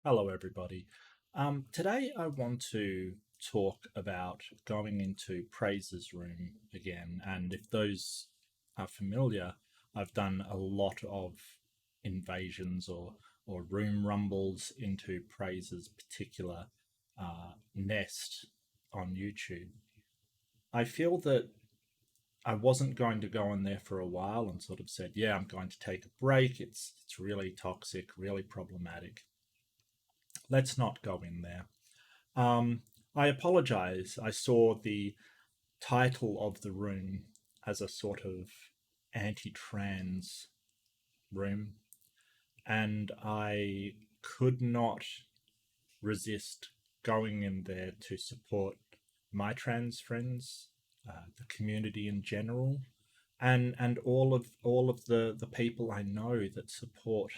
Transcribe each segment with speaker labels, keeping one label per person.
Speaker 1: Hello, everybody. Today, I want to talk about going into Praise's room again. And if those are familiar, I've done a lot of invasions or room rumbles into Praise's particular nest on YouTube. I feel that I wasn't going to go in there for a while and sort of said, yeah, I'm going to take a break. It's really toxic, really problematic. Let's not go in there. I apologize. I saw the title of the room as a sort of anti trans room, and I could not resist going in there to support my trans friends, the community in general, and all of the people I know that support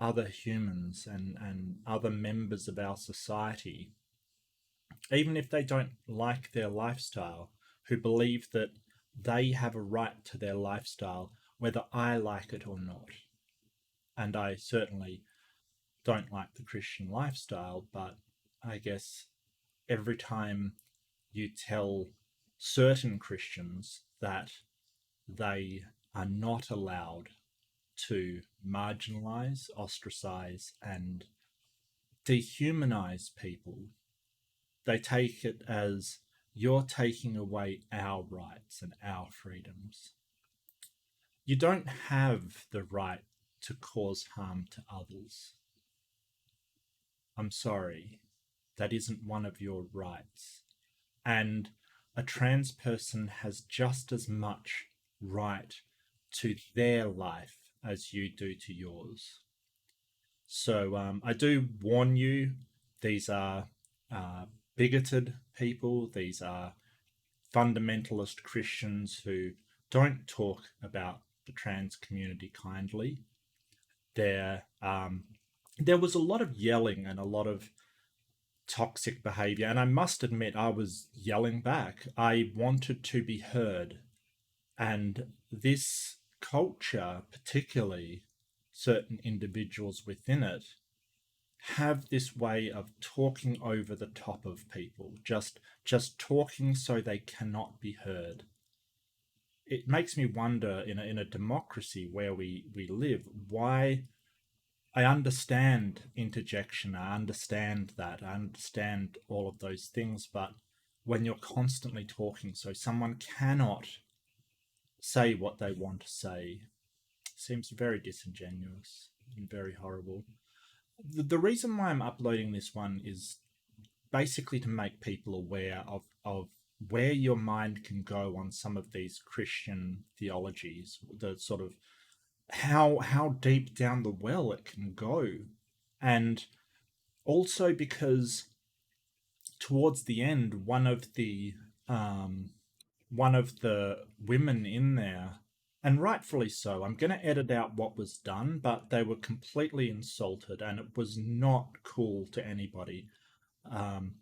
Speaker 1: other humans and other members of our society, even if they don't like their lifestyle, who believe that they have a right to their lifestyle, whether I like it or not. And I certainly don't like the Christian lifestyle, but I guess every time you tell certain Christians that they are not allowed to marginalize, ostracize, and dehumanize people, they take it as you're taking away our rights and our freedoms. You don't have the right to cause harm to others. I'm sorry, that isn't one of your rights. And a trans person has just as much right to their life as you do to yours. So I do warn you, these are uh, bigoted people. These are fundamentalist Christians who don't talk about the trans community kindly. There, there was a lot of yelling and a lot of toxic behavior, and I must admit, I was yelling back. I wanted to be heard, and this culture, particularly certain individuals within it, have this way of talking over the top of people, just talking so they cannot be heard. It makes me wonder, in a democracy where we live, why. I understand interjection, I understand that, I understand all of those things, but when you're constantly talking so someone cannot say what they want to say, seems very disingenuous and very horrible. The reason why I'm uploading this one is basically to make people aware of where your mind can go on some of these Christian theologies, the sort of how deep down the well it can go. And also because towards the end, um, one of the women in there, and rightfully so, I'm going to edit out what was done, but they were completely insulted, and it was not cool to anybody. Um,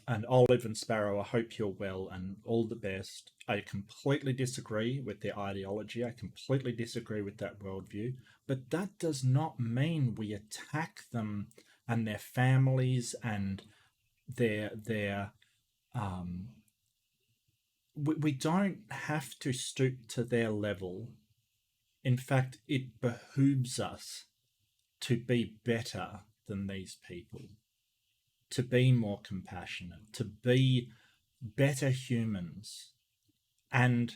Speaker 1: and Olive and Sparrow, I hope you're well and all the best. I completely disagree with their ideology. I completely disagree with that worldview. But that does not mean we attack them and their families and their we don't have to stoop to their level. In fact, it behooves us to be better than these people, to be more compassionate, to be better humans. And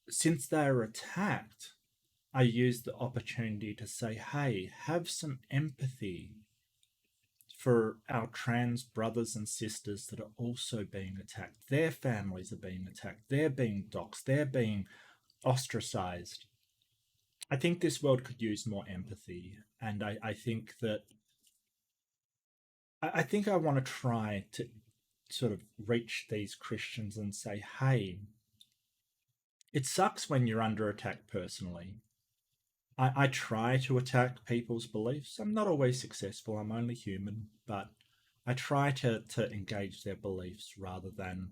Speaker 1: since they're attacked, I use the opportunity to say, hey, have some empathy for our trans brothers and sisters that are also being attacked. Their families are being attacked. They're being doxxed. They're being ostracized. I think this world could use more empathy. And I think that I think I want to try to sort of reach these Christians and say, hey, it sucks when you're under attack personally. I try to attack people's beliefs. I'm not always successful, I'm only human, but I try to engage their beliefs rather than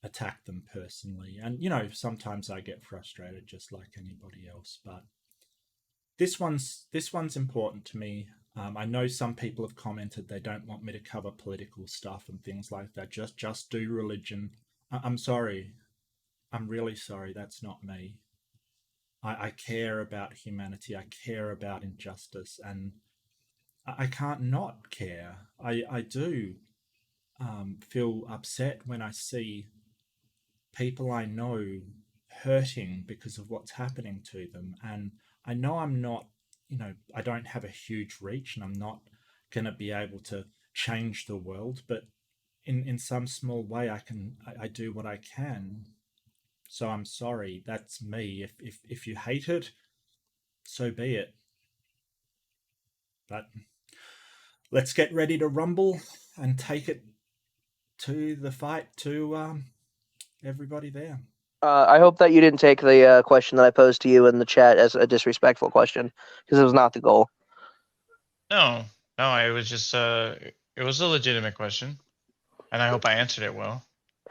Speaker 1: attack them personally. And, sometimes I get frustrated just like anybody else, but this one's important to me. I know some people have commented they don't want me to cover political stuff and things like that. Just do religion. I'm sorry. I'm really sorry. That's not me. I care about humanity. I care about injustice, and I can't not care. I do feel upset when I see people I know hurting because of what's happening to them. And I know I'm not, I don't have a huge reach and I'm not going to be able to change the world, but in some small way I do what I can. So I'm sorry, that's me. If you hate it, so be it. But let's get ready to rumble and take it to the fight to everybody there.
Speaker 2: I hope that you didn't take the question that I posed to you in the chat as a disrespectful question, because it was not the goal.
Speaker 3: No, it was just it was a legitimate question, and I hope I answered it well.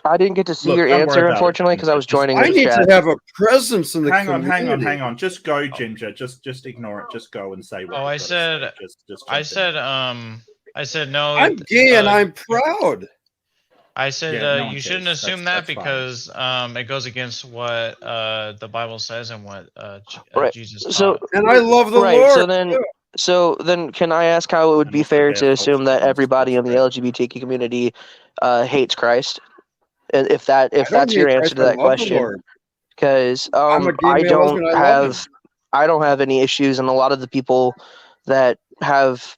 Speaker 2: I didn't get to see your answer, unfortunately, because I was joining the chat.
Speaker 4: I need to have a presence in the community.
Speaker 1: Hang on. Just go, Ginger. Just ignore it. Just go and say what.
Speaker 3: I said no.
Speaker 4: I'm gay and I'm proud.
Speaker 3: I said you shouldn't assume that because it goes against what the Bible says and what Jesus taught.
Speaker 2: So,
Speaker 4: and I love the Lord.
Speaker 2: So then, can I ask how it would be fair to assume that everybody in the LGBTQ community hates Christ? If that's your answer to that question, because I don't have any issues, and a lot of the people that have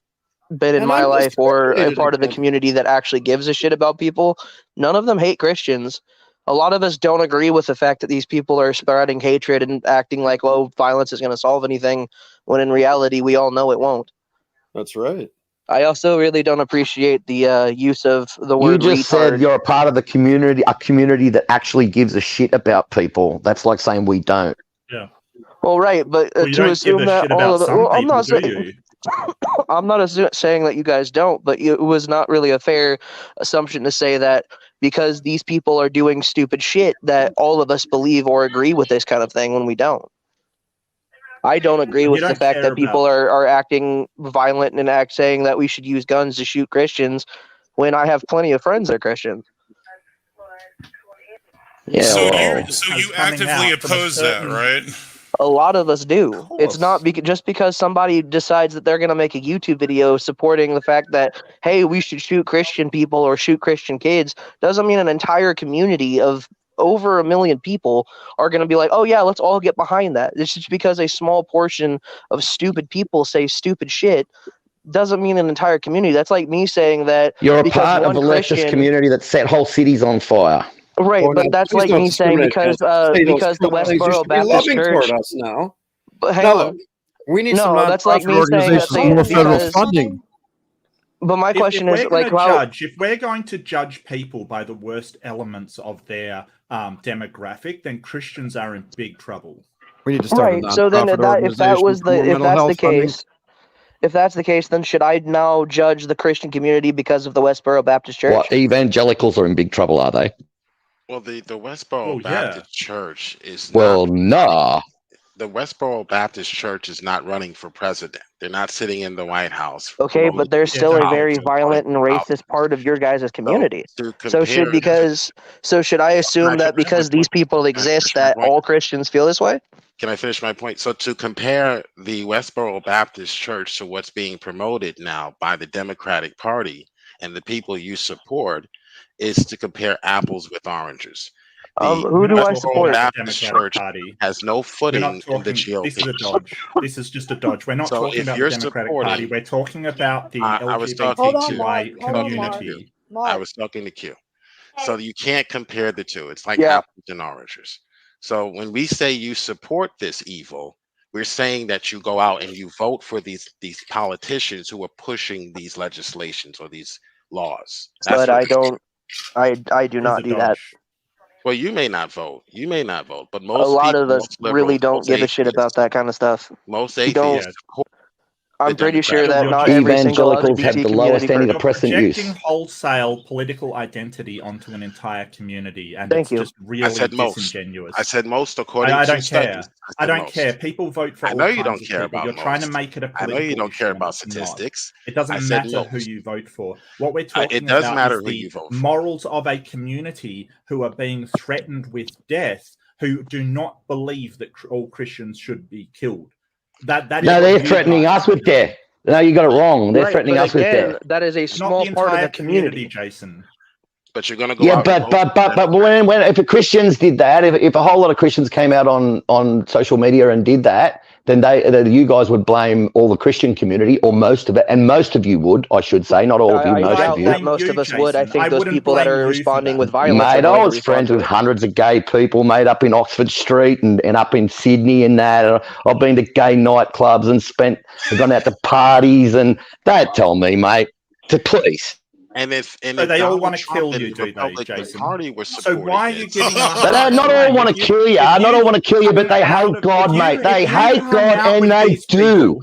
Speaker 2: been in my life or a part of the community that actually gives a shit about people, none of them hate Christians. A lot of us don't agree with the fact that these people are spreading hatred and acting like, oh, violence is going to solve anything, when in reality we all know it won't.
Speaker 4: That's right.
Speaker 2: I also really don't appreciate the use of the word
Speaker 5: You just
Speaker 2: retard.
Speaker 5: said you're a part of the community, a community that actually gives a shit about people. That's like saying we don't.
Speaker 1: Yeah.
Speaker 2: Well, right, but to assume that all of the... Well, I'm not saying... I'm not saying that you guys don't, but it was not really a fair assumption to say that because these people are doing stupid shit that all of us believe or agree with this kind of thing when we don't. I don't agree with the fact that people are acting violent and saying that we should use guns to shoot Christians when I have plenty of friends that are Christians.
Speaker 6: Yeah, so you actively oppose that, right?
Speaker 2: A lot of us do. It's not just because somebody decides that they're going to make a YouTube video supporting the fact that, hey, we should shoot Christian people or shoot Christian kids, doesn't mean an entire community of over 1 million people are going to be like, oh yeah, let's all get behind that. It's just because a small portion of stupid people say stupid shit doesn't mean an entire community. That's like me saying that
Speaker 5: you're a part of a leftist community that set whole cities on fire.
Speaker 2: Right, but that's like me saying because the Westboro Baptist Church.
Speaker 4: Us now.
Speaker 2: But hang on.
Speaker 4: We need
Speaker 2: that's like me saying that
Speaker 4: federal funding.
Speaker 2: But my question is, like,
Speaker 1: if we're going to judge people by the worst elements of their demographic, then Christians are in big trouble.
Speaker 4: We need to start.
Speaker 2: Right. So then, if that's the case, then should I now judge the Christian community because of the Westboro Baptist Church?
Speaker 5: What, evangelicals are in big trouble, are they?
Speaker 6: Well, the Westboro Baptist Church is the Westboro Baptist Church is not running for president. They're not sitting in the White House.
Speaker 2: Okay, but they're still a very violent and racist part of your guys' community. So should I assume that because these people exist that all Christians feel this way?
Speaker 6: Can I finish my point? So to compare the Westboro Baptist Church to what's being promoted now by the Democratic Party and the people you support is to compare apples with oranges.
Speaker 2: Who do I support?
Speaker 6: Baptist Church has no footing in the GOP.
Speaker 1: This is a dodge. This is just a dodge. We're not talking about the Democratic Party. We're talking about the LGBTQI community.
Speaker 6: I was talking to Q. So you can't compare the two. It's like apples and oranges. So when we say you support this evil, we're saying that you go out and you vote for these politicians who are pushing these legislations or these laws.
Speaker 2: But I do not do that.
Speaker 6: Well, you may not vote. But most
Speaker 2: a lot of us really don't give a shit about that kind of stuff.
Speaker 6: Most atheists.
Speaker 2: I'm pretty sure that not every single
Speaker 5: evangelicals have the lowest antidepressant use.
Speaker 1: Projecting wholesale political identity onto an entire community, and
Speaker 2: Thank
Speaker 1: it's
Speaker 2: you.
Speaker 1: just really disingenuous.
Speaker 6: I said most according
Speaker 1: I
Speaker 6: to
Speaker 1: don't care.
Speaker 6: studies.
Speaker 1: I don't care. People vote for.
Speaker 6: I know
Speaker 1: all
Speaker 6: you don't
Speaker 1: kinds of
Speaker 6: care
Speaker 1: people.
Speaker 6: about
Speaker 1: You're trying to
Speaker 6: most.
Speaker 1: make it a
Speaker 6: I
Speaker 1: political
Speaker 6: know you don't
Speaker 1: issue,
Speaker 6: care
Speaker 1: and
Speaker 6: about
Speaker 1: it's not.
Speaker 6: statistics.
Speaker 1: It doesn't matter who you vote for. What we're talking
Speaker 6: it does
Speaker 1: about
Speaker 6: matter
Speaker 1: is
Speaker 6: who
Speaker 1: the
Speaker 6: you vote for.
Speaker 1: morals of a community who are being threatened with death, who do not believe that all Christians should be killed. That is
Speaker 5: no, they're threatening us with death. No, you got it wrong. They're threatening us with death.
Speaker 2: That is a small part of the community,
Speaker 1: Jason.
Speaker 6: But you're going to go out.
Speaker 5: But when if the Christians did that, if a whole lot of Christians came out on social media and did that, then you guys would blame all the Christian community or most of it, and most of you would, I should say, not all of you, most of you.
Speaker 2: Most of us would. I think those people that are responding with violence.
Speaker 5: Mate, I was friends with hundreds of gay people, mate, up in Oxford Street and up in Sydney and that. I've been to gay nightclubs and gone out to parties, and don't tell me, mate, to please.
Speaker 1: So they all want to kill you, do they, Jason? So why are you getting?
Speaker 5: Not all want to kill you. Not all want to kill you, but they hate God, mate. They hate God, and they do.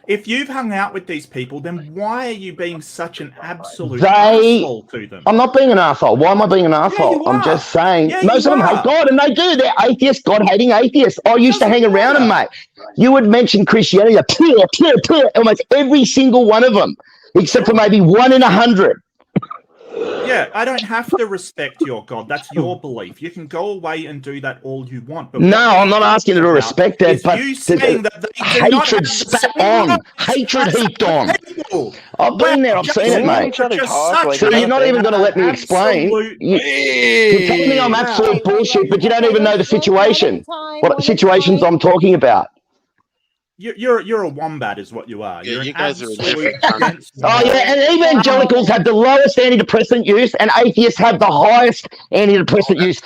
Speaker 1: If you've hung out with these people, then why are you being such an absolute asshole to them?
Speaker 5: I'm not being an asshole. Why am I being an asshole? I'm just saying most of them hate God, and they do. They're atheists, God-hating atheists. I used to hang around them, mate. You would mention Christianity, almost every single one of them, except for maybe 1 in 100.
Speaker 1: Yeah, I don't have to respect your God. That's your belief. You can go away and do that all you want. But
Speaker 5: no, I'm not asking you to respect it, but
Speaker 1: you saying that
Speaker 5: hatred spat on, hatred heaped on. I've been there, I've seen it, mate. So you're not even going to let me explain. You're telling me I'm absolute bullshit, but you don't even know the situation. What situations I'm talking about.
Speaker 1: You're a wombat, is what you are.
Speaker 6: You guys are a different kind.
Speaker 5: Oh yeah, and evangelicals have the lowest antidepressant use, and atheists have the highest antidepressant use.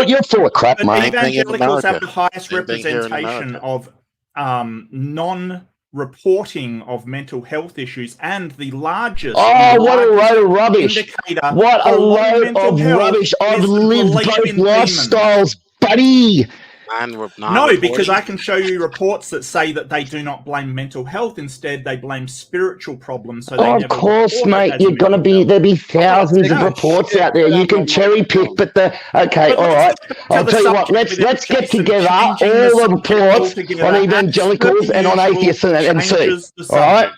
Speaker 5: You're full of crap, mate.
Speaker 1: Evangelicals have the highest representation of non-reporting of mental health issues and the largest.
Speaker 5: Oh, what a load of rubbish! What a load of rubbish! I've lived both lifestyles, buddy.
Speaker 1: No, because I can show you reports that say that they do not blame mental health. Instead, they blame spiritual problems. So
Speaker 5: of course, mate, there'll be thousands of reports out there. You can cherry pick, but all right. I'll tell you what. Let's get together all the reports on evangelicals and on atheists and see. All right.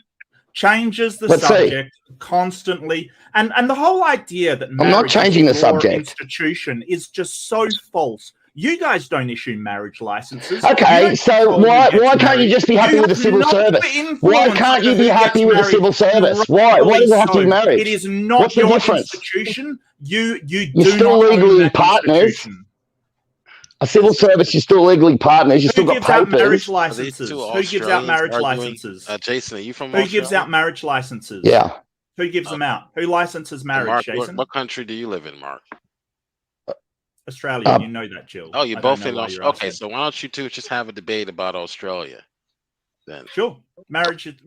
Speaker 1: Changes the subject constantly, and the whole idea that
Speaker 5: I'm not changing the subject.
Speaker 1: Institution is just so false. You guys don't issue marriage licenses.
Speaker 5: Okay, so why can't you just be happy with the civil service? Why can't you be happy with the civil service? Why? Why does it have to be marriage?
Speaker 1: It is not
Speaker 5: What's
Speaker 1: your
Speaker 5: the difference?
Speaker 1: institution. You're
Speaker 5: still legally partners. A civil service, you're still legally partners. You still got papers.
Speaker 1: Marriage licenses? Who gives out marriage licenses?
Speaker 6: Jason, are you from
Speaker 1: Who gives out marriage licenses?
Speaker 5: Yeah.
Speaker 1: Who gives them out? Who licenses marriage,
Speaker 6: Mark,
Speaker 1: Jason?
Speaker 6: What country do you live in, Mark?
Speaker 1: Australia, you know that, Jill.
Speaker 6: Oh, you're both in Australia. Okay, so why don't you two just have a debate about Australia then?
Speaker 1: Sure.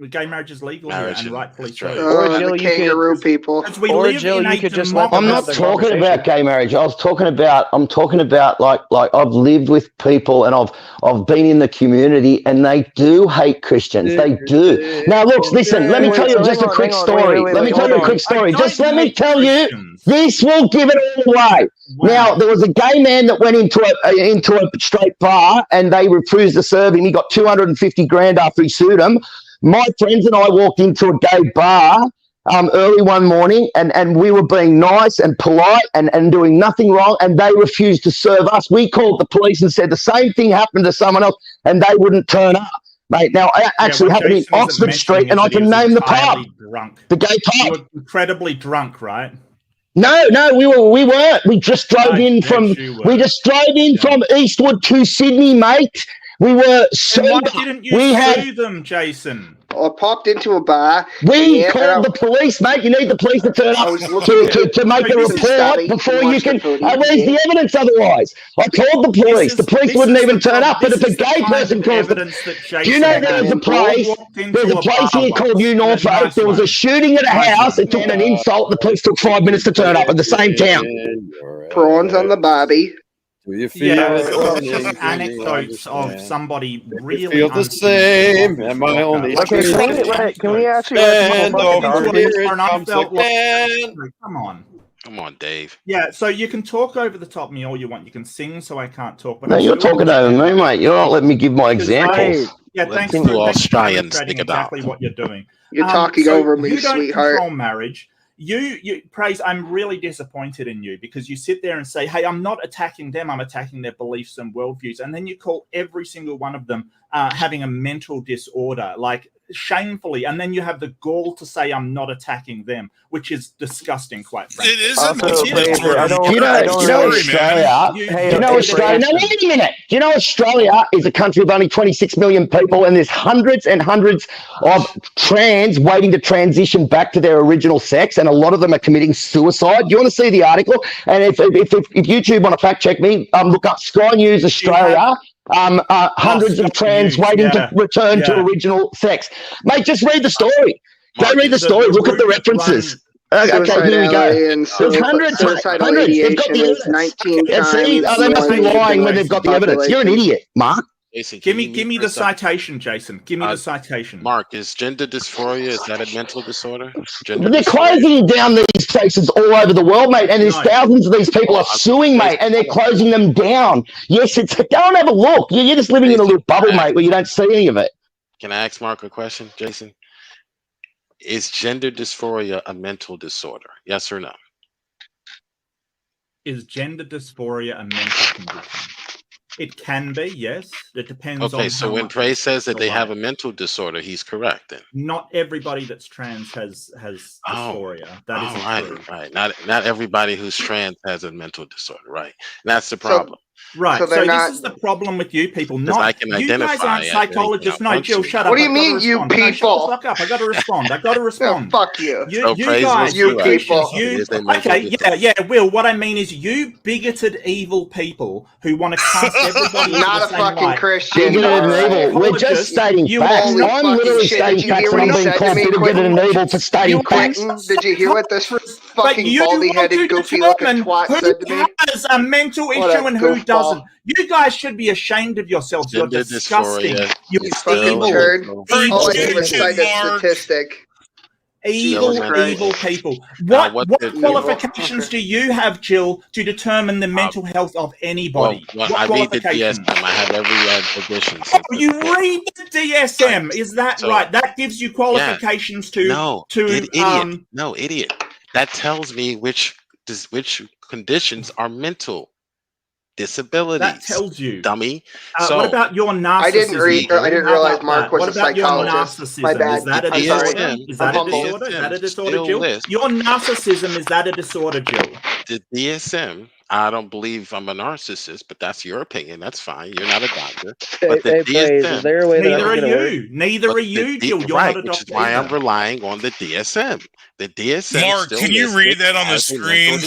Speaker 1: Gay marriage is legal here and rightfully so.
Speaker 2: Jill,
Speaker 7: the kangaroo people.
Speaker 5: I'm not talking about gay marriage. I'm talking about like I've lived with people and I've been in the community and they do hate Christians. They do. Now look, listen, let me tell you just a quick story. Let me tell you a quick story. Just let me tell you, this will give it all away. Wow. Now, there was a gay man that went into a straight bar and they refused to serve him. He got $250,000 after he sued him. My friends and I walked into a gay bar early one morning and we were being nice and polite and doing nothing wrong, and they refused to serve us. We called the police and said the same thing happened to someone else and they wouldn't turn up. Mate, now it actually happened in Oxford Street, and I can name the pub. The gay pub.
Speaker 1: You were incredibly drunk, right?
Speaker 5: No, we weren't. We just drove in from Eastwood to Sydney, mate. We were sober.
Speaker 1: Why didn't you sue them, Jason?
Speaker 7: I popped into a bar.
Speaker 5: We called the police, mate. You need the police to turn up to make a report before you can. Where's the evidence otherwise? I called the police. The police wouldn't even turn up. But if a gay person calls them, do you know there's a place? There's a place here called New Norfolk. There was a shooting at a house. It took an insult. The police took 5 minutes to turn up at the same town.
Speaker 7: Prawns on the barbie.
Speaker 1: It's just anecdotes of somebody really
Speaker 4: feel the same. Am I only
Speaker 2: can we actually
Speaker 1: come on.
Speaker 6: Come on, Dave.
Speaker 1: Yeah, so you can talk over the top of me all you want. You can sing so I can't talk. But
Speaker 5: No, you're talking over me, mate. You're not letting me give my examples.
Speaker 1: Yeah, thanks for demonstrating exactly what you're doing.
Speaker 7: You're talking over me,
Speaker 1: you don't
Speaker 7: sweetheart.
Speaker 1: Control marriage. You Praise. I'm really disappointed in you because you sit there and say, "Hey, I'm not attacking them. I'm attacking their beliefs and worldviews," and then you call every single one of them having a mental disorder, like shamefully, and then you have the gall to say, "I'm not attacking them," which is disgusting, quite frankly.
Speaker 8: It isn't.
Speaker 5: You know Australia. You know Australia. No, wait a minute. Do you know Australia is a country of only 26 million people, and there's hundreds and hundreds of trans waiting to transition back to their original sex, and a lot of them are committing suicide. Do you want to see the article? And if YouTube want to fact check me, look up Sky News Australia. Hundreds of trans waiting to return to original sex. Mate, just read the story. Go read the story. Look at the references. Okay, here we go. There's hundreds. They've got the evidence.
Speaker 7: 19 times.
Speaker 5: See, they must be lying when they've got the evidence. You're an idiot, Mark.
Speaker 6: Jason,
Speaker 1: give me the citation, Jason. Give me the citation.
Speaker 6: Mark, is gender dysphoria, is that a mental disorder?
Speaker 5: They're closing down these places all over the world, mate, and there's thousands of these people are suing, mate, and they're closing them down. Yes, go and have a look. You're just living in a little bubble, mate, where you don't see any of it.
Speaker 6: Can I ask Mark a question, Jason? Is gender dysphoria a mental disorder? Yes or no?
Speaker 1: Is gender dysphoria a mental condition? It can be, yes. It depends on.
Speaker 6: Okay, so when Prey says that they have a mental disorder, he's correct then.
Speaker 1: Not everybody that's trans has dysphoria. That is true.
Speaker 6: Right. Not everybody who's trans has a mental disorder, right? And that's the problem.
Speaker 1: Right. So this is the problem with you people. Not
Speaker 6: I can
Speaker 1: you guys aren't psychologists. No, Jill, shut up.
Speaker 7: What do you mean, you people?
Speaker 1: No, shut the fuck up. I got to respond.
Speaker 7: No, fuck you.
Speaker 1: You guys,
Speaker 7: you people.
Speaker 1: Okay, yeah. Will, what I mean is you bigoted evil people who want to cast everybody
Speaker 7: not
Speaker 1: into the
Speaker 7: a fucking
Speaker 1: light.
Speaker 7: Christian.
Speaker 5: Bigoted and evil. We're just stating facts. I'm literally stating facts, and I'm being called bigoted and evil for stating facts.
Speaker 7: Did you hear what this fucking baldy-headed, goofy-looking twat said to me?
Speaker 1: Who has a mental issue and who doesn't? You guys should be ashamed of yourselves. You're disgusting.
Speaker 7: You fucking turd. All I did was cite a statistic.
Speaker 1: Evil people. What qualifications do you have, Jill, to determine the mental health of anybody?
Speaker 6: Well, I read the DSM. I have every edition.
Speaker 1: Oh, you read the DSM? Is that right? That gives you qualifications to
Speaker 6: idiot. No, idiot. That tells me which conditions are mental disabilities.
Speaker 1: That tells you,
Speaker 6: dummy.
Speaker 1: What about your narcissism?
Speaker 7: I didn't realize Mark was a psychologist. My bad.
Speaker 1: Is that a disorder? Is that a disorder? Is that a disorder, Jill? Your narcissism, is that a disorder, Jill?
Speaker 6: The DSM. I don't believe I'm a narcissist, but that's your opinion. That's fine. You're not a doctor. But the DSM.
Speaker 1: Neither are you, Jill. You're not a doctor.
Speaker 6: Which is why I'm relying on the DSM. The DSM.
Speaker 8: Mark, can you read that on the screen?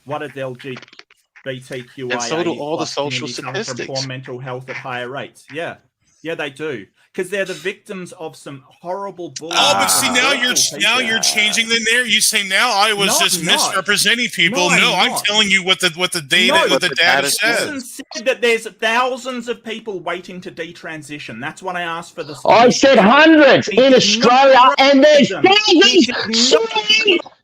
Speaker 1: What is LGBTQIA?
Speaker 6: And so do all the social statistics.
Speaker 1: From poor mental health at higher rates. Yeah, they do. Because they're the victims of some horrible bullying.
Speaker 8: Oh, but see, now you're changing the narrative. You say now I was just misrepresenting people. No, I'm telling you what the data says.
Speaker 1: Said that there's thousands of people waiting to detransition. That's what I asked for the.
Speaker 5: I said hundreds in Australia, and there's thousands.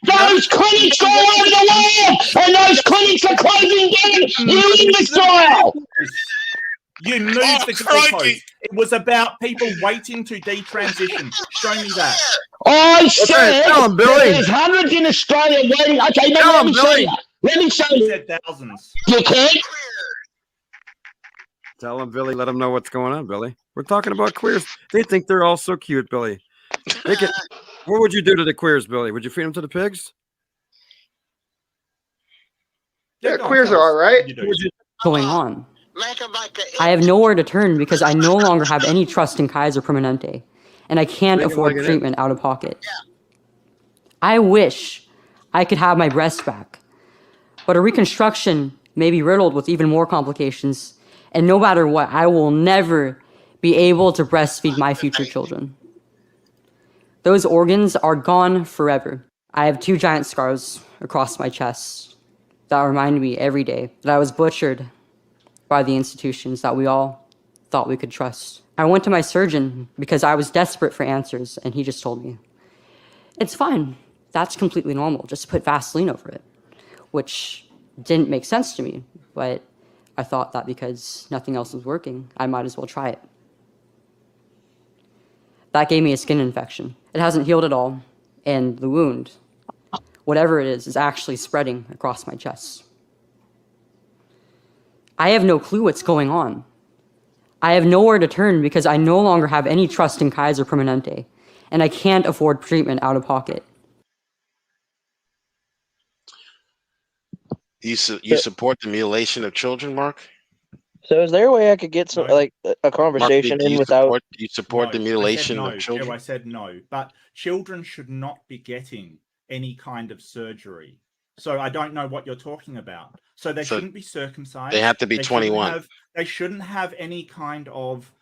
Speaker 5: Those clinics all over the world, and those clinics are closing down. You imbecile!
Speaker 1: You moved the goalpost. It was about people waiting to detransition. Show me that.
Speaker 5: I said there's hundreds in Australia waiting. Okay, now let me show you. Let me show you.
Speaker 1: Said thousands.
Speaker 5: You can't.
Speaker 4: Tell them, Billy. Let them know what's going on, Billy. We're talking about queers. They think they're all so cute, Billy. What would you do to the queers, Billy? Would you feed them to the pigs?
Speaker 7: Yeah, queers are all right.
Speaker 9: What's going on? I have nowhere to turn because I no longer have any trust in Kaiser Permanente, and I can't afford treatment out of pocket. I wish I could have my breast back, but a reconstruction may be riddled with even more complications, and no matter what, I will never be able to breastfeed my future children. Those organs are gone forever. I have 2 giant scars across my chest, that remind me every day that I was butchered by the institutions that we all thought we could trust. I went to my surgeon because I was desperate for answers, and he just told me, it's fine. That's completely normal. Just put Vaseline over it, which didn't make sense to me, but I thought that because nothing else was working, I might as well try it. That gave me a skin infection. It hasn't healed at all, and the wound, whatever it is actually spreading across my chest. I have no clue what's going on. I have nowhere to turn because I no longer have any trust in Kaiser Permanente, and I can't afford treatment out of pocket.
Speaker 6: You support the mutilation of children, Mark?
Speaker 2: So is there a way I could get some like a conversation
Speaker 6: Mark,
Speaker 2: in without?
Speaker 6: You support the mutilation of children?
Speaker 1: Joe, I said no, but children should not be getting any kind of surgery. So I don't know what you're talking about. So they shouldn't be circumcised.
Speaker 6: They have to be 21.
Speaker 1: They shouldn't have any kind of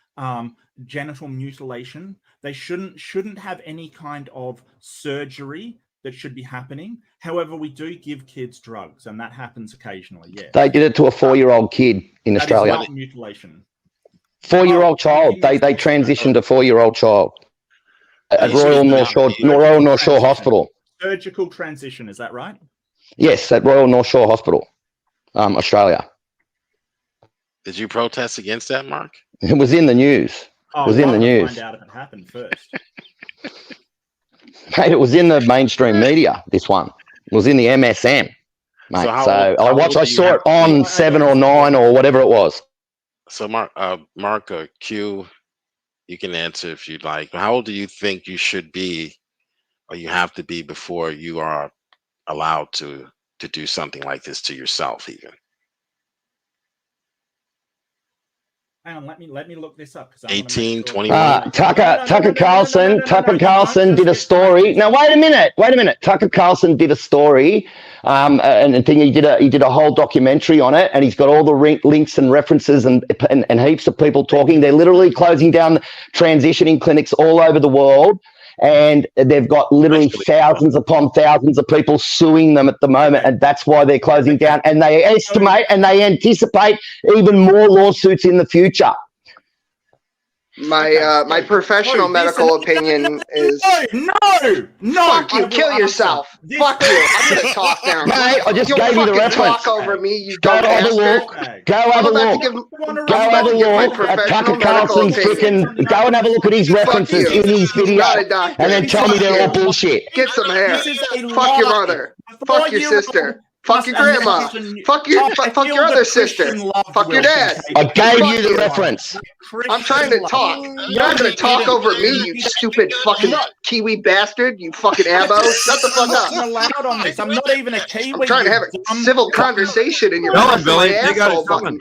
Speaker 1: genital mutilation. They shouldn't have any kind of surgery that should be happening. However, we do give kids drugs, and that happens occasionally. Yeah,
Speaker 5: they did it to a 4-year-old kid in Australia.
Speaker 1: That is not mutilation.
Speaker 5: 4-year-old child. They transitioned a 4-year-old child at Royal North Shore Hospital.
Speaker 1: Surgical transition, is that right?
Speaker 5: Yes, at Royal North Shore Hospital, Australia.
Speaker 6: Did you protest against that, Mark?
Speaker 5: It was in the news. It was in the news.
Speaker 1: Find out if it happened first.
Speaker 5: Mate, it was in the mainstream media, this one. It was in the MSM, mate. I saw it on 7 or 9 or whatever it was.
Speaker 6: So, Mark or Q, you can answer if you'd like. How old do you think you should be or you have to be before you are allowed to do something like this to yourself even?
Speaker 1: Hang on, let me look this up.
Speaker 6: 18, 21.
Speaker 5: Tucker Carlson did a story. Now wait a minute. Tucker Carlson did a story, and I think he did a whole documentary on it, and he's got all the links and references and heaps of people talking. They're literally closing down transitioning clinics all over the world. And they've got literally thousands upon thousands of people suing them at the moment, and that's why they're closing down. And they estimate and they anticipate even more lawsuits in the future.
Speaker 7: My professional medical opinion is
Speaker 1: no.
Speaker 7: Fuck you, kill yourself. Fuck you. I'm gonna talk now.
Speaker 5: Mate, I just gave you the reference.
Speaker 7: Talk over me, you
Speaker 5: Go
Speaker 7: dumb
Speaker 5: have a
Speaker 7: bastard.
Speaker 5: look. Go have a look. Go have a look at Tucker Carlson's freaking. Go and have a look at his references in his video, and then tell me they're all bullshit.
Speaker 7: Get some hair. Fuck your mother. Fuck your sister. Fuck your grandma. Fuck your other sister. Fuck your dad.
Speaker 5: I gave you the reference.
Speaker 7: I'm trying to talk. You're not gonna talk over me, you stupid fucking Kiwi bastard. You fucking abo. Shut the fuck up.
Speaker 1: I'm allowed on this. I'm not even a Kiwi.
Speaker 7: I'm trying to have a civil conversation, and you're pressing my asshole button.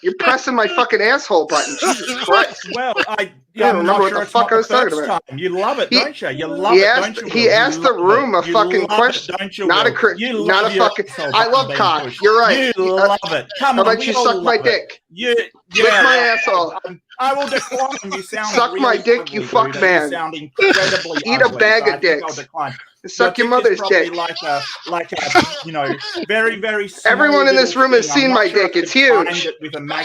Speaker 7: You're pressing my fucking asshole button. Jesus Christ.
Speaker 1: Well, I
Speaker 7: don't remember what the fuck I was talking about.
Speaker 1: You love it, don't you? You love it, don't you?
Speaker 7: He asked the room a fucking question. Not a fucking. I love cock. You're right.
Speaker 1: You love it. Come on.
Speaker 7: How about you suck my dick?
Speaker 1: Lick
Speaker 7: my asshole.
Speaker 1: I will decline. You sound
Speaker 7: suck my dick, you fuck man.
Speaker 1: You sound incredibly
Speaker 7: Eat a bag of dicks. Suck your mother's dick.
Speaker 1: Like a, very, very small.
Speaker 7: Everyone in this room has seen my dick. It's huge.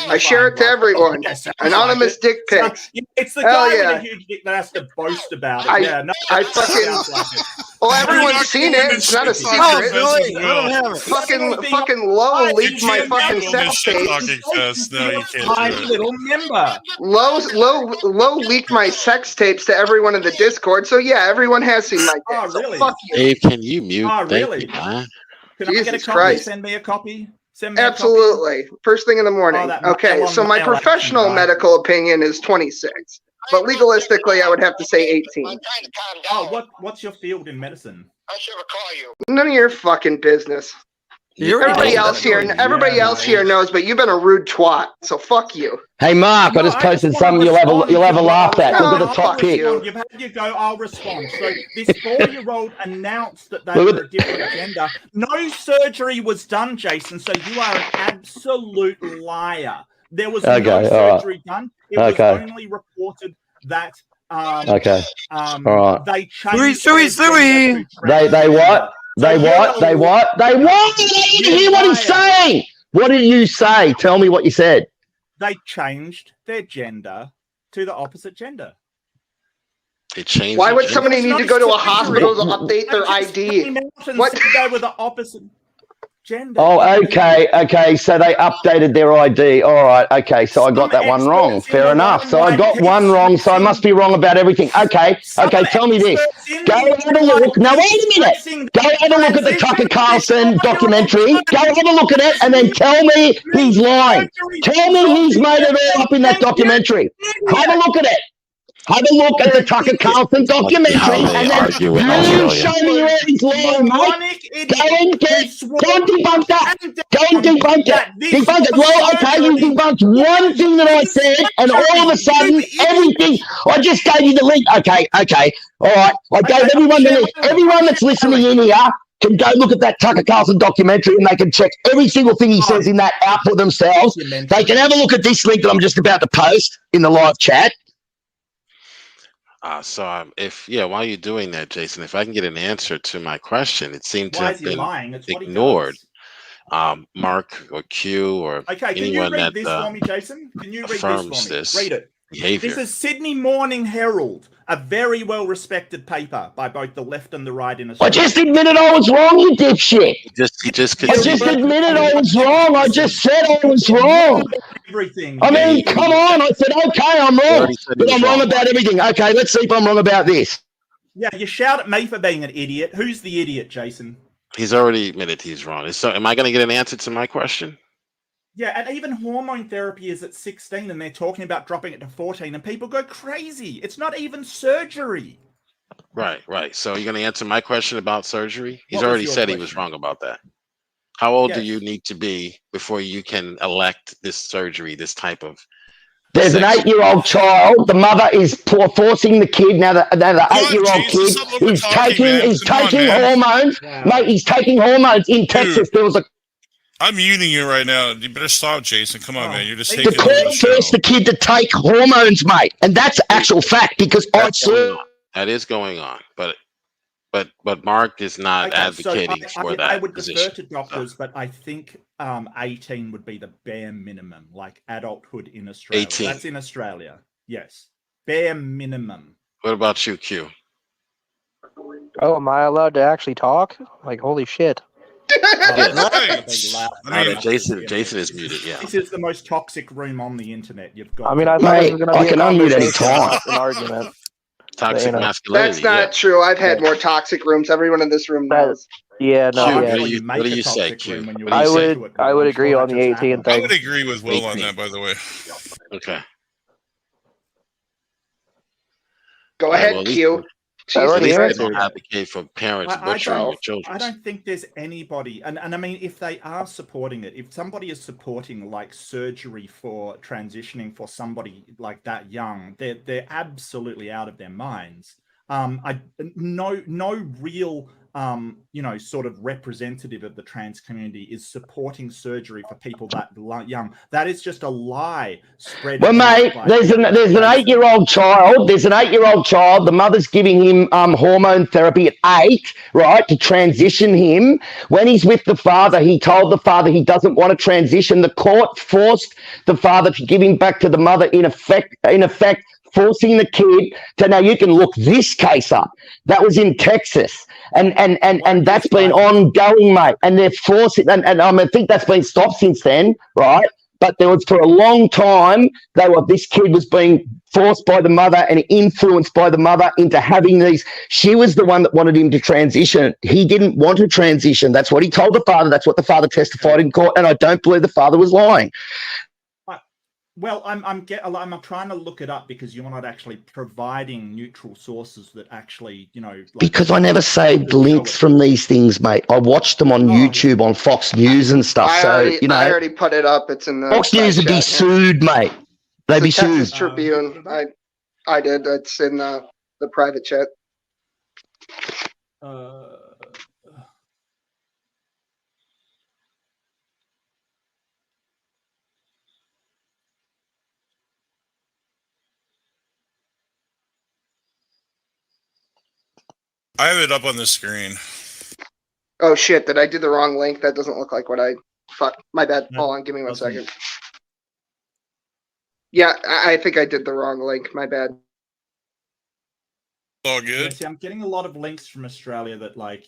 Speaker 7: I share it to everyone. Anonymous dick pics.
Speaker 1: It's the guy with a huge dick that has to boast about it.
Speaker 7: I fucking. Well, everyone's seen it. It's not a secret. Fucking Low leaked my fucking sex tapes.
Speaker 1: Little member.
Speaker 7: Low leaked my sex tapes to everyone in the Discord. So yeah, everyone has seen my dick.
Speaker 1: Oh, really?
Speaker 7: Fuck you.
Speaker 6: Dave, can you mute?
Speaker 1: Oh, really?
Speaker 6: Thank you, man.
Speaker 1: Can I get a copy?
Speaker 7: Christ.
Speaker 1: Send me a copy.
Speaker 7: Absolutely. First thing in the morning. Okay, so my professional medical opinion is 26. But legalistically, I would have to say 18.
Speaker 1: Oh, what's your field in medicine?
Speaker 7: I should call you. None of your fucking business. Everybody else here knows, but you've been a rude twat. So fuck you.
Speaker 5: Hey Mark, I just posted something you'll have a laugh at. Look at the top pick.
Speaker 1: You've had your go. I'll respond. So this 4-year-old announced that they were a different gender. No surgery was done, Jason. So you are an absolute liar. There was no surgery done. It was only reported that
Speaker 5: all right.
Speaker 1: they changed.
Speaker 5: They what? They what? They what? They what? I didn't hear what he's saying. What did you say? Tell me what you said.
Speaker 1: They changed their gender to the opposite gender.
Speaker 6: They changed.
Speaker 7: Why would somebody need to go to a hospital to update their ID?
Speaker 1: What? They were the opposite gender.
Speaker 5: Oh, okay. So they updated their ID. All right. Okay. So I got that one wrong. Fair enough. So I got one wrong. So I must be wrong about everything. Okay. Tell me this. Go have a look. Now wait a minute. Go have a look at the Tucker Carlson documentary. Go have a look at it, and then tell me he's lying. Tell me he's made it all up in that documentary. Have a look at it. Have a look at the Tucker Carlson documentary, and then you show me where he's lying, mate. Go and debunk that. Go and debunk it. Debunk it. Well, okay, you debunked one thing that I said, and all of a sudden, everything. I just gave you the link. Okay. All right. I gave everyone the link. Everyone that's listening in here can go look at that Tucker Carlson documentary, and they can check every single thing he says in that out for themselves. They can have a look at this link that I'm just about to post in the live chat.
Speaker 6: While you're doing that, Jason, if I can get an answer to my question, it seemed to have been ignored. Mark or Q or anyone that
Speaker 1: this for me, Jason? Can you read
Speaker 6: affirms
Speaker 1: this for me? Read it.
Speaker 6: Behavior.
Speaker 1: This is Sydney Morning Herald, a very well-respected paper by both the left and the right in Australia.
Speaker 5: I just admitted I was wrong, you dipshit.
Speaker 6: He just
Speaker 5: I just admitted I was wrong. I just said I was wrong.
Speaker 1: Everything.
Speaker 5: I mean, come on. I said, okay, I'm wrong. But I'm wrong about everything. Okay, let's see if I'm wrong about this.
Speaker 1: Yeah, you shout at me for being an idiot. Who's the idiot, Jason?
Speaker 6: He's already admitted he's wrong. So am I going to get an answer to my question?
Speaker 1: Yeah, and even hormone therapy is at 16, and they're talking about dropping it to 14, and people go crazy. It's not even surgery.
Speaker 6: Right. So you're going to answer my question about surgery? He's already said he was wrong about that. How old do you need to be before you can elect this surgery, this type of...
Speaker 5: There's an 8-year-old child. The mother is forcing the kid. Now the 8-year-old kid is taking hormones. Wow. Mate, he's taking hormones in Texas. There was a...
Speaker 8: I'm muting you right now. You better stop, Jason. Come on, man. You're just taking
Speaker 5: the court forced the kid to take hormones, mate, and that's actual fact because I saw
Speaker 6: that is going on. But Mark is not advocating for that.
Speaker 1: I would
Speaker 6: position.
Speaker 1: defer to doctors, but I think 18 would be the bare minimum, like adulthood in Australia.
Speaker 6: 18.
Speaker 1: That's in Australia. Yes, bare minimum.
Speaker 6: What about you, Q?
Speaker 2: Oh, am I allowed to actually talk? Like, holy shit.
Speaker 6: Jason is muted. Yeah,
Speaker 1: this is the most toxic room on the internet. You've got.
Speaker 2: I mean, I thought it was going to be
Speaker 5: can unmute any time.
Speaker 2: An argument.
Speaker 6: Toxic masculinity.
Speaker 7: That's not true. I've had more toxic rooms. Everyone in this room knows.
Speaker 2: Yeah, no.
Speaker 6: What do you say, Q?
Speaker 2: I would agree on the 18 thing.
Speaker 8: I would agree with Will on that, by the way.
Speaker 6: Okay.
Speaker 7: Go ahead, Q.
Speaker 6: They don't advocate for parents butchering their children.
Speaker 1: I don't think there's anybody, and I mean, if they are supporting it, if somebody is supporting like surgery for transitioning for somebody like that young, they're absolutely out of their minds. No real sort of representative of the trans community is supporting surgery for people that young. That is just a lie spread.
Speaker 5: Well, mate, there's an 8-year-old child. There's an 8-year-old child. The mother's giving him hormone therapy at 8, right, to transition him. When he's with the father, he told the father he doesn't want to transition. The court forced the father to give him back to the mother. In effect, forcing the kid to, now you can look this case up. That was in Texas. And that's been ongoing, mate. And they're forcing, and I think that's been stopped since then, right? But there was, for a long time, this kid was being forced by the mother and influenced by the mother into having these. She was the one that wanted him to transition. He didn't want to transition. That's what he told the father. That's what the father testified in court. And I don't believe the father was lying.
Speaker 1: Well, I'm trying to look it up because you're not actually providing neutral sources that actually,
Speaker 5: because I never saved links from these things, mate. I watched them on YouTube, on Fox News and stuff. I
Speaker 7: already put it up. It's in the
Speaker 5: Fox News would be sued, mate. They'd be sued.
Speaker 7: Texas Tribune. I did. It's in the private chat.
Speaker 8: I have it up on the screen.
Speaker 7: Oh shit! Did I do the wrong link? That doesn't look like what I. Fuck. My bad. Hold on. Give me 1 second. Yeah, I think I did the wrong link. My bad.
Speaker 8: All good.
Speaker 1: Yeah, see, I'm getting a lot of links from Australia that, like,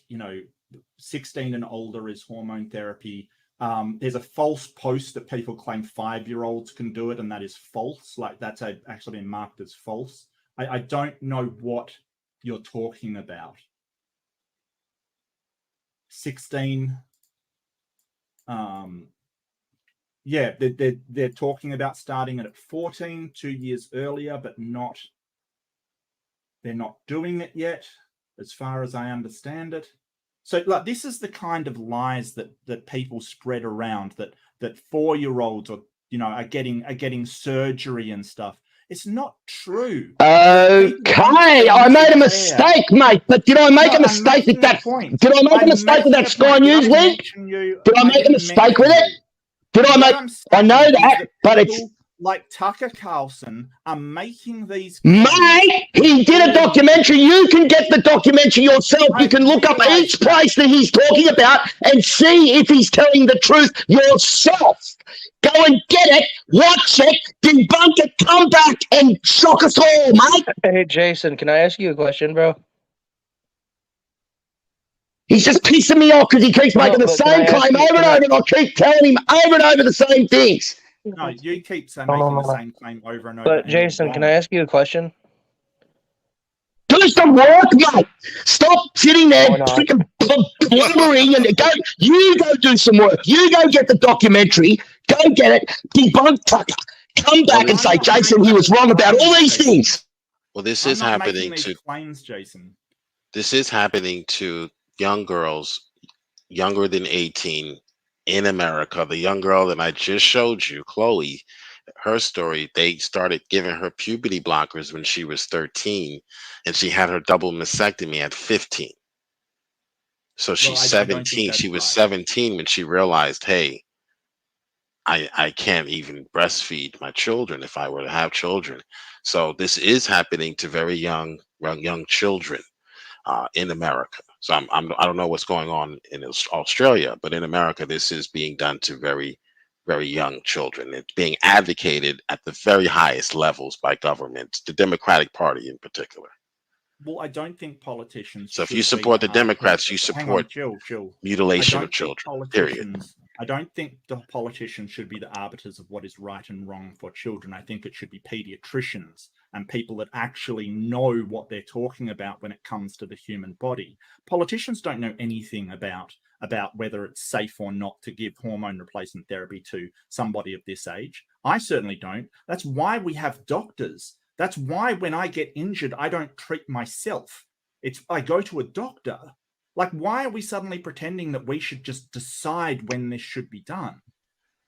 Speaker 1: 16 and older is hormone therapy. There's a false post that people claim 5-year-olds can do it, and that is false. Like, that's actually been marked as false. I don't know what you're talking about. 16. Yeah, they're talking about starting it at 14, 2 years earlier, but they're not doing it yet, as far as I understand it. So, like, this is the kind of lies that people spread around, that 4-year-olds are getting surgery and stuff. It's not true.
Speaker 5: Okay, I made a mistake, mate. But did I make a mistake with that? Did I make a mistake with that Sky News link? Did I make a mistake with it? Did I make? I know that, but it's
Speaker 1: like Tucker Carlson are making these.
Speaker 5: Mate, he did a documentary. You can get the documentary yourself. You can look up each place that he's talking about and see if he's telling the truth yourself. Go and get it, watch it, debunk it, come back and shock us all, mate.
Speaker 2: Hey, Jason, can I ask you a question, bro?
Speaker 5: He's just pissing me off because he keeps making the same claim over and over, and I keep telling him over and over the same things.
Speaker 1: No, you keep making the same claim over and over.
Speaker 2: But Jason, can I ask you a question?
Speaker 5: Do some work, mate. Stop sitting there freaking blubbering and go. You go do some work. You go get the documentary. Go get it. Debunk Tucker. Come back and say, Jason, he was wrong about all these things.
Speaker 6: Well, this is happening to
Speaker 1: claims, Jason.
Speaker 6: This is happening to young girls younger than 18 in America. The young girl that I just showed you, Chloe, her story, they started giving her puberty blockers when she was 13, and she had her double mastectomy at 15. So she's 17. She was 17 when she realized, hey, I can't even breastfeed my children if I were to have children. So this is happening to very young children in America. So I don't know what's going on in Australia, but in America, this is being done to very, very young children. It's being advocated at the very highest levels by government, the Democratic Party in particular.
Speaker 1: Well, I don't think politicians.
Speaker 6: So if you support the Democrats, you support mutilation of children, period.
Speaker 1: I don't think the politicians should be the arbiters of what is right and wrong for children. I think it should be pediatricians and people that actually know what they're talking about when it comes to the human body. Politicians don't know anything about whether it's safe or not to give hormone replacement therapy to somebody of this age. I certainly don't. That's why we have doctors. That's why when I get injured, I don't treat myself. I go to a doctor. Like, why are we suddenly pretending that we should just decide when this should be done?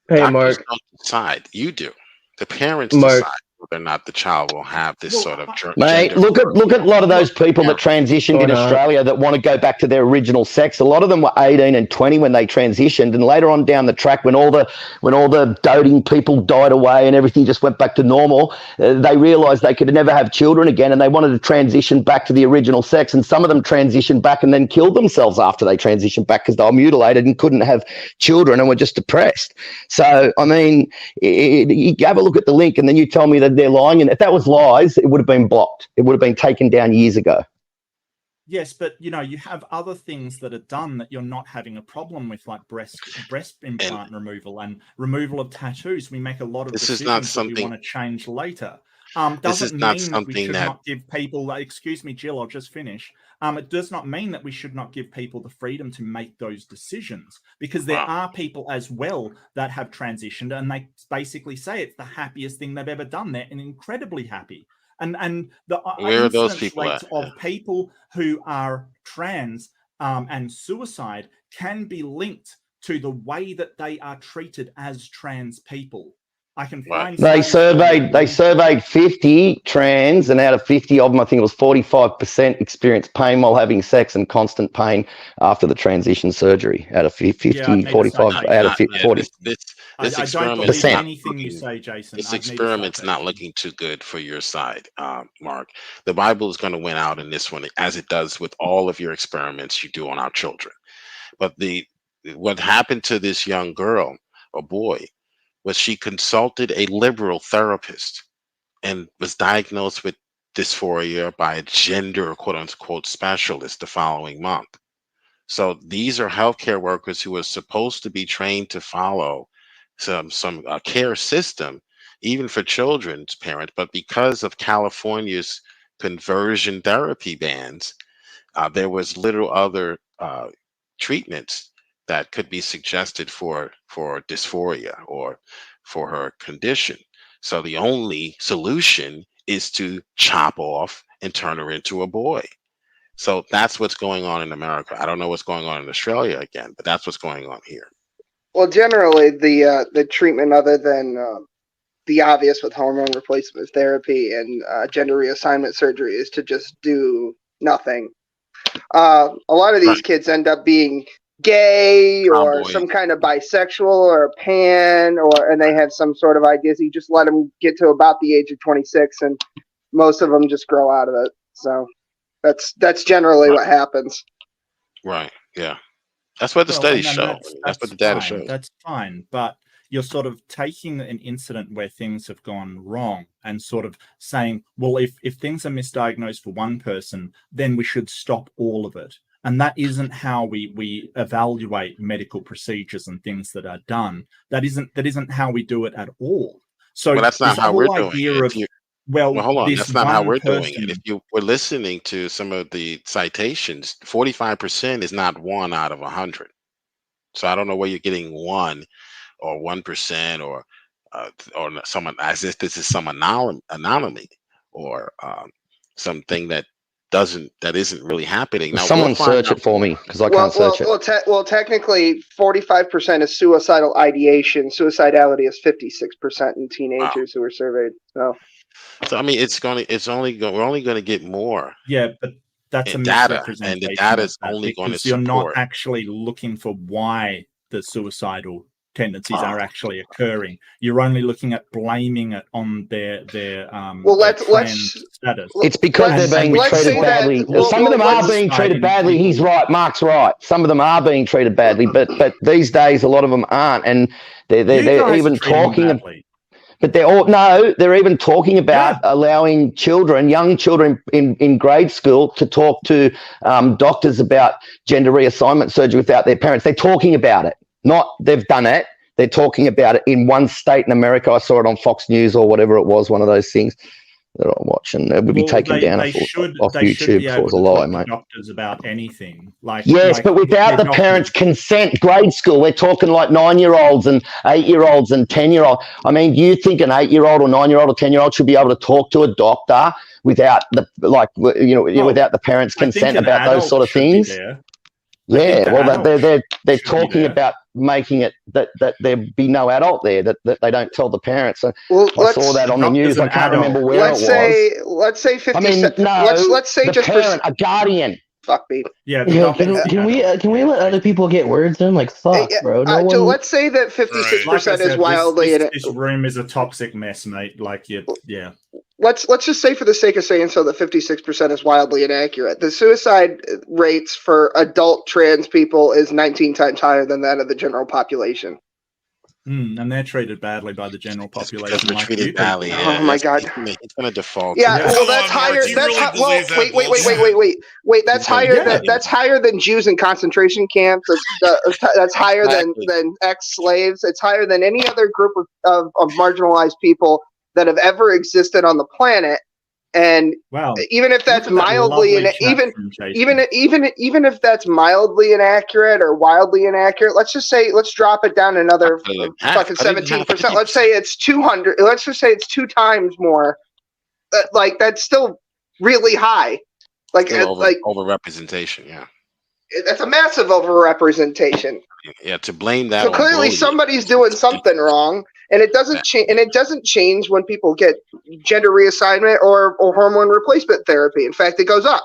Speaker 2: Hey,
Speaker 6: Doctors
Speaker 2: Mark.
Speaker 6: don't decide. You do. The parents decide whether or not the child will have this sort of
Speaker 5: mate, look at a lot of those people that transitioned in Australia that want to go back to their original sex. A lot of them were 18 and 20 when they transitioned, and later on down the track, when all the doting people died away and everything just went back to normal, they realized they could never have children again, and they wanted to transition back to the original sex. And some of them transitioned back and then killed themselves after they transitioned back because they were mutilated and couldn't have children and were just depressed. So, I mean, you have a look at the link and then you tell me that they're lying, and if that was lies, it would have been blocked. It would have been taken down years ago.
Speaker 1: Yes, but you have other things that are done that you're not having a problem with, like breast implant removal and removal of tattoos. We make a lot of decisions that we want to change later. Doesn't mean that we should not give people. Excuse me, Jill. I'll just finish. It does not mean that we should not give people the freedom to make those decisions, because there are people as well that have transitioned and they basically say it's the happiest thing they've ever done. They're incredibly happy. And the incidence rates of people who are trans and suicide can be linked to the way that they are treated as trans people. I can find
Speaker 5: they surveyed 50 trans, and out of 50 of them, I think it was 45% experienced pain while having sex and constant pain after the transition surgery. Out of 50, 45, out of 40.
Speaker 6: This experiment, anything you say, Jason. This experiment's not looking too good for your side, Mark. The Bible is going to win out in this one, as it does with all of your experiments you do on our children. But what happened to this young girl or boy was she consulted a liberal therapist and was diagnosed with dysphoria by a gender quote unquote specialist the following month. So these are healthcare workers who are supposed to be trained to follow some care system, even for children's parents. But because of California's conversion therapy bans, there was little other treatments that could be suggested for dysphoria or for her condition. So the only solution is to chop off and turn her into a boy. So that's what's going on in America. I don't know what's going on in Australia again, but that's what's going on here.
Speaker 7: Well, generally, the treatment other than the obvious with hormone replacement therapy and gender reassignment surgery is to just do nothing. A lot of these kids end up being gay or some kind of bisexual or pan, and they have some sort of ideas. You just let them get to about the age of 26, and most of them just grow out of it. So that's generally what happens.
Speaker 6: Right. Yeah. That's what the studies show. That's what the data shows.
Speaker 1: That's fine, but you're sort of taking an incident where things have gone wrong and sort of saying, well, if things are misdiagnosed for one person, then we should stop all of it. And that isn't how we evaluate medical procedures and things that are done. That isn't how we do it at all. So
Speaker 6: that's not how we're doing it.
Speaker 1: Well,
Speaker 6: hold on. That's not how we're doing it. If you were listening to some of the citations, 45% is not 1 out of 100. So I don't know where you're getting 1 or 1% or someone as if this is some anomaly or something that isn't really happening. Now,
Speaker 5: someone search it for me because I can't search it.
Speaker 7: Well, technically, 45% is suicidal ideation. Suicidality is 56% in teenagers who were surveyed.
Speaker 6: So I mean, we're only going to get more.
Speaker 1: Yeah, but that's a
Speaker 6: data, and the data is only going to support.
Speaker 1: You're not actually looking for why the suicidal tendencies are actually occurring. You're only looking at blaming it on their status.
Speaker 5: It's because they're being treated badly. Some of them are being treated badly. He's right. Mark's right. Some of them are being treated badly, but these days a lot of them aren't, and they're even talking. But they're even talking about allowing young children in grade school to talk to doctors about gender reassignment surgery without their parents. They're talking about it. Not they've done it. They're talking about it in one state in America. I saw it on Fox News or whatever it was, one of those things that I'm watching. It would be taken down off YouTube if it was a lie, mate.
Speaker 1: Doctors about anything.
Speaker 5: But without the parents' consent, grade school, we're talking like 9-year-olds and 8-year-olds and 10-year-olds. I mean, do you think an 8-year-old or 9-year-old or 10-year-old should be able to talk to a doctor without without the parents' consent about those sort of things? Yeah, well, they're talking about making it that there be no adult there, that they don't tell the parents. So I saw that on the news. I can't remember where it was.
Speaker 7: Let's say 50.
Speaker 5: I mean, no.
Speaker 7: Let's say
Speaker 5: the
Speaker 7: just
Speaker 5: parent, a guardian.
Speaker 7: Fuck me.
Speaker 10: Yeah. Can we let other people get words in? Like fuck, bro.
Speaker 7: So let's say that 56% is wildly.
Speaker 1: This room is a toxic mess, mate. Yeah.
Speaker 7: Let's just say, for the sake of saying so, that 56% is wildly inaccurate. The suicide rates for adult trans people is 19 times higher than that of the general population.
Speaker 1: And they're treated badly by the general population.
Speaker 6: They're treated badly.
Speaker 7: Yeah. Oh my god!
Speaker 6: It's going to default.
Speaker 7: Yeah, well, that's higher. Wait. That's higher. That's higher than Jews in concentration camps. That's higher than ex-slaves. It's higher than any other group of marginalized people that have ever existed on the planet. And even if that's mildly even if that's mildly inaccurate or wildly inaccurate, let's drop it down another fucking 17%. Let's say it's 200. Let's just say it's 2 times more. That's still really high.
Speaker 6: Overrepresentation. Yeah,
Speaker 7: that's a massive overrepresentation.
Speaker 6: Yeah, to blame that.
Speaker 7: So clearly somebody's doing something wrong. And it doesn't change. And it doesn't change when people get gender reassignment or hormone replacement therapy. In fact, it goes up.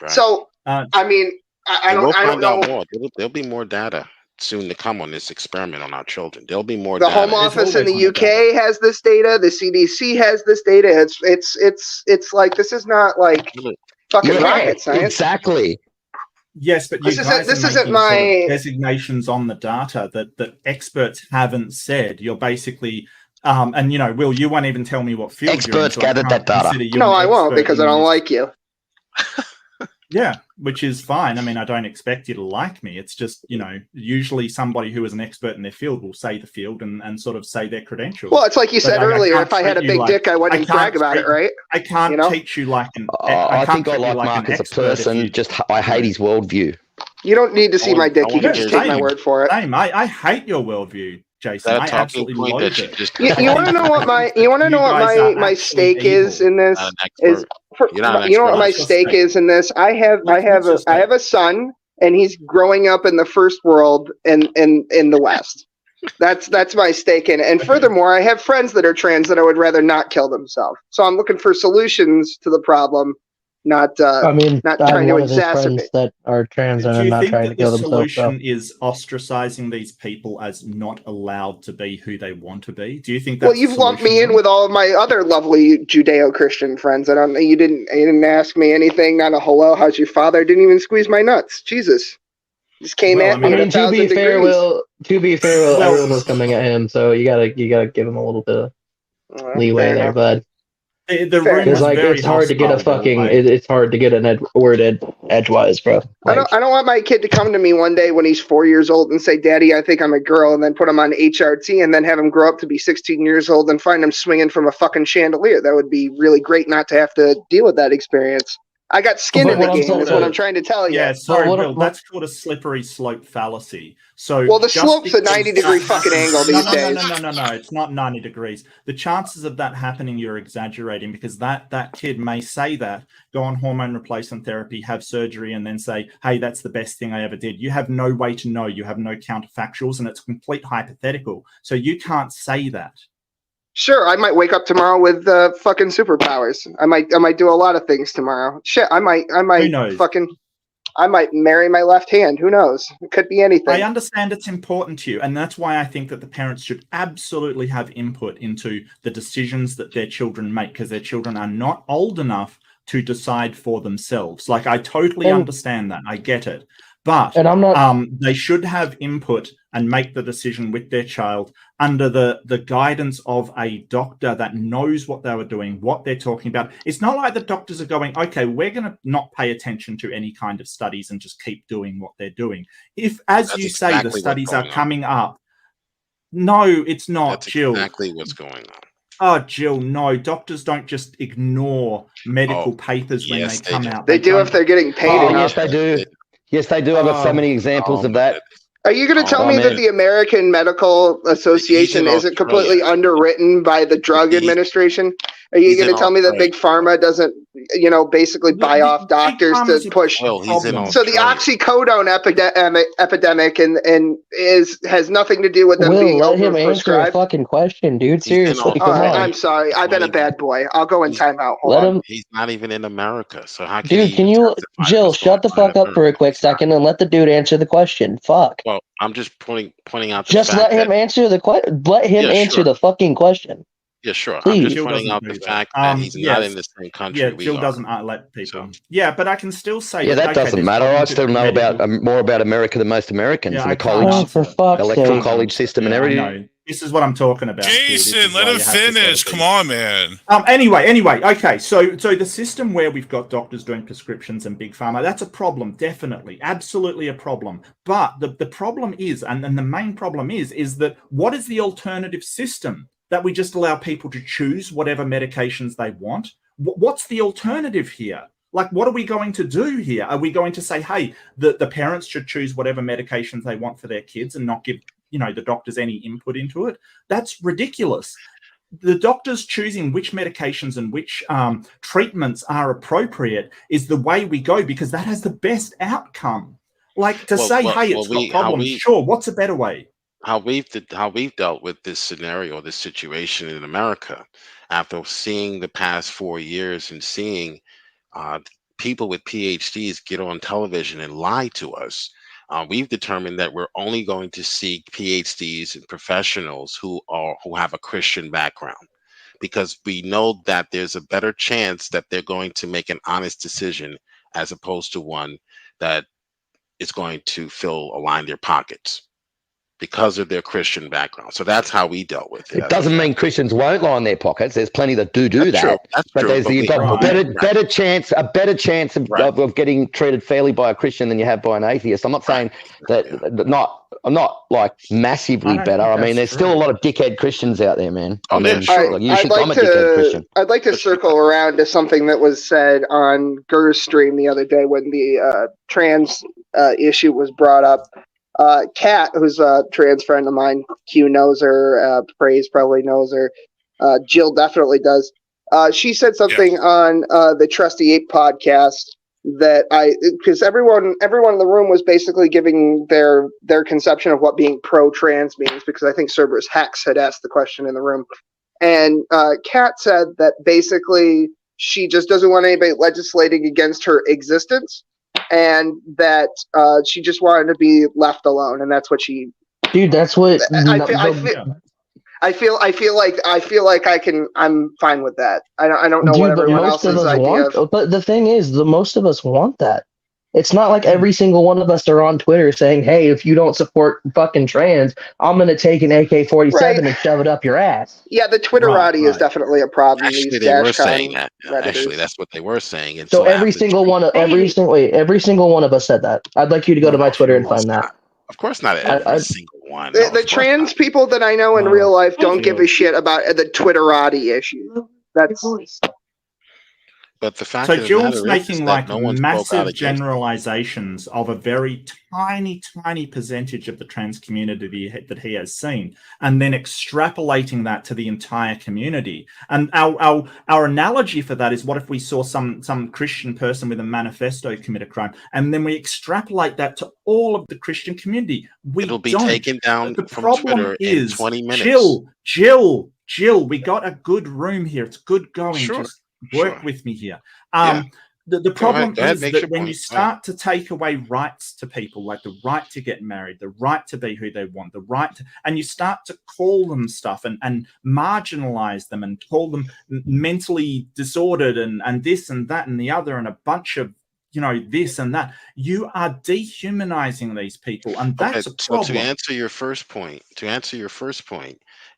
Speaker 7: Right. So, I mean, I don't know.
Speaker 6: More. There'll be more data soon to come on this experiment on our children. There'll be more.
Speaker 7: The Home Office in the UK has this data. The CDC has this data. It's like, this is not like fucking rocket science.
Speaker 5: Exactly.
Speaker 1: Yes, but this isn't my sort of designations on the data that experts haven't said. You're basically, and Will, you won't even tell me what field
Speaker 5: experts
Speaker 1: you're in, so
Speaker 5: gathered that data.
Speaker 7: No, I won't because I don't like you.
Speaker 1: Yeah, which is fine. I mean, I don't expect you to like me. It's just, usually somebody who is an expert in their field will say the field and sort of say their credentials.
Speaker 7: Well, it's like you said earlier, if I had a big dick, I wouldn't brag about it, right?
Speaker 1: I can't teach you like an
Speaker 5: I think I like Mark as a person, I hate his worldview.
Speaker 7: You don't need to see my dick. You can just take my word for it.
Speaker 1: Same. I hate your worldview, Jason. I absolutely loathe it.
Speaker 7: You want to know what my stake is in this? You know what my stake is in this? I have a son, and he's growing up in the first world in the West. That's my stake in it. And furthermore, I have friends that are trans that I would rather not kill themselves. So I'm looking for solutions to the problem. Not trying to exacerbate.
Speaker 10: That are trans and are not trying to kill themselves.
Speaker 1: Do you think that the solution is ostracizing these people as not allowed to be who they want to be? Do you think that's
Speaker 7: you've lumped me in with all of my other lovely Judeo-Christian friends. You didn't ask me anything. Not a hello. How's your father? Didn't even squeeze my nuts. Jesus, just came at me.
Speaker 10: To be fair, Will, everyone was coming at him, so you gotta give him a little bit of leeway there, bud. Because it's hard to get it's hard to get an word edgewise, bro.
Speaker 7: I don't want my kid to come to me one day when he's 4 years old and say, "Daddy, I think I'm a girl," and then put him on HRT and then have him grow up to be 16 years old and find him swinging from a fucking chandelier. That would be really great not to have to deal with that experience. I got skin in the game, is what I'm trying to tell you.
Speaker 1: Yeah, sorry, Will, that's called a slippery slope fallacy. So,
Speaker 7: the slope's a 90-degree fucking angle these days.
Speaker 1: No, it's not 90 degrees. The chances of that happening, you're exaggerating, because that kid may say that, go on hormone replacement therapy, have surgery, and then say, hey, that's the best thing I ever did. You have no way to know. You have no counterfactuals, and it's complete hypothetical. So you can't say that.
Speaker 7: Sure, I might wake up tomorrow with fucking superpowers. I might do a lot of things tomorrow. Shit, I might marry my left hand. Who knows? It could be anything.
Speaker 1: I understand it's important to you, and that's why I think that the parents should absolutely have input into the decisions that their children make, because their children are not old enough to decide for themselves. Like, I totally understand that. I get it. But they should have input and make the decision with their child under the guidance of a doctor that knows what they were doing, what they're talking about. It's not like the doctors are going, okay, we're going to not pay attention to any kind of studies and just keep doing what they're doing. If, as you say, the studies are coming up. No, it's not,
Speaker 6: That's
Speaker 1: Jill.
Speaker 6: Exactly what's going on.
Speaker 1: Oh, Jill, no. Doctors don't just ignore medical papers when they come out.
Speaker 7: They do if they're getting paid enough.
Speaker 5: Yes, they do. Yes, they do. I've got so many examples of that.
Speaker 7: Are you going to tell me that the American Medical Association isn't completely underwritten by the Drug Administration? Are you going to tell me that Big Pharma doesn't, basically buy off doctors to push? So the oxycodone epidemic and has nothing to do with them being
Speaker 10: let him answer a fucking question, dude. Seriously, come on.
Speaker 7: I'm sorry. I've been a bad boy. I'll go in timeout.
Speaker 6: Let him. He's not even in America, so how can
Speaker 10: can you, Jill, shut the fuck up for a quick second and let the dude answer the question? Fuck.
Speaker 6: Well, I'm just pointing out.
Speaker 10: Just let him answer the question. Let him answer the fucking question.
Speaker 6: Yeah, sure.
Speaker 10: Please.
Speaker 6: I'm just pointing out the fact that he's not in the same country.
Speaker 1: Yeah, Jill doesn't let people. So. Yeah, but I can still say.
Speaker 5: Yeah, that doesn't matter. I still know more about America than most Americans and the college, electoral college system and everything.
Speaker 1: No, this is what I'm talking about.
Speaker 8: Jason, let him finish. Come on, man.
Speaker 1: Anyway. Okay. So the system where we've got doctors doing prescriptions and big pharma, that's a problem. Definitely, absolutely a problem. But the problem is, and the main problem is that what is the alternative system? That we just allow people to choose whatever medications they want? What's the alternative here? Like, what are we going to do here? Are we going to say, hey, the parents should choose whatever medications they want for their kids and not give, the doctors any input into it? That's ridiculous. The doctors choosing which medications and which treatments are appropriate is the way we go, because that has the best outcome. Like, to it's got problems. Sure, what's a better way?
Speaker 6: How we've dealt with this scenario, this situation in America, after seeing the past 4 years and seeing people with PhDs get on television and lie to us, we've determined that we're only going to seek PhDs and professionals who have a Christian background, because we know that there's a better chance that they're going to make an honest decision as opposed to one that is going to align their pockets because of their Christian background. So that's how we dealt with it.
Speaker 5: It doesn't mean Christians won't line their pockets. There's plenty that do
Speaker 6: That's
Speaker 5: that.
Speaker 6: true. That's
Speaker 5: but
Speaker 6: true.
Speaker 5: you've got a better chance of getting treated fairly by a Christian than you have by an atheist. I'm not saying that I'm not like massively better. I mean, there's still a lot of dickhead Christians out there, man.
Speaker 6: Oh,
Speaker 5: I'm a
Speaker 7: dickhead Christian. I'd like to circle around to something that was said on Gur's stream the other day when the trans issue was brought up. Kat, who's a trans friend of mine, Q knows her, Praise probably knows her, Jill definitely does. She said something on the Trusty Ape podcast that because everyone in the room was basically giving their conception of what being pro-trans means, because I think Cerberus Hex had asked the question in the room. And Kat said that basically she just doesn't want anybody legislating against her existence, and that she just wanted to be left alone, and that's what she. Dude, that's what I feel like I'm fine with that. I don't know what everyone else's idea of.
Speaker 10: But the thing is, most of us want that. It's not like every single one of us are on Twitter saying, "Hey, if you don't support fucking trans, I'm gonna take an AK-47 and shove it up your ass."
Speaker 7: Yeah, the Twitterati is definitely a problem.
Speaker 6: Actually, they were saying that. Actually, that's what they were saying. And
Speaker 10: so every single one of us said that. I'd like you to go to my Twitter and find that.
Speaker 6: Of course, not every single one.
Speaker 7: The trans people that I know in real life don't give a shit about the Twitterati issue. That's.
Speaker 6: But the fact
Speaker 1: so
Speaker 6: of
Speaker 1: Jill's
Speaker 6: the
Speaker 1: making
Speaker 6: like
Speaker 1: massive generalizations of a very tiny percentage of the trans community that he has seen, and then extrapolating that to the entire community. And our analogy for that is, what if we saw some Christian person with a manifesto commit a crime, and then we extrapolate that to all of the Christian community?
Speaker 6: It'll be taken down from Twitter in 20 minutes.
Speaker 1: Jill, we got a good room here. It's good going.
Speaker 6: Sure.
Speaker 1: Just work with me here. The problem is that when you start to take away rights to people, like the right to get married, the right to be who they want, the right to, and you start to call them stuff and marginalize them and call them mentally disordered and this and that and the other and a bunch of this and that, you are dehumanizing these people, and that's a problem.
Speaker 6: So to answer your first point,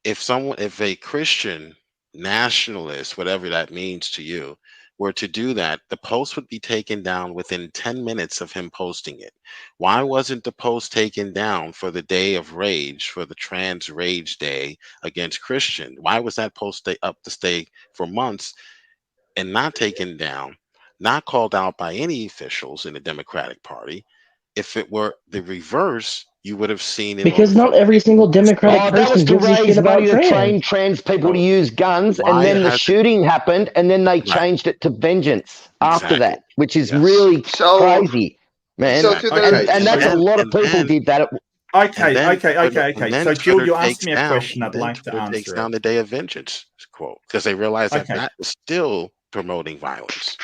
Speaker 6: if a Christian nationalist, whatever that means to you, were to do that, the post would be taken down within 10 minutes of him posting it. Why wasn't the post taken down for the day of rage, for the trans rage day against Christian? Why was that post up to stay for months and not taken down, not called out by any officials in the Democratic Party? If it were the reverse, you would have seen it.
Speaker 10: Because not every single Democratic person
Speaker 5: gives a shit about
Speaker 10: money
Speaker 5: to train trans people to use guns, and then the shooting happened, and then they changed it to vengeance after that, which is really crazy, man. And that's a lot of people did that.
Speaker 1: Okay. So, Jill, you asked me a question. I'd like to answer.
Speaker 6: Takes down the day of vengeance quote, because they realize that is still promoting violence.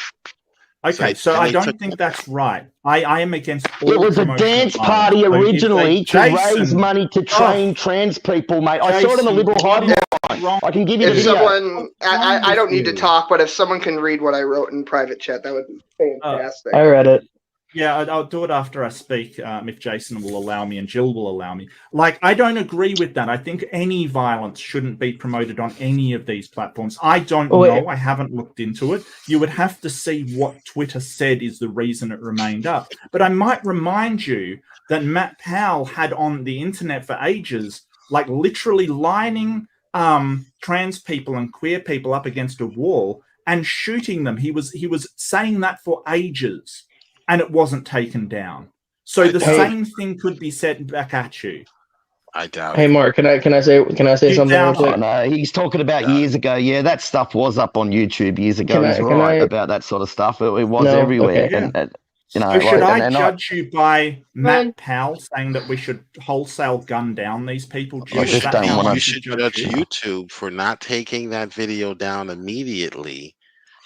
Speaker 1: Okay, so I don't think that's right. I am against all.
Speaker 5: It was a dance party originally to raise money to train trans people, mate. I saw it in the Liberal Hive. I can give you the video.
Speaker 7: I don't need to talk, but if someone can read what I wrote in private chat, that would be fantastic.
Speaker 10: I read it.
Speaker 1: Yeah, I'll do it after I speak, if Jason will allow me and Jill will allow me. Like, I don't agree with that. I think any violence shouldn't be promoted on any of these platforms. I don't know. I haven't looked into it. You would have to see what Twitter said is the reason it remained up. But I might remind you that Matt Powell had on the internet for ages, like literally lining trans people and queer people up against a wall and shooting them. He was saying that for ages. And it wasn't taken down. So the same thing could be said back at you.
Speaker 6: I doubt.
Speaker 10: Hey, Mark, can I say something real quick?
Speaker 5: No, he's talking about years ago. Yeah, that stuff was up on YouTube years ago. He's right about that sort of stuff. It was everywhere.
Speaker 1: Okay. So should I judge you by Matt Powell saying that we should wholesale gun down these people?
Speaker 6: You should judge YouTube for not taking that video down immediately.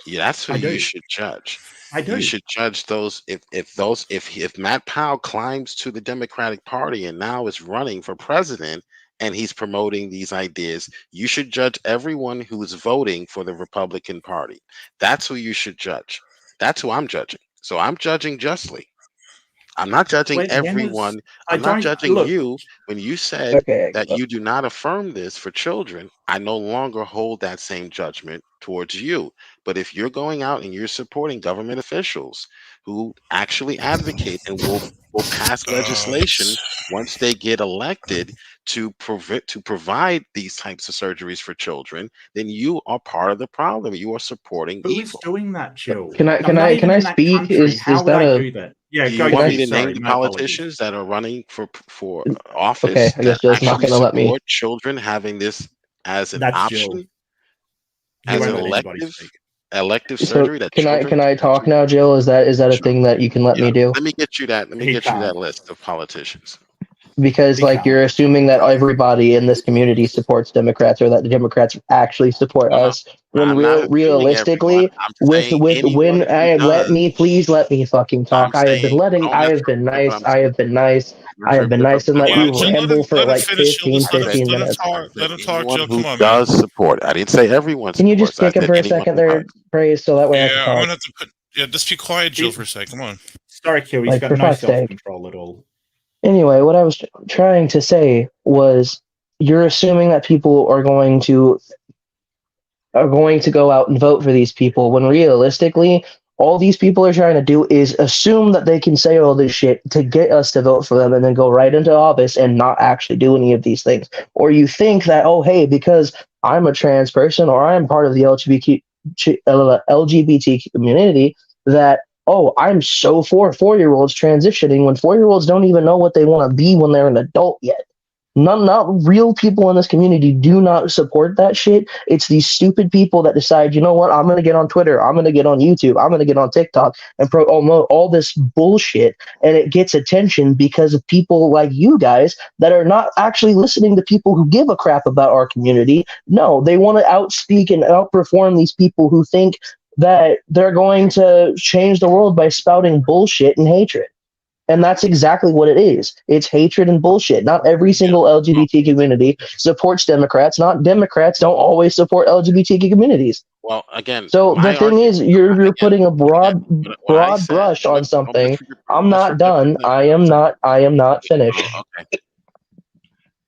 Speaker 6: Yeah, that's who you should judge.
Speaker 1: I do.
Speaker 6: You should judge those if Matt Powell climbs to the Democratic Party and now is running for president and he's promoting these ideas, you should judge everyone who is voting for the Republican Party. That's who you should judge. That's who I'm judging. So I'm judging justly. I'm not judging everyone. I'm not judging you. When you said that you do not affirm this for children, I no longer hold that same judgment towards you. But if you're going out and you're supporting government officials who actually advocate and will pass legislation once they get elected to provide these types of surgeries for children, then you are part of the problem. You are supporting evil.
Speaker 1: Who's doing that, Jill?
Speaker 10: Can I speak? Is that a?
Speaker 1: Do that? Yeah,
Speaker 6: do you want me to name the politicians that are running for office?
Speaker 10: Okay, I guess Jill's not going to let me.
Speaker 6: Children having this as an option,
Speaker 1: Jill.
Speaker 6: As an elective surgery.
Speaker 10: So can I talk now, Jill? Is that a thing that you can let me do?
Speaker 6: Let me get you that. Let me get you that list of politicians.
Speaker 10: Because you're assuming that everybody in this community supports Democrats, or that the Democrats actually support us. When realistically, let me fucking talk. I have been nice and let you ramble for like 15 minutes.
Speaker 8: Let him talk, Jill. Come on,
Speaker 6: does support. I didn't say everyone.
Speaker 10: Can you just take it for a second there, Praise, so that way I can talk?
Speaker 8: I'm gonna have to put. Yeah, just be quiet, Jill, for a second. Come on.
Speaker 1: Sorry, Q. He's got no self-control at all.
Speaker 10: Anyway, what I was trying to say was, you're assuming that people are going to go out and vote for these people, when realistically, all these people are trying to do is assume that they can say all this shit to get us to vote for them, and then go right into office and not actually do any of these things. Or you think that, oh, hey, because I'm a trans person or I'm part of the LGBT community, that, oh, I'm so for 4-year-olds transitioning, when 4-year-olds don't even know what they want to be when they're an adult yet. Not real people in this community do not support that shit. It's these stupid people that decide, you know what, I'm going to get on Twitter, I'm going to get on YouTube, I'm going to get on TikTok and promote all this bullshit, and it gets attention because of people like you guys that are not actually listening to people who give a crap about our community. No, they want to outspeak and outperform these people who think that they're going to change the world by spouting bullshit and hatred. And that's exactly what it is. It's hatred and bullshit. Not every single LGBT community supports Democrats. Not Democrats don't always support LGBT communities.
Speaker 6: Well, again,
Speaker 10: so the thing is, you're putting a broad brush on something. I'm not done. I am not finished.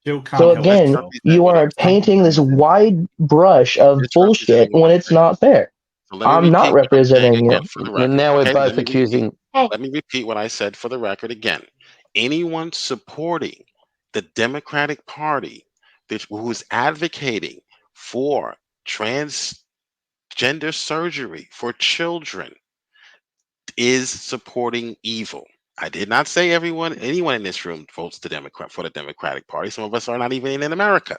Speaker 10: So again, you are painting this wide brush of bullshit when it's not fair. I'm not representing it.
Speaker 5: And now we're both accusing.
Speaker 6: Let me repeat what I said for the record again. Anyone supporting the Democratic Party who is advocating for transgender surgery for children is supporting evil. I did not say anyone in this room votes for the Democratic Party. Some of us are not even in America.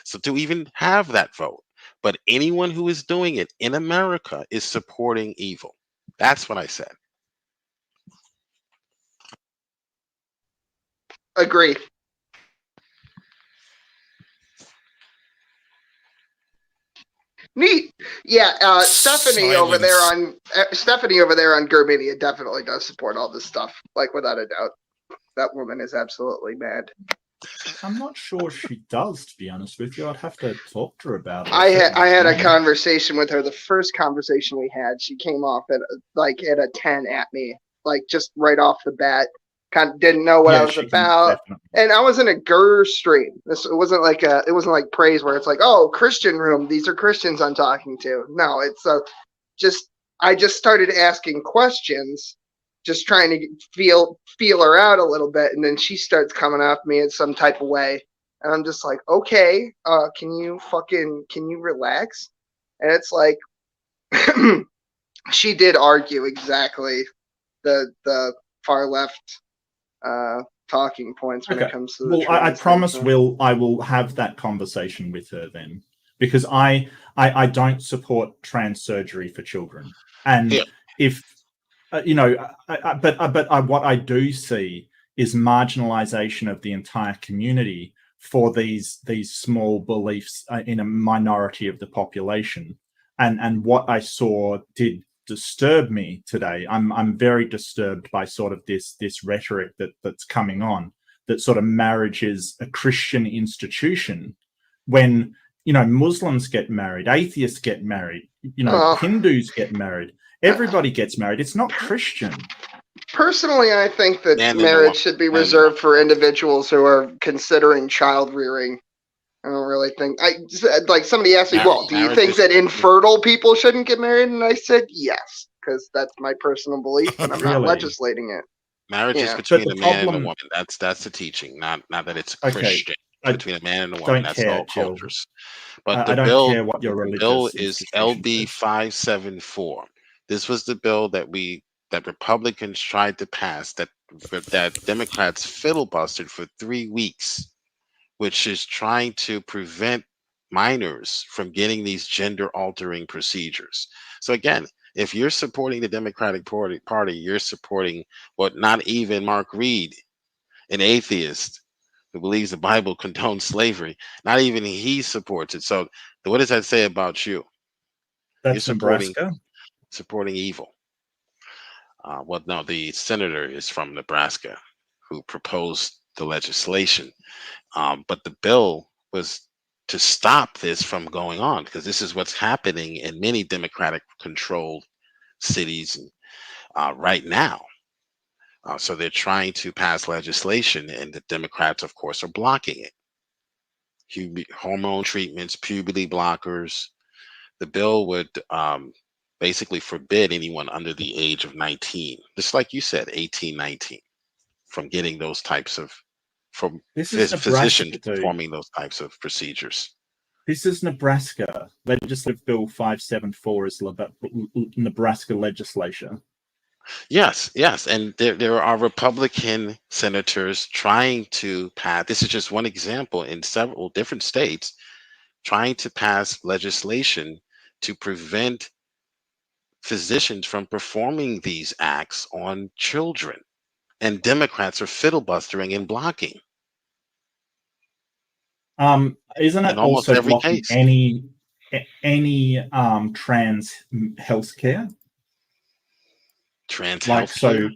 Speaker 6: So to even have that vote. But anyone who is doing it in America is supporting evil. That's what I said.
Speaker 7: Agree. Neat. Yeah, Stephanie over there on Germania definitely does support all this stuff, like without a doubt. That woman is absolutely mad.
Speaker 1: I'm not sure she does, to be honest with you. I'd have to talk to her about it.
Speaker 7: I had a conversation with her. The first conversation we had, she came off at a 10 at me, like just right off the bat. Kind of didn't know what I was about, and I was in a GER stream. It wasn't like praise where it's like, oh, Christian room. These are Christians I'm talking to. No, it's I just started asking questions, just trying to feel her out a little bit, and then she starts coming after me in some type of way, and I'm just like, okay, can you relax? And it's like, she did argue exactly the far left talking points when it comes to the
Speaker 1: I promise I will have that conversation with her then, because I don't support trans surgery for children, and if what I do see is marginalization of the entire community for these small beliefs in a minority of the population, and what I saw did disturb me today. I'm very disturbed by sort of this rhetoric that's coming on, that sort of marriage is a Christian institution, when Muslims get married, atheists get married, Hindus get married, everybody gets married. It's not Christian.
Speaker 7: Personally, I think that marriage should be reserved for individuals who are considering child rearing. I don't really think. Like somebody asked me, well, do you think that infertile people shouldn't get married? And I said yes, because that's my personal belief, and I'm not legislating it.
Speaker 6: Marriage is between a man and a woman. That's the teaching, not that it's Christian. Between a man and a woman. That's all cultures. But the bill is LB 574. This was the bill that Republicans tried to pass that Democrats filibustered for 3 weeks, which is trying to prevent minors from getting these gender altering procedures. So again, if you're supporting the Democratic Party, you're supporting what not even Mark Reid, an atheist who believes the Bible condones slavery, not even he supports it. So what does that say about you?
Speaker 1: That's
Speaker 6: you're supporting evil. Well, no, the senator is from Nebraska who proposed the legislation. But the bill was to stop this from going on, because this is what's happening in many Democratic controlled cities right now. So they're trying to pass legislation, and the Democrats, of course, are blocking it. Hormone treatments, puberty blockers. The bill would basically forbid anyone under the age of 19, just like you said, 18, 19, from getting those types of, from physicians performing those types of procedures.
Speaker 1: This is Nebraska. Legislative Bill 574 is Nebraska legislation.
Speaker 6: Yes, and there are Republican senators trying to pass. This is just one example in several different states trying to pass legislation to prevent physicians from performing these acts on children, and Democrats are filibustering and blocking.
Speaker 1: Isn't it also blocking any trans healthcare?
Speaker 6: Trans healthcare.
Speaker 1: So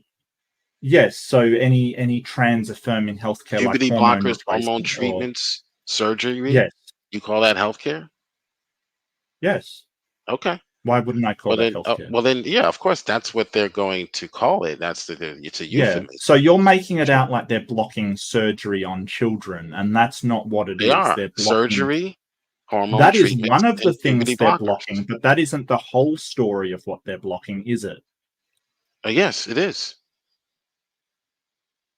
Speaker 1: yes, so any trans affirming healthcare,
Speaker 6: puberty
Speaker 1: like
Speaker 6: blockers, hormone treatments, surgery.
Speaker 1: Yes.
Speaker 6: You call that healthcare?
Speaker 1: Yes.
Speaker 6: Okay.
Speaker 1: Why wouldn't I call that healthcare?
Speaker 6: Well, then, yeah, of course, that's what they're going to call it. It's a euphemism.
Speaker 1: Yeah. So you're making it out like they're blocking surgery on children, and that's not what it is.
Speaker 6: They're
Speaker 1: blocking
Speaker 6: surgery, hormone
Speaker 1: That is
Speaker 6: treatments,
Speaker 1: one of the
Speaker 6: and
Speaker 1: things
Speaker 6: puberty
Speaker 1: they're
Speaker 6: blockers.
Speaker 1: blocking, but that isn't the whole story of what they're blocking, is it?
Speaker 6: Yes, it is.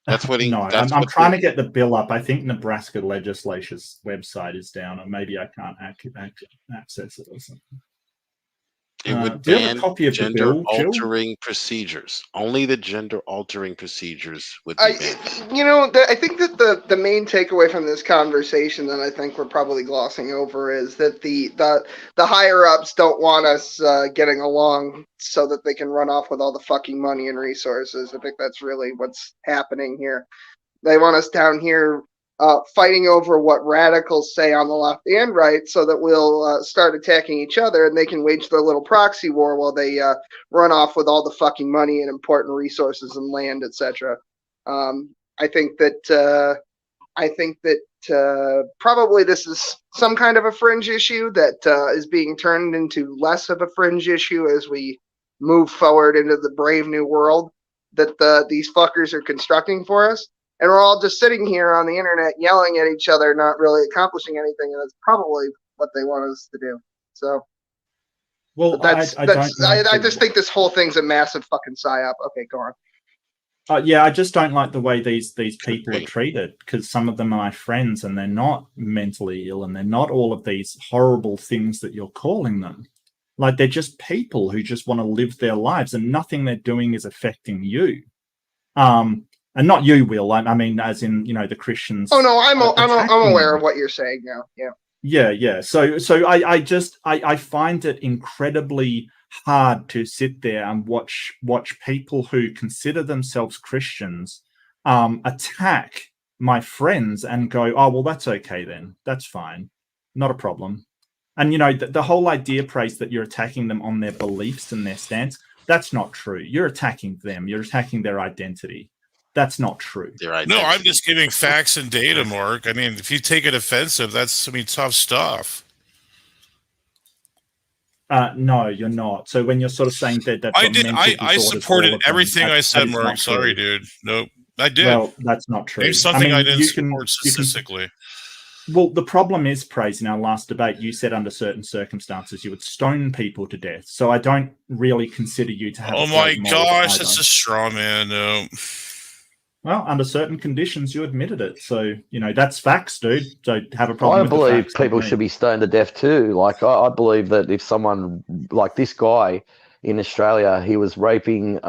Speaker 6: That's what
Speaker 1: I'm trying to get the bill up. I think Nebraska legislature's website is down, or maybe I can't access it or something.
Speaker 6: It would
Speaker 1: do you have
Speaker 6: ban
Speaker 1: a copy of the
Speaker 6: gender
Speaker 1: bill, Jill?
Speaker 6: altering procedures. Only the gender altering procedures would be banned.
Speaker 7: I think that the main takeaway from this conversation that I think we're probably glossing over is that the higher ups don't want us getting along so that they can run off with all the fucking money and resources. I think that's really what's happening here. They want us down here fighting over what radicals say on the left and right, so that we'll start attacking each other, and they can wage their little proxy war while they run off with all the fucking money and important resources and land, etc. I think that probably this is some kind of a fringe issue that is being turned into less of a fringe issue as we move forward into the brave new world that these fuckers are constructing for us. And we're all just sitting here on the internet yelling at each other, not really accomplishing anything, and that's probably what they want us to do. So,
Speaker 1: well,
Speaker 7: I just think this whole thing's a massive fucking psyop. Okay, go on.
Speaker 1: Yeah, I just don't like the way these people are treated, because some of them are my friends and they're not mentally ill, and they're not all of these horrible things that you're calling them. Like, they're just people who just want to live their lives, and nothing they're doing is affecting you. And not you, Will. I mean, as in, the Christians.
Speaker 7: Oh no, I'm aware of what you're saying now. Yeah.
Speaker 1: Yeah. So I find it incredibly hard to sit there and watch people who consider themselves Christians attack my friends and go, oh, well, that's okay then. That's fine. Not a problem. And, the whole idea, Praise, that you're attacking them on their beliefs and their stance, that's not true. You're attacking them. You're attacking their identity. That's not true.
Speaker 8: No, I'm just giving facts and data, Mark. I mean, if you take it offensive, that's tough stuff.
Speaker 1: No, you're not. So when you're sort of saying that,
Speaker 8: I supported everything I said, Mark. Sorry, dude. Nope, I did.
Speaker 1: Well, that's not true.
Speaker 8: Name something I didn't support statistically.
Speaker 1: Well, the problem is, Praise, in our last debate, you said under certain circumstances you would stone people to death. So I don't really consider you to have.
Speaker 8: Oh my gosh, that's a straw man. No.
Speaker 1: Well, under certain conditions, you admitted it. So, that's facts, dude. So have a problem with the
Speaker 5: believe
Speaker 1: facts,
Speaker 5: people should be stoned to death too. Like, I believe that if someone, like this guy in Australia, he was raping this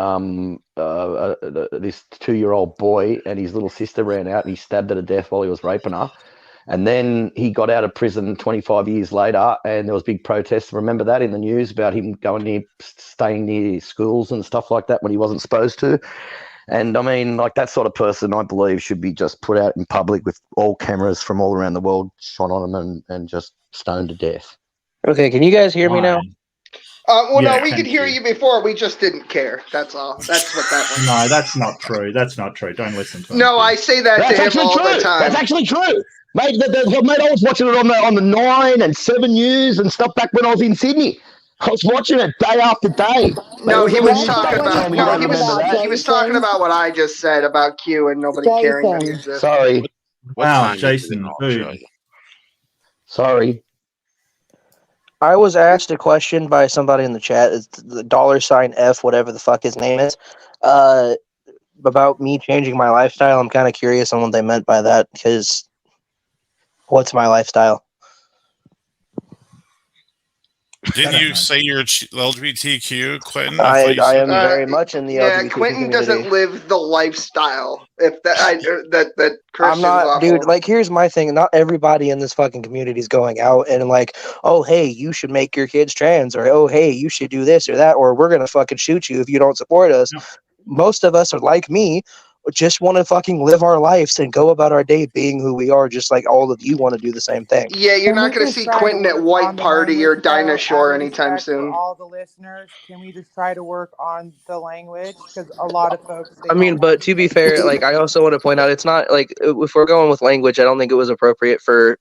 Speaker 5: 2-year-old boy, and his little sister ran out and he stabbed her to death while he was raping her. And then he got out of prison 25 years later, and there was big protests. Remember that in the news about him staying near schools and stuff like that when he wasn't supposed to. And I mean, like, that sort of person, I believe, should be just put out in public with all cameras from all around the world shot on them and just stoned to death.
Speaker 2: Okay, can you guys hear me now?
Speaker 7: No, we could hear you before. We just didn't care. That's all. That's what that was.
Speaker 1: No, that's not true. That's not true. Don't listen to him.
Speaker 7: No, I say that to him all the time.
Speaker 5: That's actually true. Mate, I was watching it on the 9 and 7 News and stuff back when I was in Sydney. I was watching it day after day.
Speaker 7: No, he was talking about. No, he was talking about what I just said about Q and nobody caring that he exists.
Speaker 5: Sorry.
Speaker 1: Wow, Jason.
Speaker 5: Sorry.
Speaker 2: I was asked a question by somebody in the chat. It's the $F, whatever the fuck his name is, about me changing my lifestyle. I'm kind of curious on what they meant by that, because what's my lifestyle?
Speaker 8: Didn't you say you're LGBTQ, Quentin?
Speaker 2: I am very much in the LGBTQ
Speaker 7: Quentin
Speaker 2: community.
Speaker 7: doesn't live the lifestyle. If that Christian
Speaker 2: I'm not,
Speaker 7: level.
Speaker 2: dude. Like, here's my thing. Not everybody in this fucking community is going out and like, oh hey, you should make your kids trans, or oh hey, you should do this or that, or we're gonna fucking shoot you if you don't support us. No. Most of us are like me. Just want to fucking live our lives and go about our day being who we are, just like all of you want to do the same thing.
Speaker 7: Yeah, you're not going to see Quentin at White Party or Dinah Shore anytime soon.
Speaker 11: All the listeners, can we just try to work on the language? Because a lot of folks.
Speaker 2: I mean, but to be fair, like, I also want to point out, it's not like, if we're going with language, I don't think it was appropriate for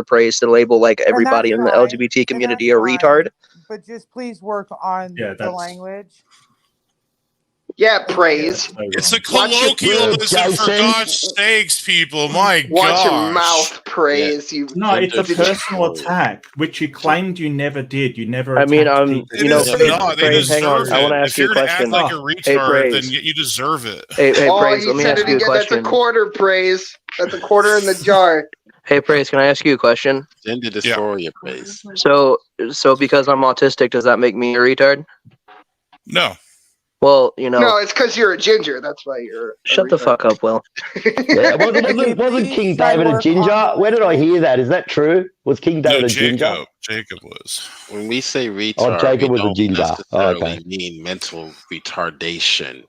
Speaker 2: Praise to label like everybody in the LGBT community a retard.
Speaker 11: But just please work on the language.
Speaker 7: Yeah, Praise.
Speaker 8: It's a colloquialism, for God's sakes, people. My God.
Speaker 7: Watch your mouth, Praise.
Speaker 1: Yeah. No, it's a personal attack, which you claimed you never did. You never.
Speaker 2: I mean,
Speaker 8: Praise, hang on.
Speaker 2: I want to ask you a question.
Speaker 8: If you're to act like a retard, then you deserve it.
Speaker 2: Hey, Praise, let me ask you a question.
Speaker 7: That's a quarter, Praise. That's a quarter in the jar.
Speaker 2: Hey, Praise, can I ask you a question?
Speaker 6: End of the story, Praise.
Speaker 2: So because I'm autistic, does that make me a retard?
Speaker 8: No.
Speaker 2: Well,
Speaker 7: No, it's because you're a ginger. That's why you're.
Speaker 2: Shut the fuck up, Will.
Speaker 5: Yeah, wasn't King David a ginger? Where did I hear that? Is that true? Was King David a ginger?
Speaker 8: Jacob was.
Speaker 6: When we say retard,
Speaker 5: Jacob was a ginger.
Speaker 6: Necessarily mean mental retardation.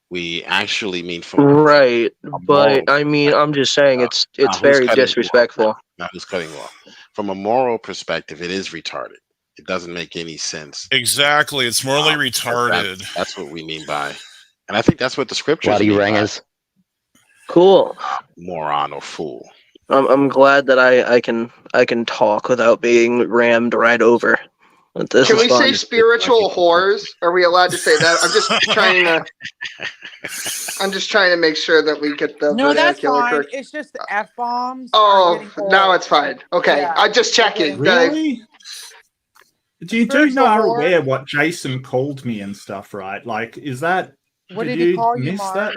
Speaker 6: We actually mean
Speaker 2: right, but I mean, I'm just saying it's very disrespectful.
Speaker 6: Not just cutting off. From a moral perspective, it is retarded. It doesn't make any sense.
Speaker 8: Exactly. It's morally retarded.
Speaker 6: That's what we mean by, and I think that's what the scriptures
Speaker 5: Bloody ringers.
Speaker 2: Cool.
Speaker 6: Moron or fool.
Speaker 2: I'm glad that I can talk without being rammed right over.
Speaker 7: Can we say spiritual whores? Are we allowed to say that? I'm just trying to make sure that we get the vernacular correct.
Speaker 11: It's just the F-bombs.
Speaker 7: Oh, now it's fine. Okay, yeah. I'm just checking.
Speaker 1: Really? Do you not aware what Jason called me and stuff, right? Like, is that?
Speaker 11: What did he call you,
Speaker 1: miss that?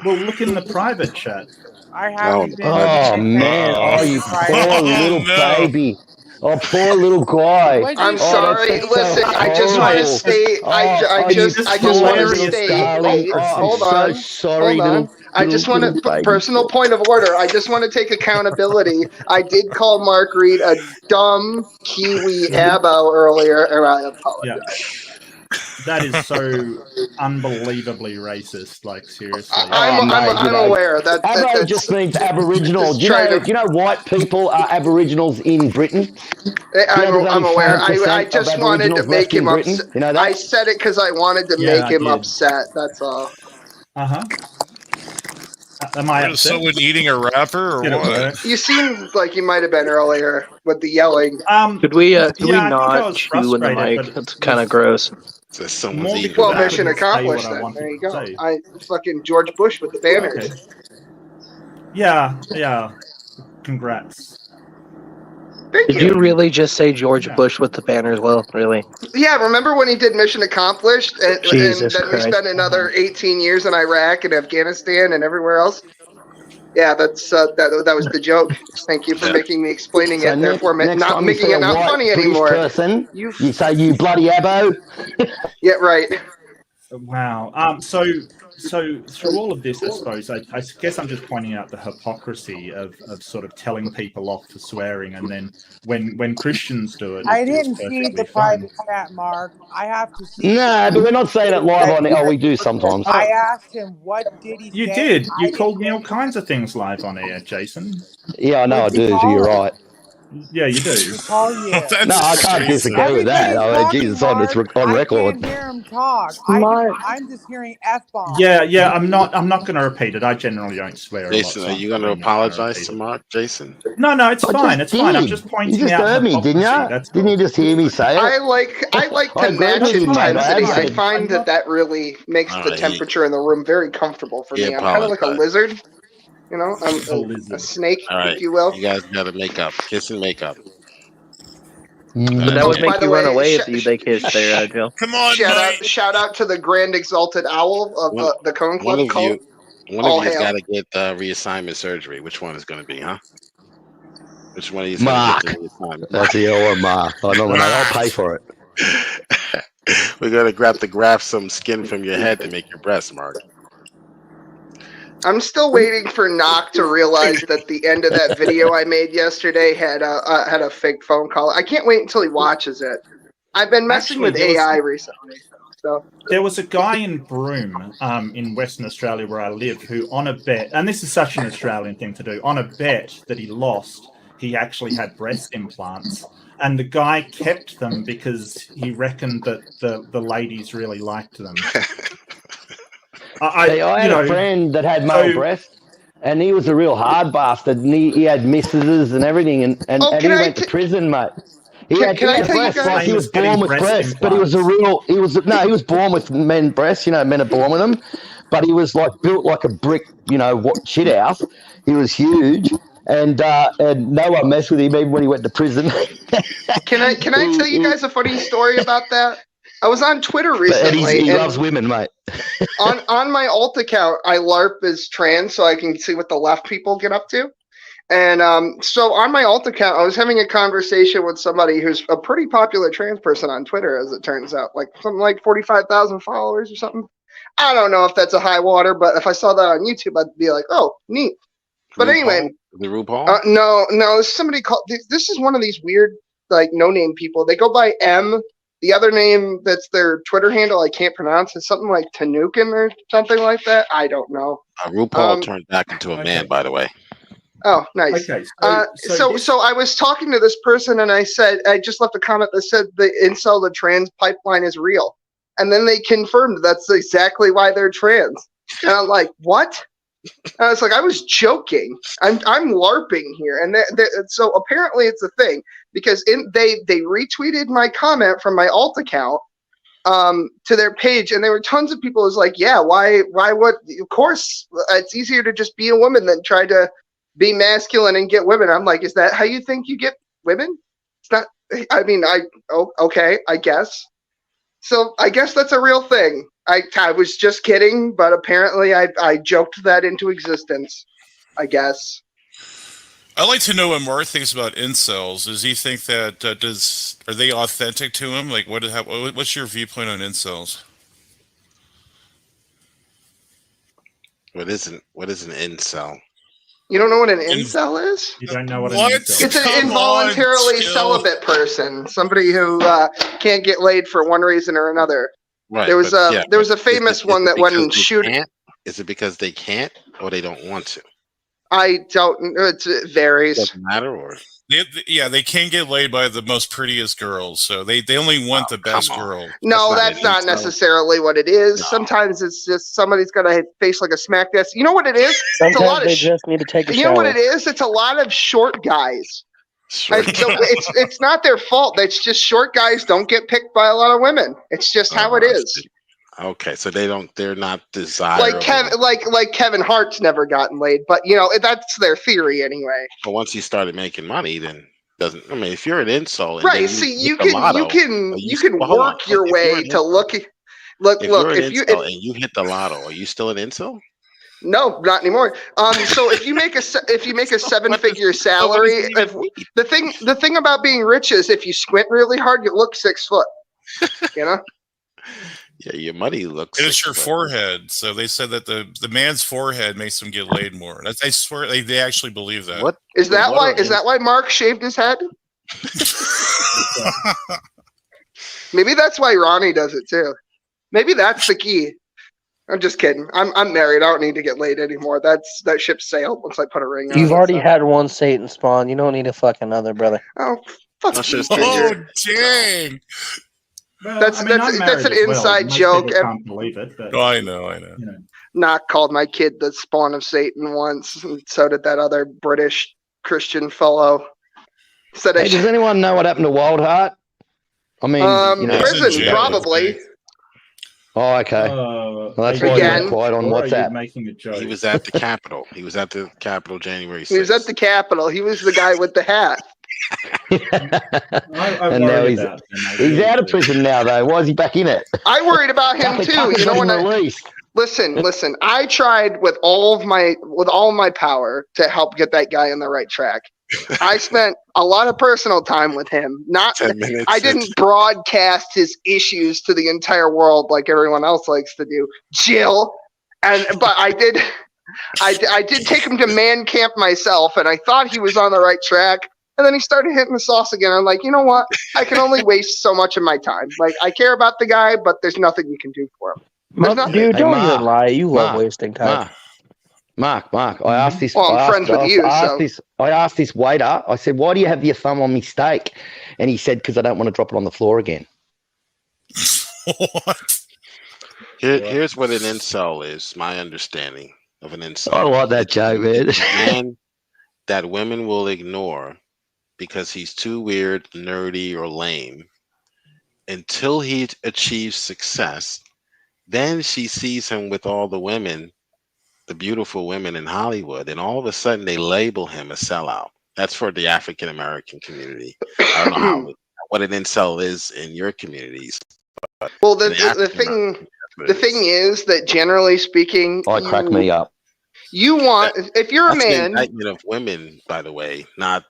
Speaker 1: Well, look in the private chat.
Speaker 11: I haven't been.
Speaker 5: Oh man! Oh, you poor little baby. Oh, poor little guy.
Speaker 7: I'm sorry. Listen, I just want to state. I just want to state. Hold on.
Speaker 5: Sorry,
Speaker 7: hold on. I just want to personal point of order. I just want to take accountability. I did call Mark Reid a dumb Kiwi abo earlier, and I apologize.
Speaker 1: Yeah. That is so unbelievably racist. Like, seriously.
Speaker 7: I'm aware that
Speaker 5: Abbo just means Aboriginal. Do you know white people are Aboriginals in Britain?
Speaker 7: I'm aware. I just wanted to make him upset. You know that? I said it because I wanted to make him upset. That's all.
Speaker 1: Am I upset?
Speaker 8: Someone eating a wrapper or what?
Speaker 7: You seemed like you might have been earlier with the yelling.
Speaker 2: Could we not chew in the mic? That's kind of gross.
Speaker 7: Well, mission accomplished then. There you go. I fucking George Bush with the banners.
Speaker 1: Okay. Yeah. Congrats.
Speaker 2: Did you really just say George Bush with the banners? Well, really?
Speaker 7: Yeah, remember when he did Mission Accomplished, and then
Speaker 2: Christ.
Speaker 7: we spent another 18 years in Iraq and Afghanistan and everywhere else? Yeah, that's that was the joke. Thank you for making me explaining it. Therefore, not making it not funny anymore.
Speaker 5: Person, you say you bloody abo.
Speaker 7: Yeah, right.
Speaker 1: Wow. So through all of this, I suppose, I guess I'm just pointing out the hypocrisy of sort of telling people off for swearing, and then when Christians do it,
Speaker 11: I didn't see the private chat, Mark. I have to see.
Speaker 5: No, but we're not saying it live on it. Oh, we do sometimes.
Speaker 11: I asked him, what did he say?
Speaker 1: You did. You called me all kinds of things live on air, Jason.
Speaker 5: Yeah, I know I do. So you're right.
Speaker 1: Yeah, you do.
Speaker 5: No, I can't disagree with that. I mean, Jesus, on record.
Speaker 11: I can't hear him talk. I'm just hearing F-bombs.
Speaker 1: Yeah. I'm not going to repeat it. I generally don't swear.
Speaker 6: Jason, are you going to apologize to Mark, Jason?
Speaker 1: No, it's fine. It's fine. I'm just pointing out.
Speaker 5: You just heard me, didn't you? Didn't you just hear me say it?
Speaker 7: I like to match intensity. I find that really makes the temperature in the room very comfortable for me. I'm kind of like a lizard. You know, I'm a snake, if you will.
Speaker 6: You guys got to make up. Kiss and make up.
Speaker 2: But that would make you run away if they kissed there, Joe.
Speaker 8: Come on,
Speaker 7: shout out to the Grand Exalted Owl of the Cone Club.
Speaker 6: One of you's got to get reassignment surgery. Which one is going to be, huh? Which one of you's
Speaker 5: Mark.
Speaker 6: Get the reassignment?
Speaker 5: That's the old one, Mark. I'll pay for it.
Speaker 6: We're going to graft some skin from your head to make your breast, Mark.
Speaker 7: I'm still waiting for Knock to realize that the end of that video I made yesterday had a fake phone call. I can't wait until he watches it. I've been messing with AI recently. So
Speaker 1: there was a guy in Broome, in Western Australia where I live, who on a bet, and this is such an Australian thing to do, on a bet that he lost, he actually had breast implants. And the guy kept them because he reckoned that the ladies really liked them.
Speaker 5: I had a friend that had male breasts, and he was a real hard bastard. And he had missuses and everything, and he went to prison, mate. He had breasts, like he was born with breasts, but he was born with men breasts. You know, men are born with them, but he was like built like a brick, shit house. He was huge. And no one messed with him even when he went to prison.
Speaker 7: Can I tell you guys a funny story about that? I was on Twitter recently.
Speaker 5: He loves women, mate.
Speaker 7: on my alt account, I LARP as trans so I can see what the left people get up to. And so on my alt account, I was having a conversation with somebody who's a pretty popular trans person on Twitter, as it turns out, like something like 45,000 followers or something. I don't know if that's a high water, but if I saw that on YouTube, I'd be like, oh, neat. But anyway,
Speaker 6: the RuPaul?
Speaker 7: No, somebody called. This is one of these weird, like, no-name people. They go by M. The other name that's their Twitter handle I can't pronounce is something like Tanukin or something like that. I don't know.
Speaker 6: RuPaul turned back into a man, by the way.
Speaker 7: Oh, nice. Okay. So I was talking to this person, and I said, I just left a comment that said the incel, the trans pipeline is real. And then they confirmed that's exactly why they're trans. And I'm like, what? And I was like, I was joking. I'm LARPing here. And so apparently it's a thing because they retweeted my comment from my alt account to their page, and there were tons of people who was like, yeah, why would, of course, it's easier to just be a woman than try to be masculine and get women. I'm like, is that how you think you get women? It's not, I mean, okay, I guess. So I guess that's a real thing. I was just kidding, but apparently I joked that into existence, I guess.
Speaker 8: I'd like to know what Mark thinks about incels. Does he think that, are they authentic to him? Like, what's your viewpoint on incels?
Speaker 6: What is an incel?
Speaker 7: You don't know what an incel is?
Speaker 1: You don't know what an incel is?
Speaker 7: It's an involuntarily celibate person, somebody who can't get laid for one reason or another.
Speaker 6: Right.
Speaker 7: There was a famous one that went and shooting.
Speaker 6: Is it because they can't or they don't want to?
Speaker 7: I don't know. It varies.
Speaker 6: Doesn't matter, or
Speaker 8: They can't get laid by the most prettiest girls, so they only want the best girl.
Speaker 7: No, that's not necessarily what it is. No. Sometimes it's just somebody's got a face like a smack desk. You know what it is?
Speaker 2: Sometimes it's a lot they just need to take a shower.
Speaker 7: You know what it is? It's a lot of short guys. So it's not their fault. It's just short guys don't get picked by a lot of women. It's just how it is.
Speaker 6: Okay, so they're not desirable.
Speaker 7: Like Kevin Hart's never gotten laid, but that's their theory anyway.
Speaker 6: But once he started making money, then if you're an insult,
Speaker 7: right? See, you can work your way to look. If
Speaker 6: you hit the lotto, are you still an insult?
Speaker 7: No, not anymore. So if you make a 7-figure salary, the thing about being rich is if you squint really hard, you look 6 foot. You know.
Speaker 6: Yeah, your money looks.
Speaker 8: It's your forehead. So they said that the man's forehead makes him get laid more. I swear they actually believe that.
Speaker 6: What
Speaker 7: is that? Why Mark shaved his head? Maybe that's why Ronnie does it too. Maybe that's the key. I'm just kidding. I'm married. I don't need to get laid anymore. That ship sailed once I put a ring on.
Speaker 2: You've already had one Satan spawn. You don't need a fucking other, brother.
Speaker 7: Oh, fuck.
Speaker 8: Oh, dang.
Speaker 7: Well, that's an inside joke.
Speaker 1: Can't believe it. But,
Speaker 8: I know.
Speaker 7: Knock called my kid the spawn of Satan once, and so did that other British Christian fellow.
Speaker 5: Does anyone know what happened to Wildheart? I mean,
Speaker 7: prison probably.
Speaker 5: Oh, okay. Well, that's why you're quiet on WhatsApp.
Speaker 1: Making a joke.
Speaker 6: He was at the Capitol. He was at the Capitol January 6th.
Speaker 7: He was at the Capitol. He was the guy with the hat.
Speaker 5: And now he's out of prison now, though. Why is he back in it?
Speaker 7: I worried about him too. You know, when listen. I tried with all my power to help get that guy on the right track. I spent a lot of personal time with him. I didn't broadcast his issues to the entire world like everyone else likes to do. Jill, but I did. I did take him to man camp myself, and I thought he was on the right track. And then he started hitting the sauce again. I'm like, you know what? I can only waste so much of my time. Like, I care about the guy, but there's nothing you can do for him.
Speaker 2: Dude, don't even lie. You love wasting time.
Speaker 5: Mark, I asked this.
Speaker 7: Well, I'm friends with you.
Speaker 5: I asked this waiter. I said, "Why do you have your thumb on my steak?" And he said, "Because I don't want to drop it on the floor again."
Speaker 8: What?
Speaker 6: Here's what an incel is. My understanding of an incel.
Speaker 5: I like that joke, man.
Speaker 6: Man that women will ignore because he's too weird, nerdy, or lame until he achieves success. Then she sees him with all the women, the beautiful women in Hollywood, and all of a sudden they label him a sellout. That's for the African American community. I don't know what an incel is in your communities.
Speaker 7: Well, the thing is that generally speaking,
Speaker 5: crack me up.
Speaker 7: You want, if you're a man,
Speaker 6: an indictment of women, by the way, not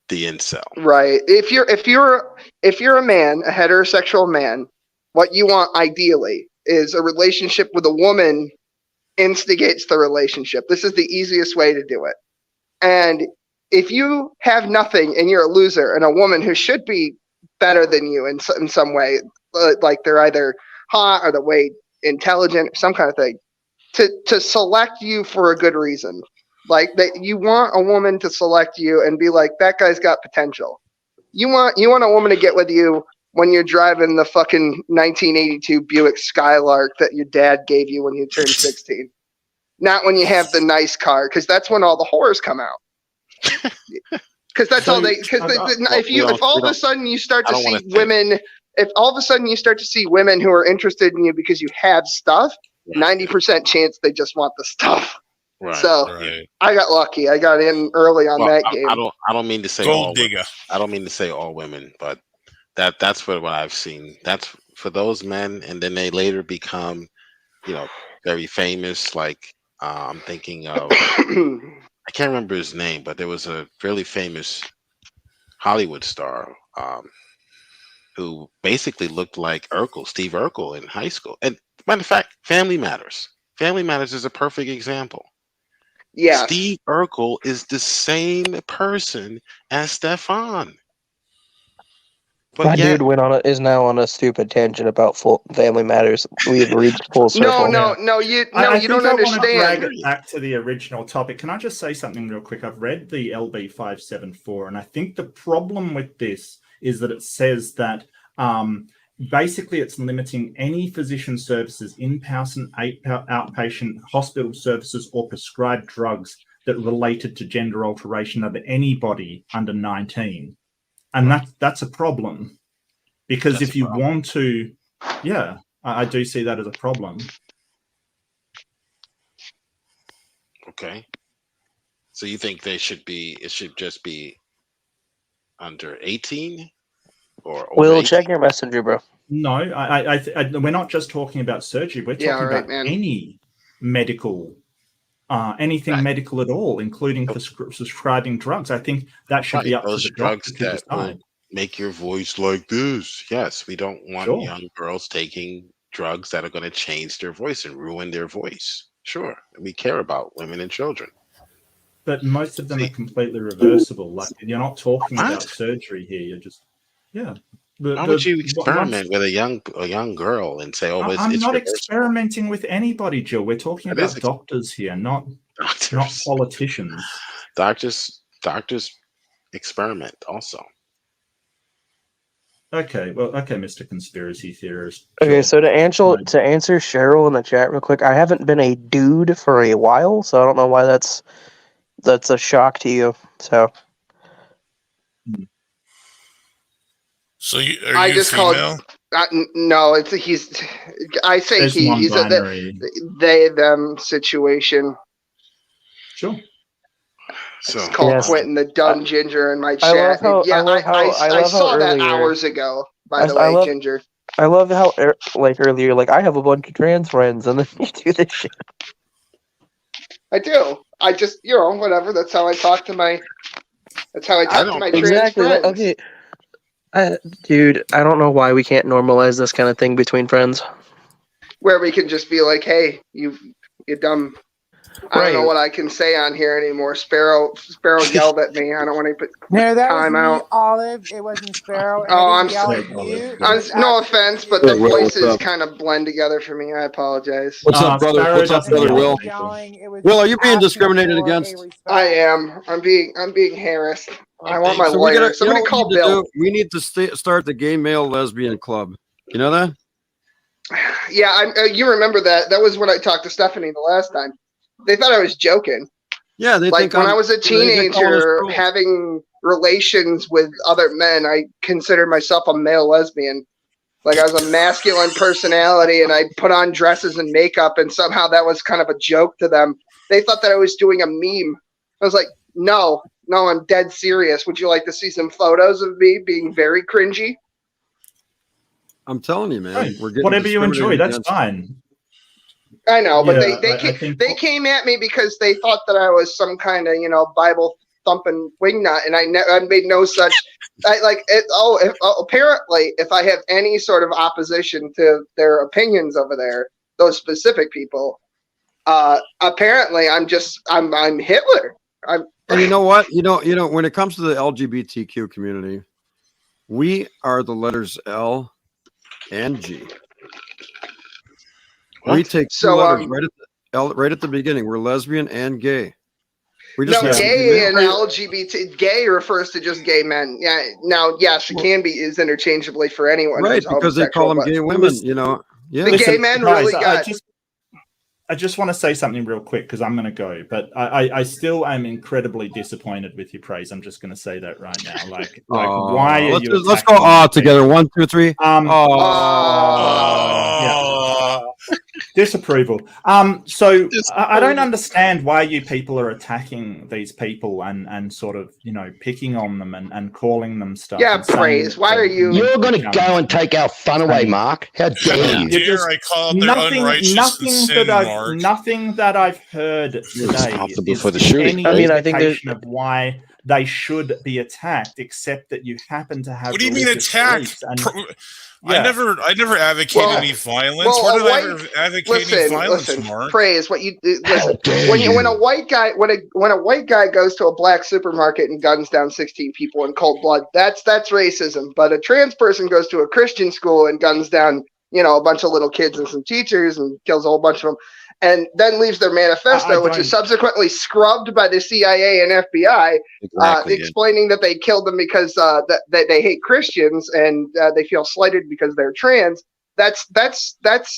Speaker 6: the incel.
Speaker 7: Right. If you're a man, a heterosexual man, what you want ideally is a relationship with a woman instigates the relationship. This is the easiest way to do it. And if you have nothing and you're a loser, and a woman who should be better than you in some way, like they're either hot or the way intelligent, some kind of thing, to select you for a good reason. Like that, you want a woman to select you and be like, that guy's got potential. You want a woman to get with you when you're driving the fucking 1982 Buick Skylark that your dad gave you when you turned 16. Not when you have the nice car, because that's when all the whores come out. Because that's all they. Because if all of a sudden you start to see women, if all of a sudden you start to see women who are interested in you because you have stuff, 90% chance they just want the stuff.
Speaker 6: Right,
Speaker 7: so I got lucky. I got in early on that game.
Speaker 6: I don't mean to say
Speaker 8: gold digger.
Speaker 6: I don't mean to say all women, but that's what I've seen. That's for those men, and then they later become, very famous. Like I'm thinking of, I can't remember his name, but there was a really famous Hollywood star who basically looked like Steve Urkel in high school. And matter of fact, Family Matters. Family Matters is a perfect example.
Speaker 7: Yeah,
Speaker 6: Steve Urkel is the same person as Stefan. But
Speaker 2: My dude is now on a stupid tangent about family matters. We have reached full circle.
Speaker 7: No, you don't understand.
Speaker 1: I want to drag it back to the original topic. Can I just say something real quick? I've read the LB 574, and I think the problem with this is that it says that basically it's limiting any physician services, in-person, outpatient, hospital services, or prescribed drugs that related to gender alteration of anybody under 19. And that's a problem, because if you want to, I do see that as a problem.
Speaker 6: Okay. So you think it should just be under 18 or over
Speaker 2: Will,
Speaker 6: 18?
Speaker 2: check your messenger, bro.
Speaker 1: No, we're not just talking about surgery. We're talking about any medical, anything medical at all, including prescribing drugs. I think that should be up to the doctor to decide.
Speaker 6: Make your voice like this. Yes, we don't want young girls taking drugs that are going to change their voice and ruin their voice. Sure, we care about women and children.
Speaker 1: But most of them are completely reversible. Like, you're not talking about surgery here. You're just,
Speaker 6: Why would you experiment with a young girl and say, "Oh,
Speaker 1: I'm not experimenting with anybody, Joe. We're talking about doctors here, not politicians.
Speaker 6: Doctors experiment also.
Speaker 1: Okay, Mr. Conspiracy Theorist.
Speaker 2: Okay, so to answer Cheryl in the chat real quick, I haven't been a dude for a while, so I don't know why that's a shock to you. So.
Speaker 8: So are you just female?
Speaker 7: No, I say he's a they them situation.
Speaker 1: Sure.
Speaker 7: It's called Quentin the Dumb Ginger in my chat. I saw that hours ago, by the way, Ginger.
Speaker 2: I love how, earlier, I have a bunch of trans friends, and then you do this shit.
Speaker 7: I do. I just, whatever. That's how I talk to my trans friends.
Speaker 2: Okay. Dude, I don't know why we can't normalize this kind of thing between friends.
Speaker 7: Where we can just be like, hey, you dumb. I don't know what I can say on here anymore. Sparrow yelled at me. I don't want to put time out.
Speaker 11: Olive. It wasn't Sparrow.
Speaker 7: I'm sorry. No offense, but the voices kind of blend together for me. I apologize.
Speaker 4: What's up, brother? What's up, brother Will? Will, are you being discriminated against?
Speaker 7: I am. I'm being harassed. I want my lawyer. Somebody call Bill.
Speaker 4: We need to start the gay male lesbian club. You know that?
Speaker 7: Yeah, you remember that. That was when I talked to Stephanie the last time. They thought I was joking.
Speaker 4: Yeah, they think
Speaker 7: when I was a teenager having relations with other men, I considered myself a male lesbian. Like, I was a masculine personality, and I put on dresses and makeup, and somehow that was kind of a joke to them. They thought that I was doing a meme. I was like, no, I'm dead serious. Would you like to see some photos of me being very cringy?
Speaker 4: I'm telling you, man.
Speaker 1: Hey, whatever you enjoy, that's fine.
Speaker 7: I know, but they came at me because they thought that I was some kind of Bible thumping wingnut, and I made no such. Apparently, if I have any sort of opposition to their opinions over there, those specific people, apparently I'm Hitler.
Speaker 4: And you know what? You know when it comes to the LGBTQ community, we are the letters L and G. We take two letters right at the beginning. We're lesbian and gay. We just
Speaker 7: gay and LGBT. Gay refers to just gay men. Yeah. Now, yes, it can be used interchangeably for anyone.
Speaker 4: Right, because they call them gay women. Yeah.
Speaker 7: The gay men really got.
Speaker 1: I just want to say something real quick because I'm going to go, but I still am incredibly disappointed with your praise. I'm just going to say that right now. Why are you?
Speaker 4: Let's go together. 1, 2, 3.
Speaker 1: Disapproval. So I don't understand why you people are attacking these people and sort of picking on them and calling them stuff.
Speaker 7: Yeah, praise. Why are you?
Speaker 5: You're going to go and take our fun away, Mark. How dare you?
Speaker 8: I call it their unrighteous and sin, Mark.
Speaker 1: Nothing that I've heard today is
Speaker 6: for the shooting.
Speaker 1: any indication of why they should be attacked, except that you happen to have.
Speaker 8: What do you mean attacked? I never advocate any violence. Where did I ever advocate any violence, Mark?
Speaker 7: Praise what you listen. When a white guy goes to a black supermarket and guns down 16 people in cold blood, that's racism. But a trans person goes to a Christian school and guns down, a bunch of little kids and some teachers and kills a whole bunch of them, and then leaves their manifesto, which is subsequently scrubbed by the CIA and FBI, explaining that they killed them because that they hate Christians and they feel slighted because they're trans. That's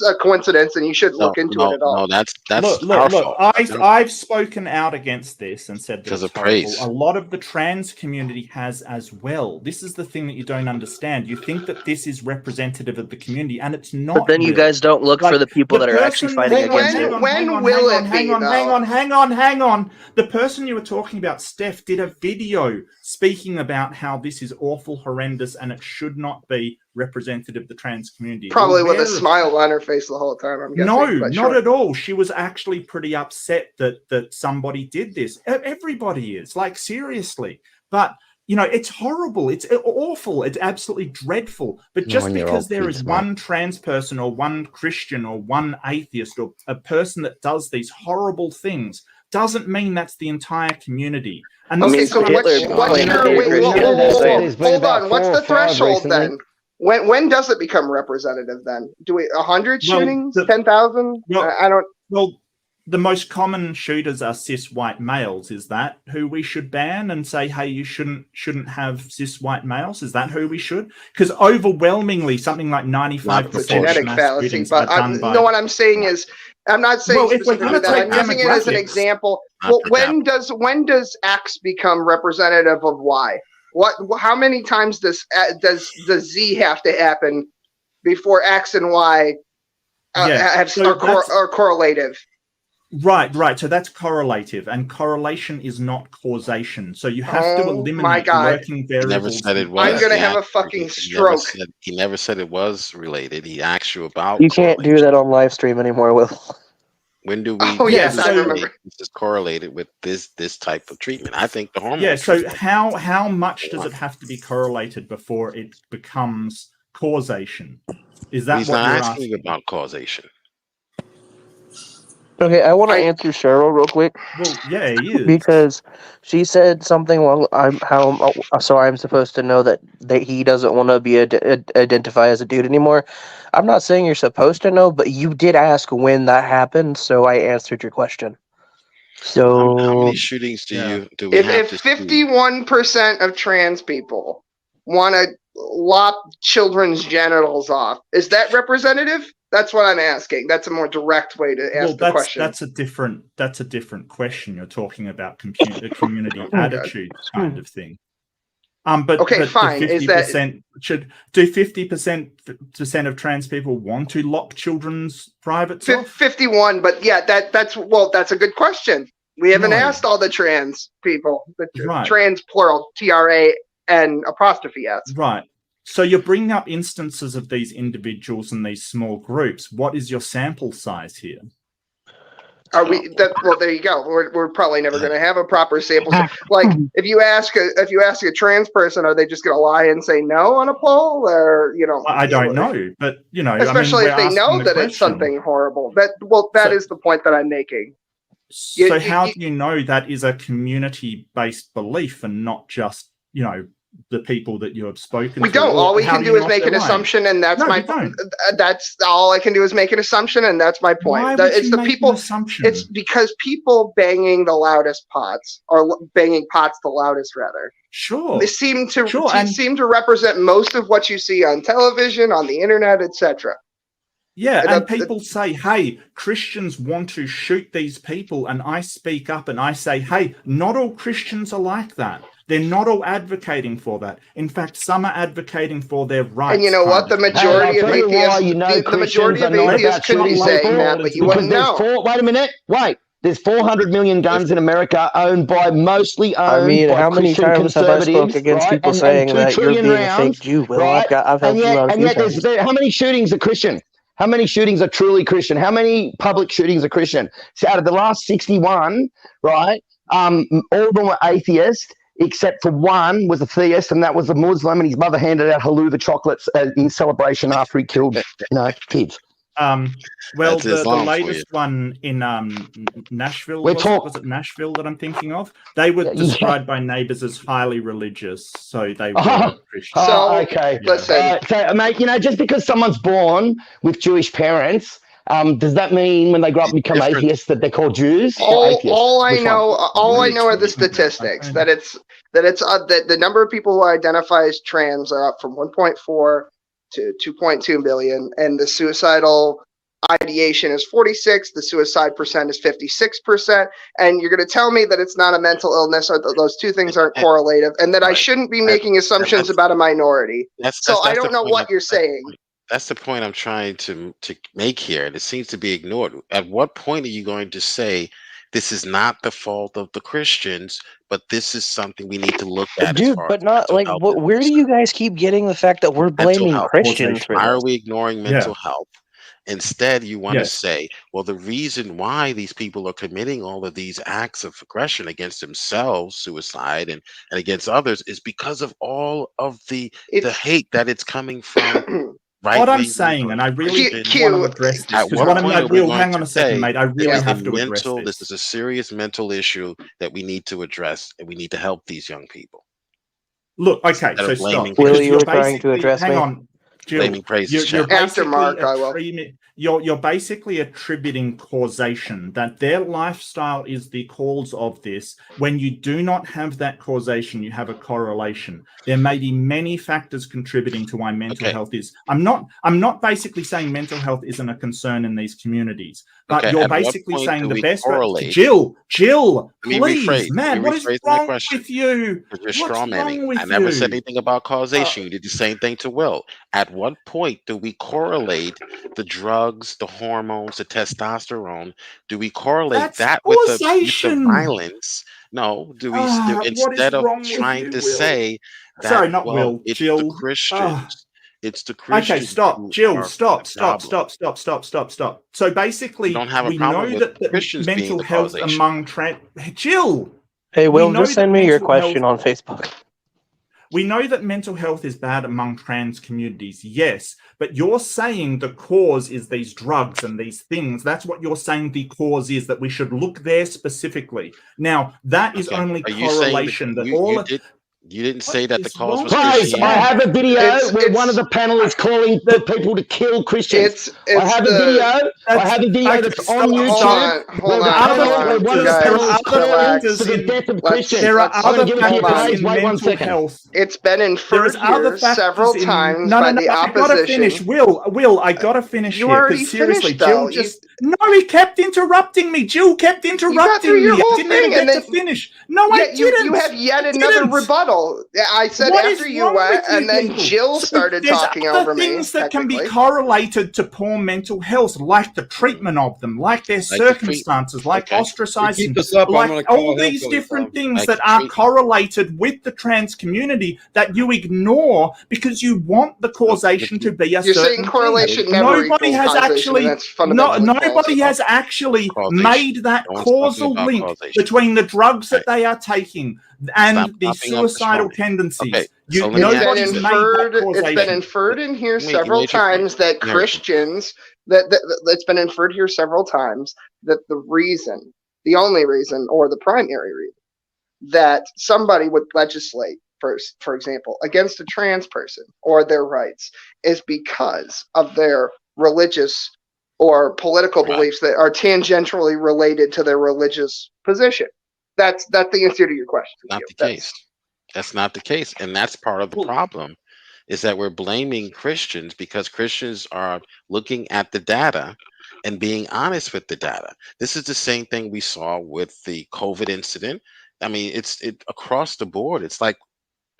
Speaker 7: a coincidence, and you shouldn't look into it at all.
Speaker 6: No, that's
Speaker 1: look. I've spoken out against this and said that it's a lot of the trans community has as well. This is the thing that you don't understand. You think that this is representative of the community, and it's not.
Speaker 2: But then you guys don't look for the people that are actually fighting against it.
Speaker 7: When will it be?
Speaker 1: Hang on. The person you were talking about, Steph, did a video speaking about how this is awful, horrendous, and it should not be representative of the trans community.
Speaker 7: Probably with a smile on her face the whole time, I'm guessing.
Speaker 1: No, not at all. She was actually pretty upset that somebody did this. Everybody is, like, seriously. But, it's horrible. It's awful. It's absolutely dreadful. But just because there is one trans person or one Christian or one atheist or a person that does these horrible things doesn't mean that's the entire community. And
Speaker 7: okay, so hold on. What's the threshold then? When does it become representative then? Do we 100 shootings, 10,000? I don't.
Speaker 1: Well, the most common shooters are cis white males. Is that who we should ban and say, hey, you shouldn't have cis white males? Is that who we should? Because overwhelmingly, something like 95%
Speaker 7: of genetic fallacy. But what I'm saying is, I'm not saying specifically that. I'm using it as an example. Well, when does X become representative of Y? How many times does the Z have to happen before X and Y are correlative?
Speaker 1: Right. So that's correlative, and correlation is not causation. So you have to eliminate working variables.
Speaker 6: He never said it was.
Speaker 7: I'm gonna have a fucking stroke.
Speaker 6: He never said it was related. He asked you about.
Speaker 2: You can't do that on live stream anymore, Will.
Speaker 6: When do we?
Speaker 7: Oh yes, I remember.
Speaker 6: This is correlated with this type of treatment. I think the hormone.
Speaker 1: Yeah. So how much does it have to be correlated before it becomes causation? Is that
Speaker 6: He's
Speaker 1: what
Speaker 6: not
Speaker 1: you're
Speaker 6: asking about causation?
Speaker 2: Okay, I want to answer Cheryl real quick.
Speaker 1: Well, yeah, he is.
Speaker 2: Because she said something along I'm supposed to know that he doesn't want to be identified as a dude anymore. I'm not saying you're supposed to know, but you did ask when that happened, so I answered your question. So
Speaker 6: how many shootings do we have?
Speaker 7: If 51% of trans people want to lop children's genitals off, is that representative? That's what I'm asking. That's a more direct way to ask the question.
Speaker 1: That's a different question. You're talking about community attitude kind of thing. But
Speaker 7: fine.
Speaker 1: 50% do 50% of trans people want to lock children's privates off?
Speaker 7: 51, but yeah, that's a good question. We haven't asked all the trans people. Trans plural, TRAN apostrophe S.
Speaker 1: Right. So you're bringing up instances of these individuals and these small groups. What is your sample size here?
Speaker 7: Well, there you go. We're probably never going to have a proper sample. Like, if you ask a trans person, are they just going to lie and say no on a poll, or
Speaker 1: I don't know, but
Speaker 7: especially if they know that it's something horrible. That is the point that I'm making.
Speaker 1: So how do you know that is a community-based belief and not just the people that you have spoken to?
Speaker 7: We don't. All we can do is make an assumption, and that's that's all I can do is make an assumption, and that's my point. It's the people. It's because people banging the loudest pots, or banging pots the loudest, rather.
Speaker 1: Sure.
Speaker 7: They seem to represent most of what you see on television, on the internet, etc.
Speaker 1: Yeah, and people say, hey, Christians want to shoot these people, and I speak up and I say, hey, not all Christians are like that. They're not all advocating for that. In fact, some are advocating for their rights.
Speaker 7: And you know what? The majority of atheists could be saying that, but you wouldn't know.
Speaker 5: Wait a minute. Wait. There's 400 million guns in America owned by
Speaker 2: how many times have I spoken against people saying that you're being a fake Jew? Well,
Speaker 5: right? And yet how many shootings are Christian? How many shootings are truly Christian? How many public shootings are Christian? So out of the last 61, right, all of them were atheist. except for one was a theist, and that was a Muslim, and his mother handed out haluva chocolates in celebration after he killed, kids.
Speaker 1: Well, the latest one in Nashville, was it Nashville that I'm thinking of? They were described by neighbors as highly religious, so they were Christian.
Speaker 5: Okay.
Speaker 7: Listen.
Speaker 5: So, mate, just because someone's born with Jewish parents, does that mean when they grow up and become atheists that they're called Jews?
Speaker 7: All I know are the statistics. That the number of people who identify as trans are up from 1.4 to 2.2 billion, and the suicidal ideation is 46. The suicide percent is 56%. And you're going to tell me that it's not a mental illness, or those two things aren't correlative, and that I shouldn't be making assumptions about a minority. So I don't know what you're saying.
Speaker 6: That's the point I'm trying to make here, and it seems to be ignored. At what point are you going to say this is not the fault of the Christians, but this is something we need to look at?
Speaker 2: Dude, but not like where do you guys keep getting the fact that we're blaming Christians for this?
Speaker 6: Why are we ignoring mental health? Instead, you want to say, well, the reason why these people are committing all of these acts of aggression against themselves, suicide, and against others is because of all of the hate that it's coming from.
Speaker 1: What I'm saying, and I really want to address this, because hang on a second, mate. I really have to address this.
Speaker 6: This is a serious mental issue that we need to address, and we need to help these young people.
Speaker 1: Look, okay, so stop.
Speaker 2: Will, you were trying to address me?
Speaker 1: Hang on. Jill,
Speaker 7: after Mark, I will.
Speaker 1: You're basically attributing causation, that their lifestyle is the cause of this. When you do not have that causation, you have a correlation. There may be many factors contributing to why mental health is. I'm not basically saying mental health isn't a concern in these communities, but you're basically saying the best. Jill, please, man, what is wrong with you?
Speaker 6: You're strawmanning. I never said anything about causation. You did the same thing to Will. At what point do we correlate the drugs, the hormones, the testosterone? Do we correlate that with the violence? No. Do we instead of trying to say that?
Speaker 1: Not Will.
Speaker 6: It's
Speaker 1: Jill.
Speaker 6: the Christians. It's the Christians.
Speaker 1: Okay, stop, Jill. Stop. So basically, we know that mental health among Jill.
Speaker 2: Hey, Will, just send me your question on Facebook.
Speaker 1: We know that mental health is bad among trans communities, yes, but you're saying the cause is these drugs and these things. That's what you're saying the cause is, that we should look there specifically. Now, that is only correlation.
Speaker 6: You didn't say that the cause was
Speaker 5: Guys, I have a video where one of the panelists calling for people to kill Christians. I have a video that's on YouTube.
Speaker 7: Hold on.
Speaker 5: One of the panelists calling for the death of Christians.
Speaker 1: There are other factors in mental health.
Speaker 7: It's been inferred here several times by the opposition.
Speaker 1: I gotta finish. Will, I gotta finish here.
Speaker 7: You already finished, though.
Speaker 1: No, he kept interrupting me. Jill kept interrupting me. I didn't even get to finish. No, I didn't.
Speaker 7: You have yet another rebuttal. I said after you went, and then Jill started talking over me.
Speaker 1: There's things that can be correlated to poor mental health, like the treatment of them, like their circumstances, like ostracizing, like all these different things that are correlated with the trans community that you ignore because you want the causation to be a certain thing. You're saying
Speaker 7: correlation never equals causation.
Speaker 1: Nobody has actually made that causal link between the drugs that they are taking and the suicidal tendencies.
Speaker 7: It's been inferred in here several times that Christians, it's been inferred here several times that the only reason, or the primary reason, that somebody would legislate, for example, against a trans person or their rights is because of their religious or political beliefs that are tangentially related to their religious position. That's the answer to your question.
Speaker 6: Not the case. That's not the case. And that's part of the problem, is that we're blaming Christians because Christians are looking at the data and being honest with the data. This is the same thing we saw with the COVID incident. I mean, it's across the board. It's like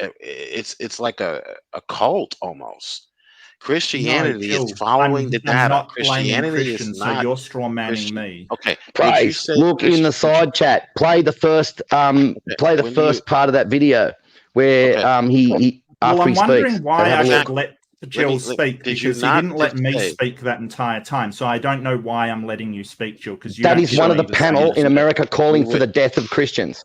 Speaker 6: a cult almost. Christianity is following the data. Christianity is not.
Speaker 1: So you're strawmanning me.
Speaker 6: Okay.
Speaker 5: Praise. Look in the side chat. Play the first. Play the first part of that video where he after he speaks.
Speaker 1: I'm wondering why I should let Jill speak, because he didn't let me speak that entire time. So I don't know why I'm letting you speak, Jill. Because
Speaker 5: that is one of the panel in America calling for the death of Christians.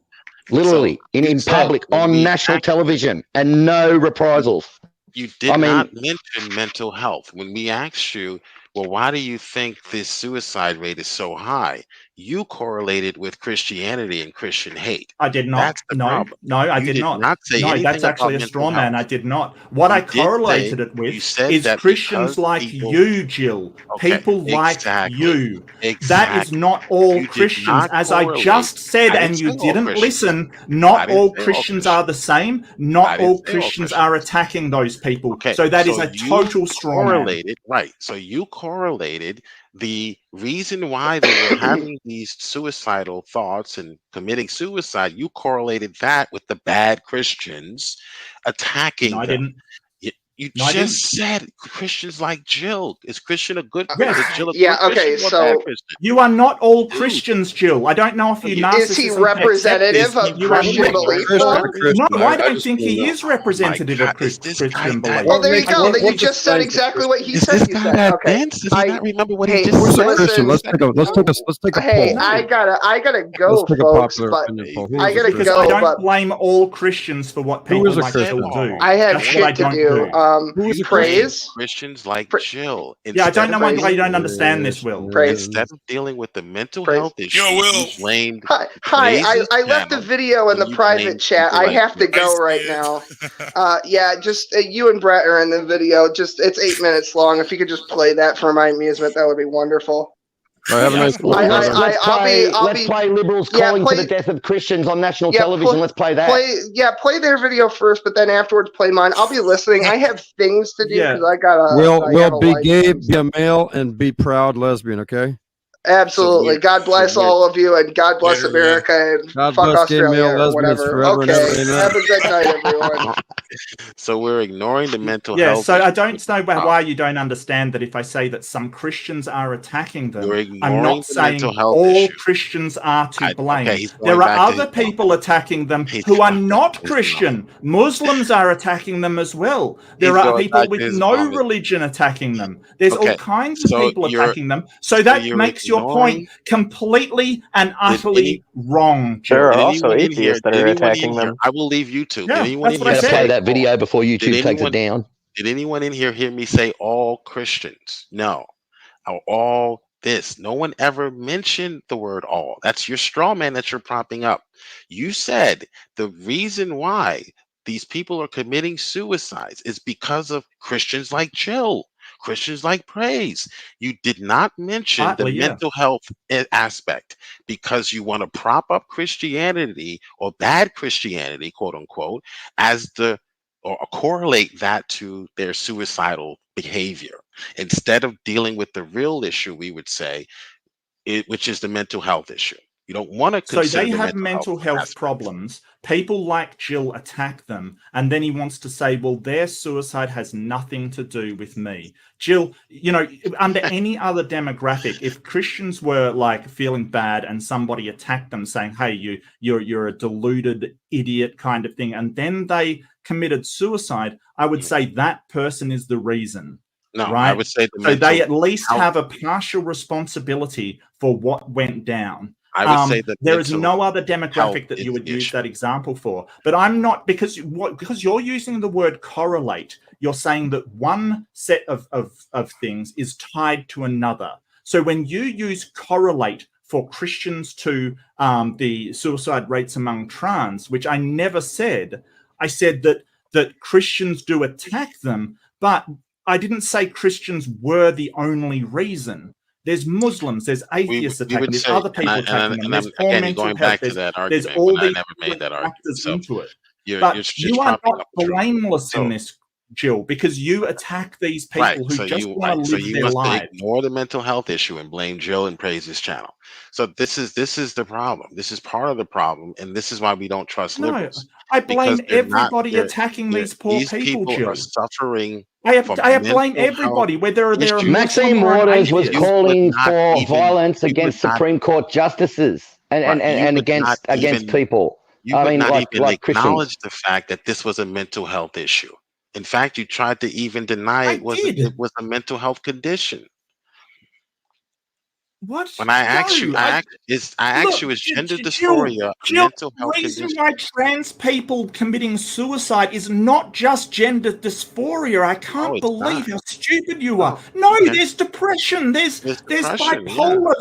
Speaker 5: Literally, in public, on national television, and no reprisals.
Speaker 6: You did not mention mental health. When we asked you, well, why do you think this suicide rate is so high? You correlated with Christianity and Christian hate.
Speaker 1: I did not.
Speaker 6: That's the problem.
Speaker 1: No, I did not.
Speaker 6: Say
Speaker 1: no, that's actually a straw man. I did not. What I correlated it with is Christians like you, Jill. People like you. That is not all Christians. As I just said, and you didn't listen, not all Christians are the same. Not all Christians are attacking those people. So that is a total straw man.
Speaker 6: Right. So you correlated the reason why they were having these suicidal thoughts and committing suicide. You correlated that with the bad Christians attacking them.
Speaker 1: I didn't.
Speaker 6: You just said Christians like Jill. Is Christian a good
Speaker 1: Yes.
Speaker 6: Is Jill a good Christian or bad Christian?
Speaker 1: You are not all Christians, Jill. I don't know if you narcissism.
Speaker 7: Is he representative of Christian belief?
Speaker 1: No, I don't think he is representative of Christian belief.
Speaker 7: Well, there you go. Then you just said exactly what he said. You said. Okay.
Speaker 6: Does he not remember what he just said?
Speaker 4: Let's take a
Speaker 7: Hey,
Speaker 4: poll.
Speaker 7: I gotta go, folks. But I gotta
Speaker 1: because
Speaker 7: go.
Speaker 1: I don't blame all Christians for what people like Jill do.
Speaker 7: I have
Speaker 1: That's
Speaker 7: shit
Speaker 1: what I
Speaker 7: to
Speaker 1: don't
Speaker 7: do. Praise.
Speaker 6: Christians like Jill.
Speaker 1: Yeah, I don't know why you don't understand this, Will.
Speaker 6: Instead of dealing with the mental health issue, you blamed.
Speaker 7: Hi, I left a video in the private chat. I have to go right now. Yeah, just you and Brett are in the video. Just it's 8 minutes long. If you could just play that for my amusement, that would be wonderful.
Speaker 4: Have a nice
Speaker 5: Let's play liberals calling for the death of Christians on national television. Let's play that.
Speaker 7: Play their video first, but then afterwards play mine. I'll be listening. I have things to do because I gotta.
Speaker 4: We'll be gay, be a male, and be proud lesbian. Okay.
Speaker 7: Absolutely. God bless all of you, and God bless America, and
Speaker 4: God
Speaker 7: fuck
Speaker 4: bless
Speaker 7: Australia
Speaker 4: gay, male,
Speaker 7: or
Speaker 4: lesbians
Speaker 7: whatever.
Speaker 4: forever and ever.
Speaker 7: Okay.
Speaker 4: Amen.
Speaker 7: Have a good night, everyone.
Speaker 6: So we're ignoring the mental
Speaker 1: Yeah,
Speaker 6: health.
Speaker 1: so I don't know why you don't understand that if I say that some Christians are attacking them, I'm not saying all Christians are to blame. There are other people attacking them who are not Christian. Muslims are attacking them as well. There are people with no religion attacking them. There's all kinds of people attacking them. So that makes your point completely and utterly wrong.
Speaker 2: There are also atheists that are attacking them.
Speaker 6: I will leave YouTube.
Speaker 1: Yeah,
Speaker 6: did anyone
Speaker 1: that's what I said.
Speaker 5: Play that video before YouTube takes it down.
Speaker 6: Did anyone in here hear me say all Christians? No. All this. No one ever mentioned the word all. That's your straw man that you're propping up. You said the reason why these people are committing suicides is because of Christians like Jill. Christians like Praise. You did not mention the mental health aspect because you want to prop up Christianity or bad Christianity, quote unquote, as or correlate that to their suicidal behavior instead of dealing with the real issue, we would say, which is the mental health issue. You don't want to consider.
Speaker 1: So they have mental health problems. People like Jill attack them, and then he wants to say, well, their suicide has nothing to do with me. Jill, under any other demographic, if Christians were like feeling bad and somebody attacked them saying, hey, you're a deluded idiot kind of thing, and then they committed suicide, I would say that person is the reason.
Speaker 6: No,
Speaker 1: right?
Speaker 6: I would say
Speaker 1: so they at least have a partial responsibility for what went down.
Speaker 6: I would say that
Speaker 1: there is no other demographic that you would use that example for. But I'm not, because you're using the word correlate. You're saying that one set of things is tied to another. So when you use correlate for Christians to the suicide rates among trans, which I never said, I said that Christians do attack them, but I didn't say Christians were the only reason. There's Muslims, there's atheists attacking, there's other people attacking them. There's
Speaker 6: again, going back to that argument,
Speaker 1: there's all
Speaker 6: I
Speaker 1: these
Speaker 6: never made that argument. So
Speaker 1: into it.
Speaker 6: But
Speaker 1: you are not blameless in this, Jill, because you attack these people who just want to live their lives.
Speaker 6: Ignore the mental health issue and blame Jill and praise his channel. So this is the problem. This is part of the problem, and this is why we don't trust liberals.
Speaker 1: I blame everybody attacking these poor people, Jill.
Speaker 6: Are suffering.
Speaker 1: I have blamed everybody, whether they're
Speaker 5: Maxine Waters was calling for violence against Supreme Court justices and against people.
Speaker 6: You would not even acknowledge the fact that this was a mental health issue. In fact, you tried to even deny it was a mental health condition.
Speaker 1: What?
Speaker 6: When I ask you, I ask you, is gender dysphoria a mental health
Speaker 1: reason
Speaker 6: condition?
Speaker 1: why trans people committing suicide is not just gender dysphoria. I can't believe how stupid you are. No, there's depression. There's bipolar.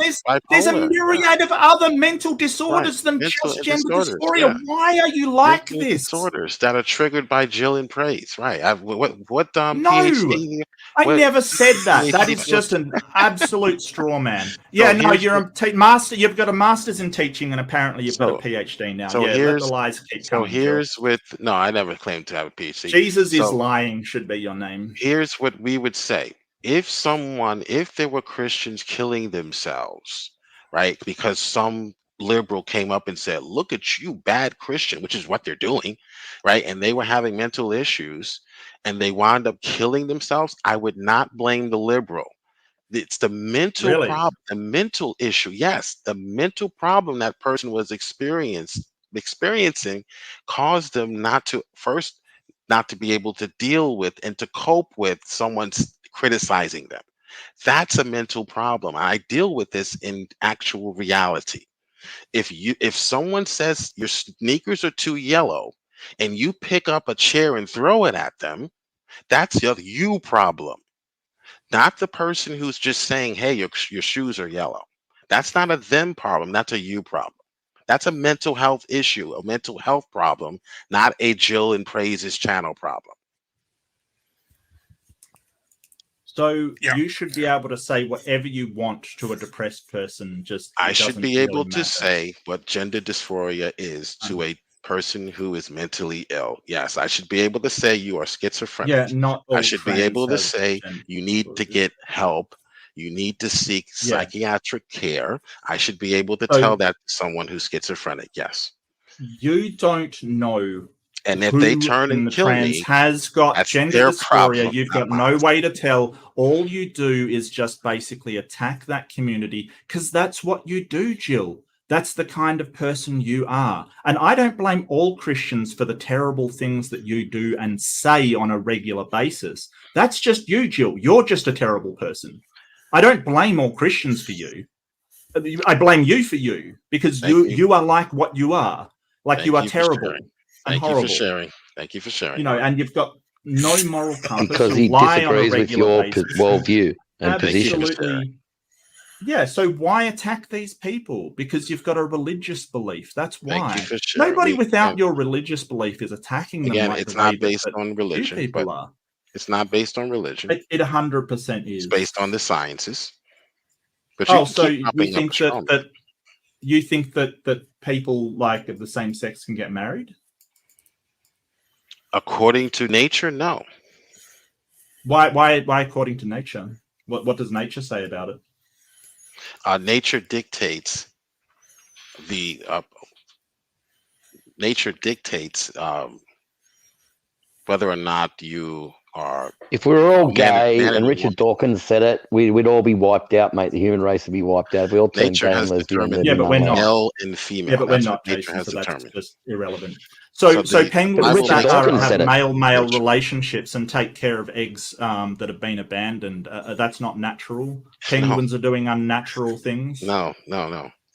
Speaker 1: There's a myriad of other mental disorders than just gender dysphoria. Why are you like this?
Speaker 6: Disorders that are triggered by Jill and praise, right? What
Speaker 1: No,
Speaker 6: PhD?
Speaker 1: I never said that. That is just an absolute straw man. Yeah, no, you're a master. You've got a master's in teaching, and apparently you've got a PhD now. So let the lies keep coming.
Speaker 6: No, I never claimed to have a PhD.
Speaker 1: Jesus is lying should be your name.
Speaker 6: Here's what we would say: if there were Christians killing themselves, right, because some liberal came up and said, "Look at you, bad Christian," which is what they're doing, right, and they were having mental issues, and they wound up killing themselves, I would not blame the liberal. It's the mental problem, the mental issue. Yes, the mental problem that person was experiencing caused them not to be able to deal with and to cope with someone's criticizing them. That's a mental problem. I deal with this in actual reality. If someone says your sneakers are too yellow and you pick up a chair and throw it at them, that's your you problem. Not the person who's just saying, hey, your shoes are yellow. That's not a them problem. That's a you problem. That's a mental health issue, a mental health problem, not a Jill and Praises channel problem.
Speaker 1: So you should be able to say whatever you want to a depressed person.
Speaker 6: I should be able to say what gender dysphoria is to a person who is mentally ill. Yes, I should be able to say you are schizophrenic.
Speaker 1: Yeah, not all
Speaker 6: I should be able to say you need to get help. You need to seek psychiatric care. I should be able to tell that to someone who's schizophrenic. Yes.
Speaker 1: You don't know.
Speaker 6: And if they turn and kill me,
Speaker 1: has got gender dysphoria, you've got no way to tell. All you do is just basically attack that community because that's what you do, Jill. That's the kind of person you are. And I don't blame all Christians for the terrible things that you do and say on a regular basis. That's just you, Jill. You're just a terrible person. I don't blame all Christians for you. I blame you for you because you are like what you are. Like you are terrible.
Speaker 6: Thank you for sharing. Thank you for sharing.
Speaker 1: You know, and you've got no moral compass.
Speaker 5: Because he disagrees with your worldview and position.
Speaker 1: Yeah, so why attack these people? Because you've got a religious belief. That's why. Nobody without your religious belief is attacking them.
Speaker 6: Again, it's not based on religion. People are. It's not based on religion.
Speaker 1: It 100% is.
Speaker 6: It's based on the sciences.
Speaker 1: But so you think that people like of the same sex can get married?
Speaker 6: According to nature, no.
Speaker 1: Why according to nature? What does nature say about it?
Speaker 6: Nature dictates whether or not you are.
Speaker 5: If we were all gay and Richard Dawkins said it, we'd all be wiped out, mate. The human race would be wiped out. If we all turned gay and lesbian.
Speaker 1: Yeah, but we're not.
Speaker 6: Male and female.
Speaker 1: Yeah, but we're not.
Speaker 6: Nature has
Speaker 1: determined. That's just irrelevant. So penguins that have male relationships and take care of eggs that have been abandoned. That's not natural. Penguins are doing unnatural things.
Speaker 6: No.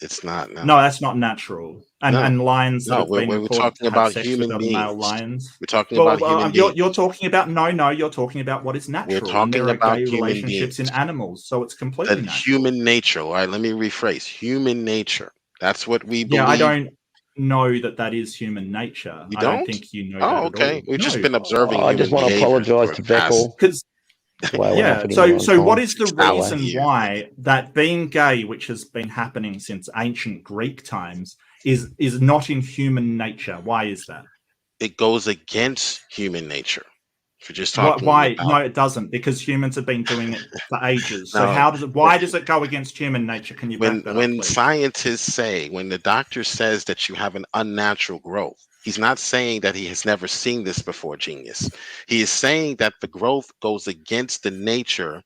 Speaker 6: It's not.
Speaker 1: No, that's not natural. And lions.
Speaker 6: No, we're talking about human beings.
Speaker 1: Male lions.
Speaker 6: We're talking about human beings.
Speaker 1: You're talking about you're talking about what is natural.
Speaker 6: We're talking about
Speaker 1: gay relationships in animals, so it's completely natural.
Speaker 6: Human nature. All right, let me rephrase. Human nature. That's what we believe.
Speaker 1: Yeah, I don't know that is human nature.
Speaker 6: You don't?
Speaker 1: I don't think you know.
Speaker 6: Oh, okay. We've just been observing.
Speaker 5: I just want to apologize to Beckel.
Speaker 1: So what is the reason why that being gay, which has been happening since ancient Greek times, is not in human nature? Why is that?
Speaker 6: It goes against human nature. If you're just talking
Speaker 1: why? No, it doesn't, because humans have been doing it for ages. So why does it go against human nature? Can you back that up,
Speaker 6: when scientists say, when the doctor says that you have an unnatural growth, he's not saying that he has never seen this before, genius. He is saying that the growth goes against the nature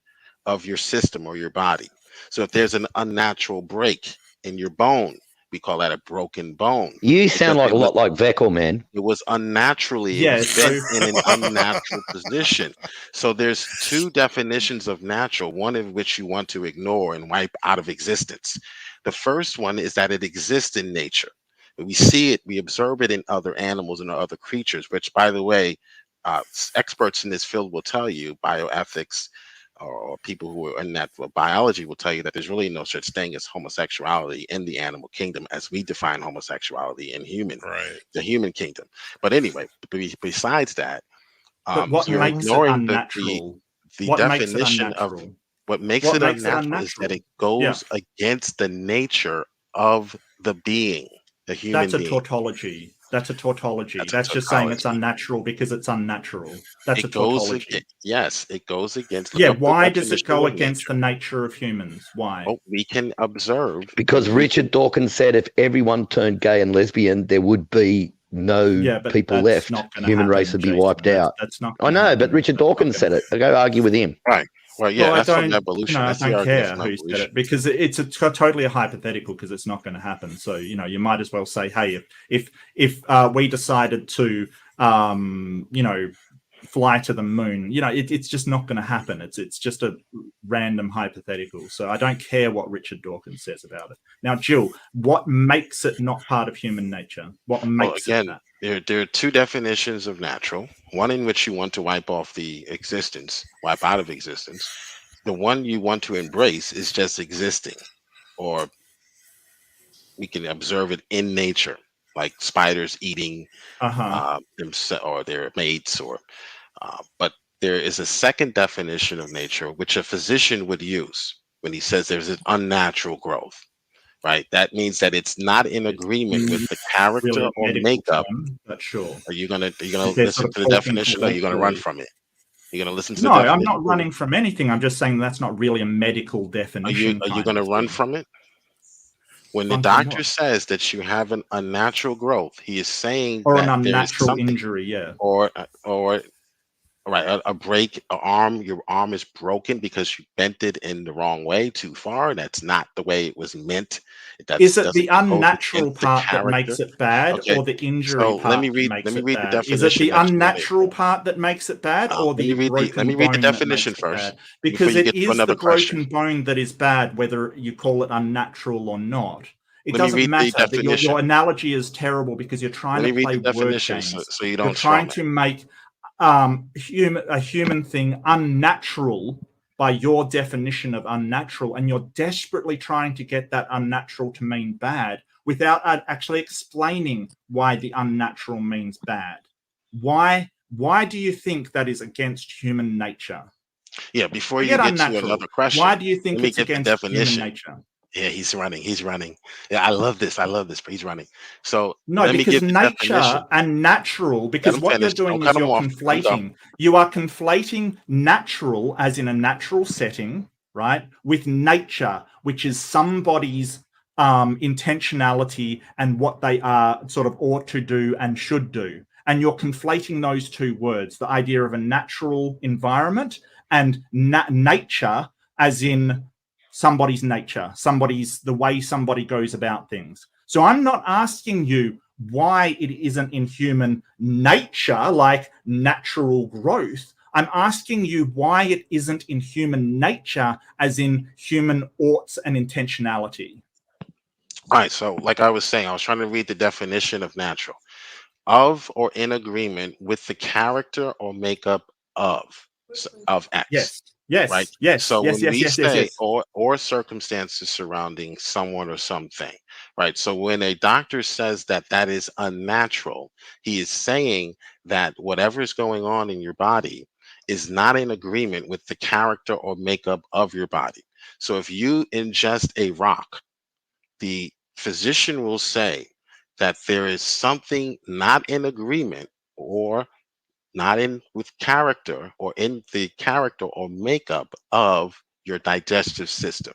Speaker 6: of your system or your body. So if there's an unnatural break in your bone, We call that a broken bone.
Speaker 5: You sound like a lot like Veckel, man.
Speaker 6: It was unnaturally, it was bent in an unnatural position. So there's two definitions of natural, one of which you want to ignore and wipe out of existence. The first one is that it exists in nature. We see it, we observe it in other animals and other creatures, which, by the way, experts in this field will tell you, bioethics or people who are in that biology will tell you that there's really no such thing as homosexuality in the animal kingdom as we define homosexuality in the human kingdom. But anyway, besides that, you're ignoring the definition of what makes it unnatural is that it goes against the nature of the being, the human being.
Speaker 1: That's a tautology. That's just saying it's unnatural because it's unnatural. That's a tautology.
Speaker 6: Yes, it goes against.
Speaker 1: Why does it go against the nature of humans? Why?
Speaker 6: Well, we can observe.
Speaker 5: Because Richard Dawkins said if everyone turned gay and lesbian, there would be no people left. Human race would be wiped out.
Speaker 1: That's not.
Speaker 5: I know, but Richard Dawkins said it. I go argue with him.
Speaker 6: Right. Well, yeah, that's from evolution.
Speaker 1: I don't care who said it because it's totally a hypothetical because it's not going to happen. So you might as well say, hey, if we decided to fly to the moon, it's just not going to happen. It's just a random hypothetical. So I don't care what Richard Dawkins says about it. Now, Jill, what makes it not part of human nature? What makes it that?
Speaker 6: There are two definitions of natural. One in which you want to wipe out of existence. The one you want to embrace is just existing, or we can observe it in nature, like spiders eating themselves or their mates, but there is a second definition of nature which a physician would use when he says there's an unnatural growth. Right, that means that it's not in agreement with the character or makeup.
Speaker 1: But sure.
Speaker 6: Are you gonna listen to the definition, or are you gonna run from it? You're gonna listen to the
Speaker 1: definition?
Speaker 6: No,
Speaker 1: I'm not running from anything. I'm just saying that's not really a medical definition.
Speaker 6: Are you gonna run from it? When the doctor says that you have an unnatural growth, he is saying
Speaker 1: an unnatural injury,
Speaker 6: or a break, your arm is broken because you bent it in the wrong way too far. That's not the way it was meant.
Speaker 1: Is it the unnatural part that makes it bad, or the injury part that makes it bad? Is it the unnatural part that makes it bad, or the broken bone?
Speaker 6: Let me read the definition first.
Speaker 1: Because it is the broken bone that is bad, whether you call it unnatural or not. It doesn't matter. Your analogy is terrible because you're trying to play word games.
Speaker 6: So you don't.
Speaker 1: You're trying to make a human thing unnatural by your definition of unnatural, and you're desperately trying to get that unnatural to mean bad without actually explaining why the unnatural means bad. Why do you think that is against human nature?
Speaker 6: Yeah, before you get to another question,
Speaker 1: why do you think it's against human nature?
Speaker 6: Yeah, he's running. Yeah, I love this, but he's running. So
Speaker 1: because nature and natural, because what you're doing is you're conflating. You are conflating natural, as in a natural setting, right, with nature, which is somebody's intentionality and what they are sort of ought to do and should do. And you're conflating those two words, the idea of a natural environment and nature, as in somebody's nature, the way somebody goes about things. So I'm not asking you why it isn't in human nature, like natural growth. I'm asking you why it isn't in human nature, as in human oughts and intentionality.
Speaker 6: All right. So like I was saying, I was trying to read the definition of natural. Of or in agreement with the character or makeup of X.
Speaker 1: Yes. Yes.
Speaker 6: Right.
Speaker 1: Yes.
Speaker 6: So
Speaker 1: yes,
Speaker 6: when
Speaker 1: yes,
Speaker 6: we
Speaker 1: yes,
Speaker 6: say
Speaker 1: yes, yes.
Speaker 6: or circumstances surrounding someone or something, right? So when a doctor says that is unnatural, he is saying that whatever is going on in your body is not in agreement with the character or makeup of your body. So if you ingest a rock, the physician will say that there is something not in agreement or not in with character or in the character or makeup of your digestive system.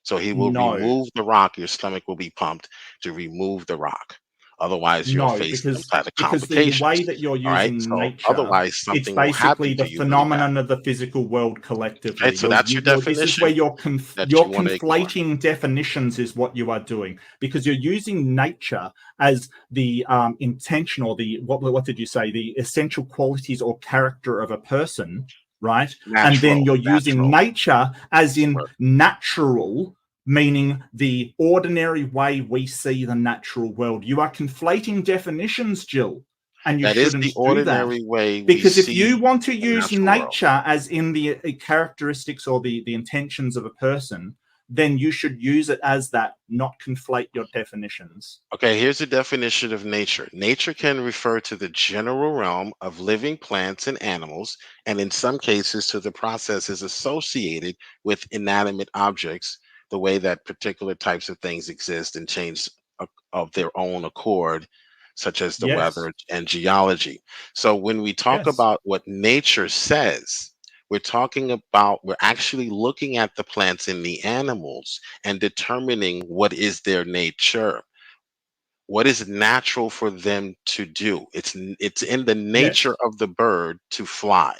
Speaker 6: So he will remove the rock. Your stomach will be pumped to remove the rock. Otherwise, you'll face some kind of complications.
Speaker 1: The way that you're using nature,
Speaker 6: otherwise
Speaker 1: it's
Speaker 6: something will
Speaker 1: basically
Speaker 6: happen to
Speaker 1: the
Speaker 6: you.
Speaker 1: phenomenon of the physical world collectively.
Speaker 6: Okay, so that's your definition.
Speaker 1: This is where you're conflating definitions is what you are doing, because you're using nature as the intentional, the what did you say? The essential qualities or character of a person, right? And then you're using nature as in natural, meaning the ordinary way we see the natural world. You are conflating definitions, Jill, and you shouldn't do that. That is the ordinary way. Because if you want to use nature as in the characteristics or the intentions of a person, then you should use it as that, not conflate your definitions.
Speaker 6: Okay, here's the definition of nature. Nature can refer to the general realm of living plants and animals, and in some cases to the processes associated with inanimate objects, the way that particular types of things exist and change of their own accord, such as the weather and geology. So when we talk about what nature says, we're actually looking at the plants and the animals and determining what is their nature. What is natural for them to do? It's in the nature of the bird to fly.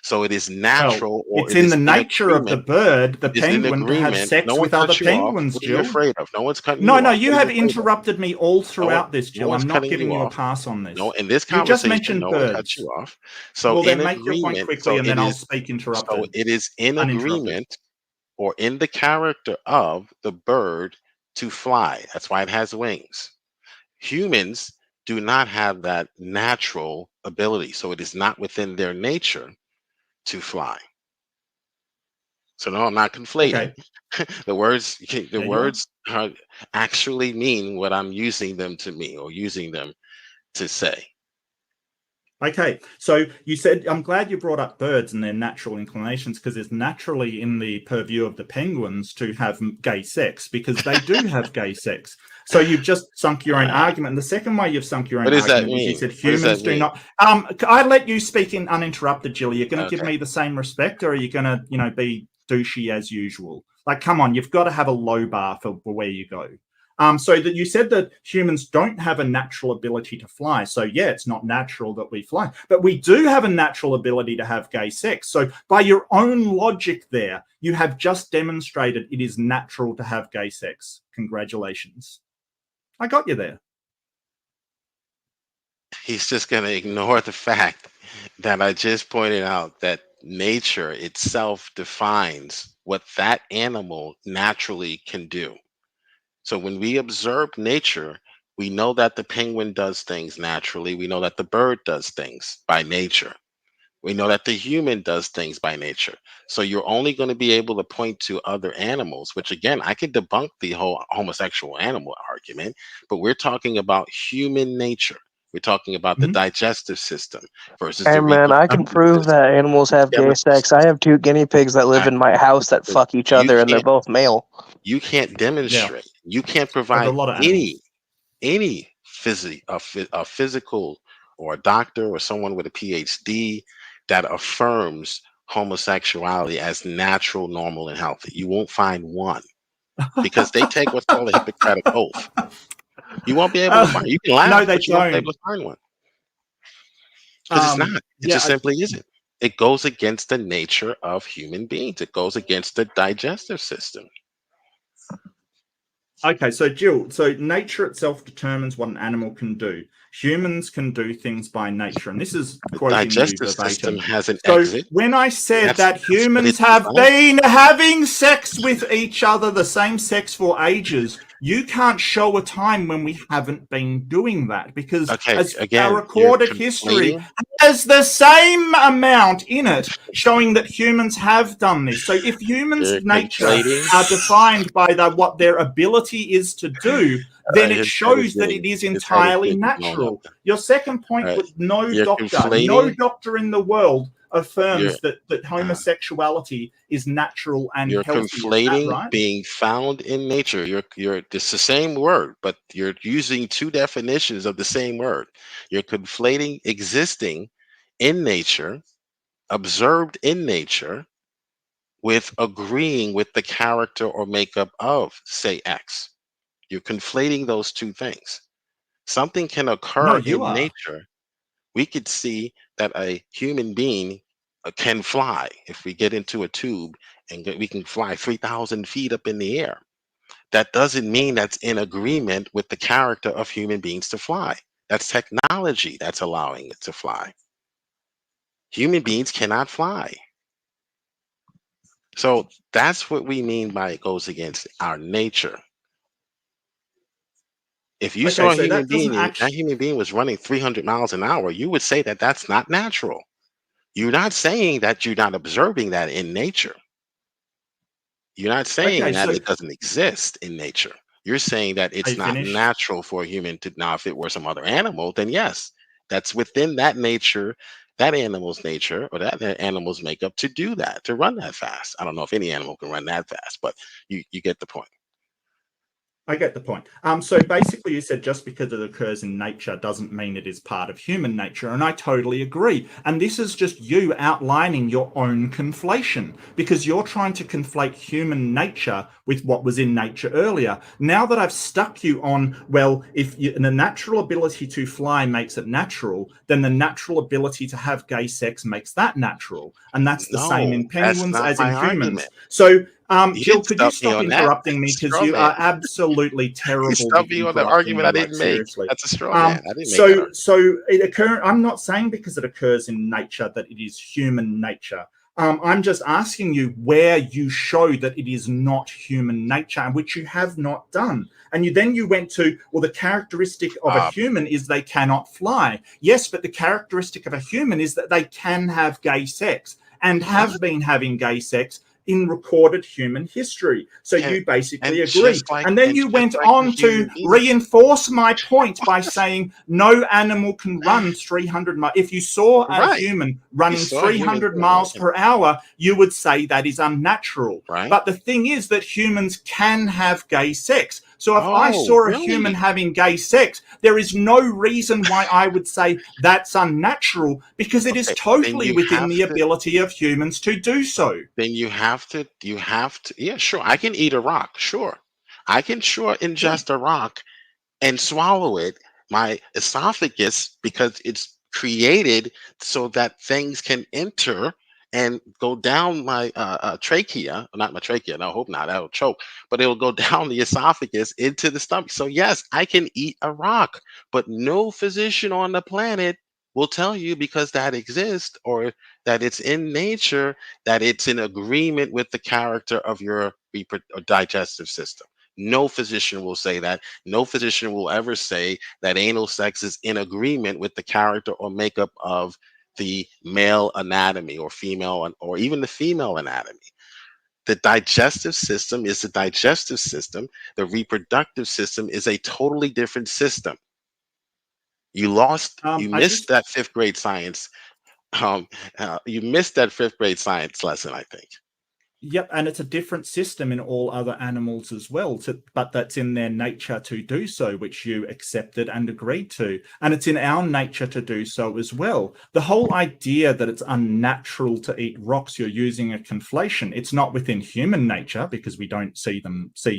Speaker 6: So it is natural.
Speaker 1: It's in the nature of the bird, the penguin, to have sex with other penguins, Jill.
Speaker 6: What are you afraid of? No one's cutting you off.
Speaker 1: No, you have interrupted me all throughout this, Jill. I'm not giving you a pass on this.
Speaker 6: No, in this conversation,
Speaker 1: you just mentioned
Speaker 6: no
Speaker 1: birds.
Speaker 6: one cut you off. So
Speaker 1: well, then make your point quickly, and then I'll speak interrupted.
Speaker 6: So it is in agreement or in the character of the bird to fly. That's why it has wings. Humans do not have that natural ability, so it is not within their nature to fly. So no, I'm not conflating. Okay. The words actually mean what I'm using them to mean or using them to say.
Speaker 1: Okay, so you said, I'm glad you brought up birds and their natural inclinations, because it's naturally in the purview of the penguins to have gay sex, because they do have gay sex. So you've just sunk your own argument. And the second way you've sunk your own argument is you said humans do not. I let you speak in uninterrupted, Jill. Are you going to give me the same respect, or are you going to, be douchey as usual? Like, come on, you've got to have a low bar for where you go. So that you said that humans don't have a natural ability to fly. So yeah, it's not natural that we fly, but we do have a natural ability to have gay sex. So by your own logic there, you have just demonstrated it is natural to have gay sex. Congratulations. I got you there.
Speaker 6: He's just going to ignore the fact that I just pointed out that nature itself defines what that animal naturally can do. So when we observe nature, we know that the penguin does things naturally. We know that the bird does things by nature. We know that the human does things by nature. So you're only going to be able to point to other animals, which again, I can debunk the whole homosexual animal argument, but we're talking about human nature. We're talking about the digestive system versus
Speaker 2: the man, I can prove that animals have gay sex. I have 2 guinea pigs that live in my house that fuck each other, and they're both male.
Speaker 6: You can't demonstrate. Yeah. You can't provide any physical or a doctor or someone with a PhD that affirms homosexuality as natural, normal, and healthy. You won't find one, because they take what's called a Hippocratic oath. You won't be able to find. You can laugh,
Speaker 1: no,
Speaker 6: but you won't be able to find one. Because it's not. It just simply isn't. It goes against the nature of human beings. It goes against the digestive system.
Speaker 1: Okay, so Jill, nature itself determines what an animal can do. Humans can do things by nature, and this is quoting you verbatim.
Speaker 6: The digestive system has an exit.
Speaker 1: When I said that humans have been having sex with each other, the same sex, for ages, you can't show a time when we haven't been doing that, because our recorded history has the same amount in it showing that humans have done this. So if humans' nature are defined by what their ability is to do, then it shows that it is entirely natural. Your second point was no doctor in the world affirms that homosexuality is natural and healthy.
Speaker 6: You're conflating being found in nature. It's the same word, but you're using 2 definitions of the same word. You're conflating existing in nature, observed in nature, with agreeing with the character or makeup of, say, X. You're conflating those 2 things. Something can occur in nature. We could see that a human being can fly if we get into a tube and we can fly 3,000 feet up in the air. That doesn't mean that's in agreement with the character of human beings to fly. That's technology that's allowing it to fly. Human beings cannot fly. So that's what we mean by it goes against our nature. If you saw a human being and that human being was running 300 miles an hour, you would say that that's not natural. You're not saying that you're not observing that in nature. You're not saying that it doesn't exist in nature. You're saying that it's not natural for a human to. Now, if it were some other animal, then yes, that's within that nature, that animal's nature or that animal's makeup to do that, to run that fast. I don't know if any animal can run that fast, but you get the point.
Speaker 1: I get the point. So basically you said just because it occurs in nature doesn't mean it is part of human nature, and I totally agree. And this is just you outlining your own conflation, because you're trying to conflate human nature with what was in nature earlier. Now that I've stuck you on, well, if the natural ability to fly makes it natural, then the natural ability to have gay sex makes that natural. And that's the same in penguins as in humans. So Jill, could you stop interrupting me, because you are absolutely terrible.
Speaker 6: You stopped me on the argument I didn't make. That's a straw man. I didn't make
Speaker 1: so it occurs. I'm not saying because it occurs in nature that it is human nature. I'm just asking you where you show that it is not human nature, which you have not done. And you went to, well, the characteristic of a human is they cannot fly. Yes, but the characteristic of a human is that they can have gay sex and have been having gay sex in recorded human history. So you basically agree. And then you went on to reinforce my point by saying no animal can run 300 miles. If you saw a human running 300 miles per hour, you would say that is unnatural. But the thing is that humans can have gay sex. So if I saw a human having gay sex, there is no reason why I would say that's unnatural, because it is totally within the ability of humans to do so.
Speaker 6: Then you have to, yeah, sure. I can eat a rock, sure. I can ingest a rock and swallow it. My esophagus, because it's created so that things can enter and go down my trachea, not my trachea, no, I hope not, that'll choke, but it will go down the esophagus into the stomach. So yes, I can eat a rock, but no physician on the planet will tell you, because that exists or that it's in nature, that it's in agreement with the character of your digestive system. No physician will say that. No physician will ever say that anal sex is in agreement with the character or makeup of the male anatomy or female, or even the female anatomy. The digestive system is the digestive system. The reproductive system is a totally different system. You missed that fifth grade science. You missed that fifth grade science lesson, I think.
Speaker 1: Yep, and it's a different system in all other animals as well, but that's in their nature to do so, which you accepted and agreed to. And it's in our nature to do so as well. The whole idea that it's unnatural to eat rocks, you're using a conflation. It's not within human nature, because we don't see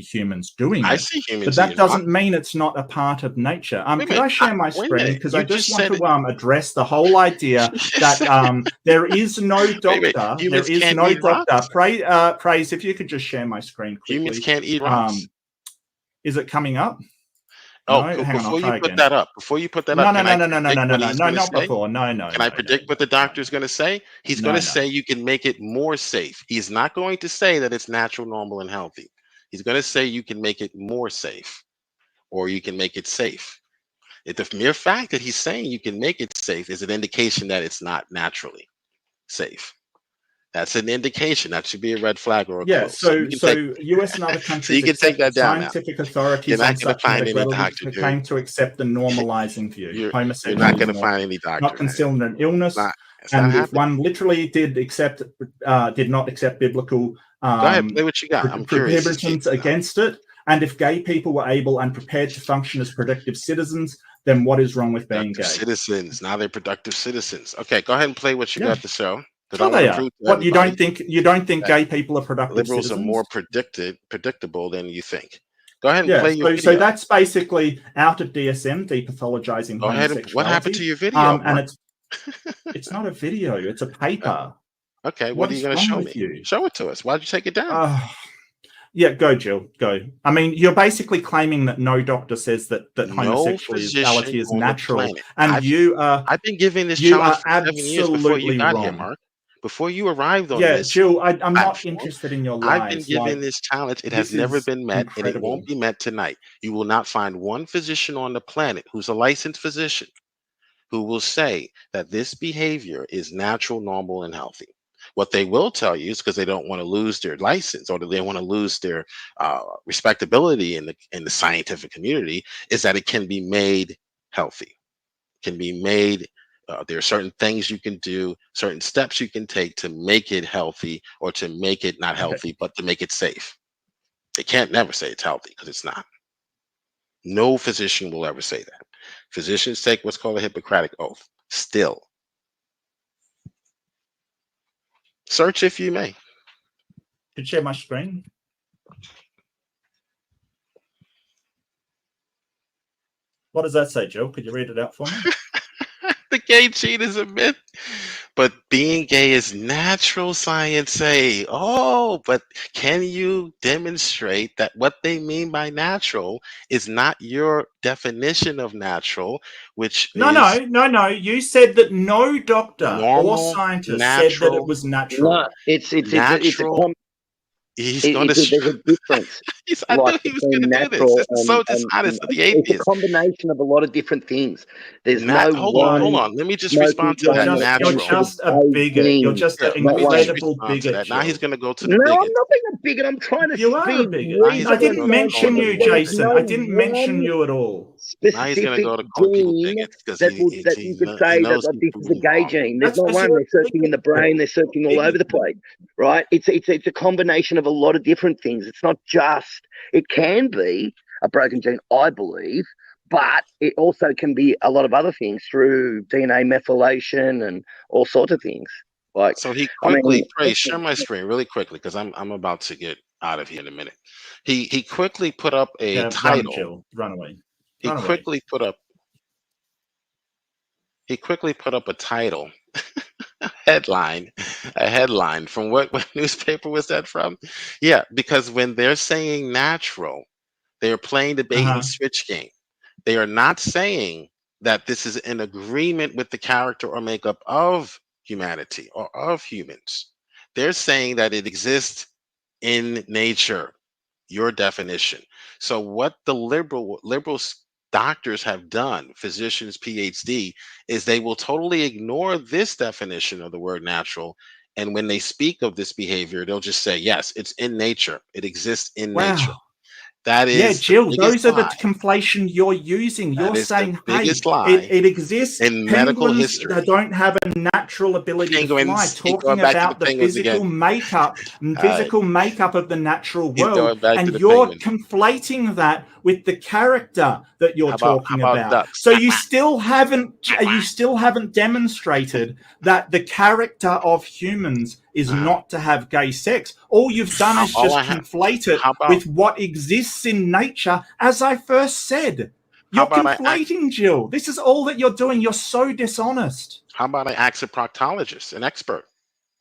Speaker 1: humans doing it.
Speaker 6: I see humans,
Speaker 1: but that doesn't mean it's not a part of nature. Could I share my screen? Because I just want to address the whole idea that there is no doctor. There is no doctor. Praise, if you could just share my screen quickly.
Speaker 6: Humans can't eat rocks.
Speaker 1: Is it coming up?
Speaker 6: Oh, no? Before you put that up,
Speaker 1: no, not before. No.
Speaker 6: Can I predict what the doctor's going to say? He's going to say you can make it more safe. He's not going to say that it's natural, normal, and healthy. He's going to say you can make it more safe, or you can make it safe. The mere fact that he's saying you can make it safe is an indication that it's not naturally safe. That's an indication. That should be a red flag or a
Speaker 1: close. So US and other countries,
Speaker 6: so you can take that down.
Speaker 1: Scientific authorities on such medical claim to accept the normalizing view.
Speaker 6: You're not going to find any doctor.
Speaker 1: Not concealing an illness. And if one literally did not accept biblical
Speaker 6: go ahead, play what you got. I'm
Speaker 1: prohibitions against it, and if gay people were able and prepared to function as productive citizens, then what is wrong with being gay?
Speaker 6: Citizens. Now they're productive citizens. Okay, go ahead and play what you got to show.
Speaker 1: Sure they are. What, you don't think gay people are productive
Speaker 6: liberals
Speaker 1: citizens?
Speaker 6: are more predictable than you think. Go ahead and play your video.
Speaker 1: So that's basically out of DSM, depathologizing homosexuality.
Speaker 6: What happened to your video?
Speaker 1: And it's not a video; it's a paper.
Speaker 6: Okay, what are you going to show me? Show it to us. Why'd you take it down?
Speaker 1: Yeah, go, Jill, go. I mean, you're basically claiming that no doctor says that homosexuality is natural, and
Speaker 6: I've been giving this challenge for 7 years before you got here, Mark. Before you arrived on this,
Speaker 1: Jill, I'm not interested in your lies.
Speaker 6: I've been giving this challenge. It has never been met, and it won't be met tonight. You will not find one physician on the planet who's a licensed physician who will say that this behavior is natural, normal, and healthy. What they will tell you is because they don't want to lose their license or they want to lose their respectability in the scientific community, is that it can be made healthy, can be made. There are certain things you can do, certain steps you can take to make it healthy or to make it not healthy, but to make it safe. They can't never say it's healthy because it's not. No physician will ever say that. Physicians take what's called a Hippocratic oath. Still. Search if you may.
Speaker 1: Could you share my screen? What does that say, Joe? Could you read it out for me?
Speaker 6: The gay gene is a myth, but being gay is natural, science say. Oh, but can you demonstrate that what they mean by natural is not your definition of natural, which
Speaker 1: No. You said that no doctor or scientist said that it was natural.
Speaker 5: No, it's natural.
Speaker 6: He's going to.
Speaker 5: There's a difference.
Speaker 6: I knew he was going to do this. This is so dishonest of the atheist.
Speaker 5: It's a combination of a lot of different things. There's
Speaker 6: hold on. Let me just respond to that. Natural.
Speaker 1: You're just a bigot. You're just an incredible bigot.
Speaker 6: Now he's going to go to the
Speaker 5: bigot.
Speaker 6: No,
Speaker 5: I'm not being a bigot. I'm trying to.
Speaker 1: You are a bigot. I didn't mention you, Jason. I didn't mention you at all.
Speaker 6: Now he's going to go to call people bigots because
Speaker 5: that you could say that this is a gay gene. There's no one. They're searching in the brain. They're searching all over the place, right? It's a combination of a lot of different things. It's not just. It can be a broken gene, I believe, but it also can be a lot of other things through DNA methylation and all sorts of things. Like
Speaker 6: so, he quickly share my screen really quickly because I'm about to get out of here in a minute. He quickly put up a title.
Speaker 1: Run away.
Speaker 6: He quickly put up a title, a headline from what newspaper was that from? Yeah, because when they're saying natural, they are playing the bait and switch game. They are not saying that this is in agreement with the character or makeup of humanity or of humans. They're saying that it exists in nature, your definition. So what the liberal doctors have done, physicians, PhD, is they will totally ignore this definition of the word natural. And when they speak of this behavior, they'll just say, yes, it's in nature. It exists in nature. That is
Speaker 1: Jill, those are the conflation you're using. You're saying, hey, it exists
Speaker 6: in medical history.
Speaker 1: That don't have a natural ability to fly. Talking about the physical makeup of the natural world, and you're conflating that with the character that you're talking about.
Speaker 6: Ducks?
Speaker 1: So you still haven't demonstrated that the character of humans is not to have gay sex. All you've done is just conflate it with what exists in nature, as I first said. You're conflating, Jill. This is all that you're doing. You're so dishonest.
Speaker 6: How about I ask a proctologist, an expert?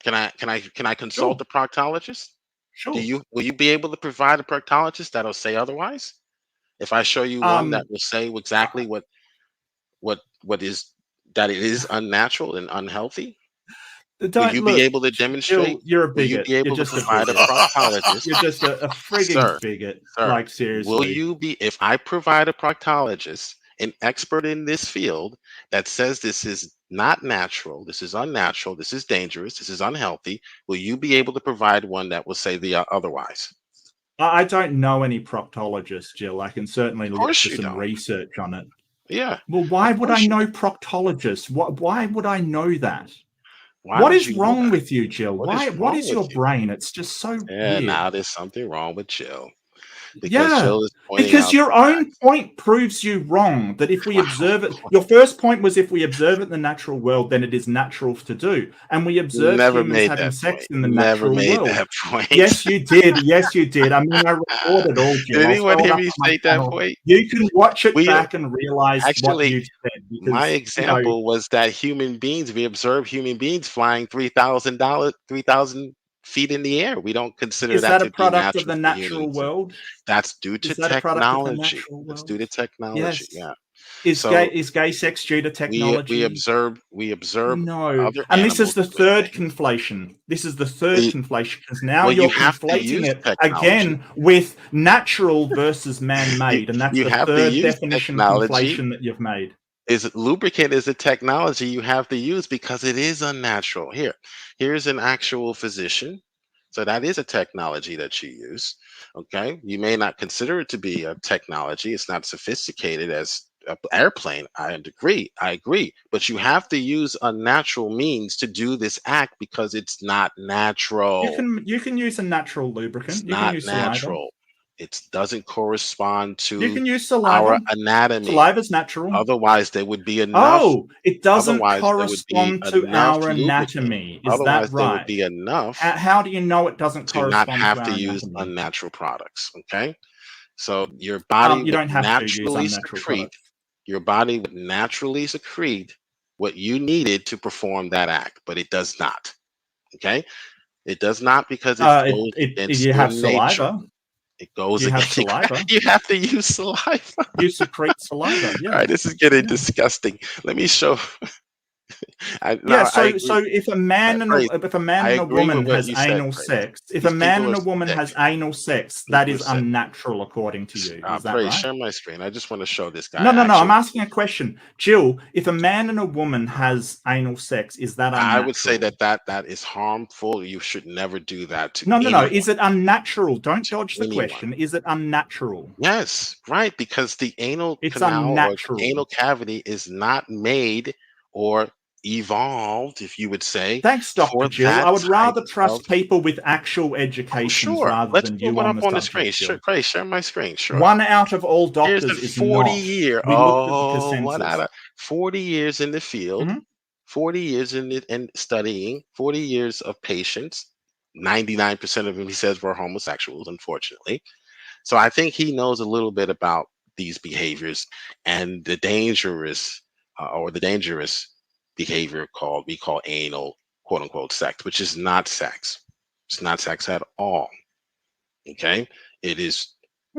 Speaker 6: Can I consult the proctologist?
Speaker 1: Sure.
Speaker 6: Will you be able to provide a proctologist that'll say otherwise? If I show you one that will say exactly what is that it is unnatural and unhealthy, will you be able to demonstrate?
Speaker 1: You're a bigot.
Speaker 6: Will you be able to provide a proctologist?
Speaker 1: You're just a frigging bigot.
Speaker 6: Sir,
Speaker 1: like seriously.
Speaker 6: Will you be? If I provide a proctologist, an expert in this field, that says this is not natural, this is unnatural, this is dangerous, this is unhealthy, will you be able to provide one that will say the otherwise?
Speaker 1: I don't know any proctologists, Jill. I can certainly look for some research on it.
Speaker 6: Yeah.
Speaker 1: Well, why would I know proctologists? Why would I know that? What is wrong with you, Jill? What is your brain? It's just so weird.
Speaker 6: Now there's something wrong with Jill.
Speaker 1: Because your own point proves you wrong. That if we observe it, your first point was if we observe it in the natural world, then it is natural to do, and we observe humans having sex in the natural world.
Speaker 6: That point.
Speaker 1: Yes, you did. Yes, you did. I mean, I recorded all.
Speaker 6: Did anyone hear me say that point?
Speaker 1: You can watch it back and realize what you said. Because,
Speaker 6: my example was that human beings, we observe human beings flying 3,000 feet in the air. We don't consider that to
Speaker 1: a product of the natural world.
Speaker 6: That's due to technology. That's due to technology.
Speaker 1: Yes. Yeah. Is gay sex due to technology?
Speaker 6: We observe.
Speaker 1: No, and this is the third conflation. This is the third conflation because now you're conflating it again with natural versus man-made, and that's the third definition conflation that you've made.
Speaker 6: Lubricant is a technology you have to use because it is unnatural. Here's an actual physician. So that is a technology that you use. Okay. You may not consider it to be a technology. It's not sophisticated as an airplane. I agree. But you have to use unnatural means to do this act because it's not natural.
Speaker 1: You can use a natural lubricant.
Speaker 6: It's not natural. It doesn't correspond to
Speaker 1: you can use saliva.
Speaker 6: Our anatomy.
Speaker 1: Saliva's natural.
Speaker 6: Otherwise, there would be enough.
Speaker 1: Oh, it doesn't correspond to our anatomy. Is that right?
Speaker 6: There would be enough.
Speaker 1: How do you know it doesn't correspond
Speaker 6: to not have to use unnatural products? Okay, so your body
Speaker 1: you don't have
Speaker 6: naturally secrete. Your body would naturally secrete what you needed to perform that act, but it does not. Okay, it does not because
Speaker 1: you have saliva.
Speaker 6: It goes
Speaker 1: against
Speaker 6: saliva. You have to use saliva.
Speaker 1: You secrete saliva. Yeah.
Speaker 6: All right, this is getting disgusting. Let me show.
Speaker 1: So if a man and a woman has anal sex, that is unnatural according to you. Is that right?
Speaker 6: Share my screen. I just want to show this guy.
Speaker 1: No. I'm asking a question, Jill. If a man and a woman has anal sex, is that unnatural?
Speaker 6: I would say that is harmful. You should never do that to
Speaker 1: No. Is it unnatural? Don't dodge the question. Is it unnatural?
Speaker 6: Yes, right. Because the anal canal or anal cavity is not made or evolved, if you would say.
Speaker 1: Thanks, Dr. Jill. I would rather trust people with actual education rather than you on the
Speaker 6: screen. Share my screen. Sure.
Speaker 1: 1 out of all doctors is
Speaker 6: 40 year. 40 years in the field, 40 years in studying, 40 years of patients. 99% of them, he says, were homosexuals, unfortunately. So I think he knows a little bit about these behaviors and the dangerous behavior we call anal, quote unquote, sex, which is not sex. It's not sex at all. Okay. It is,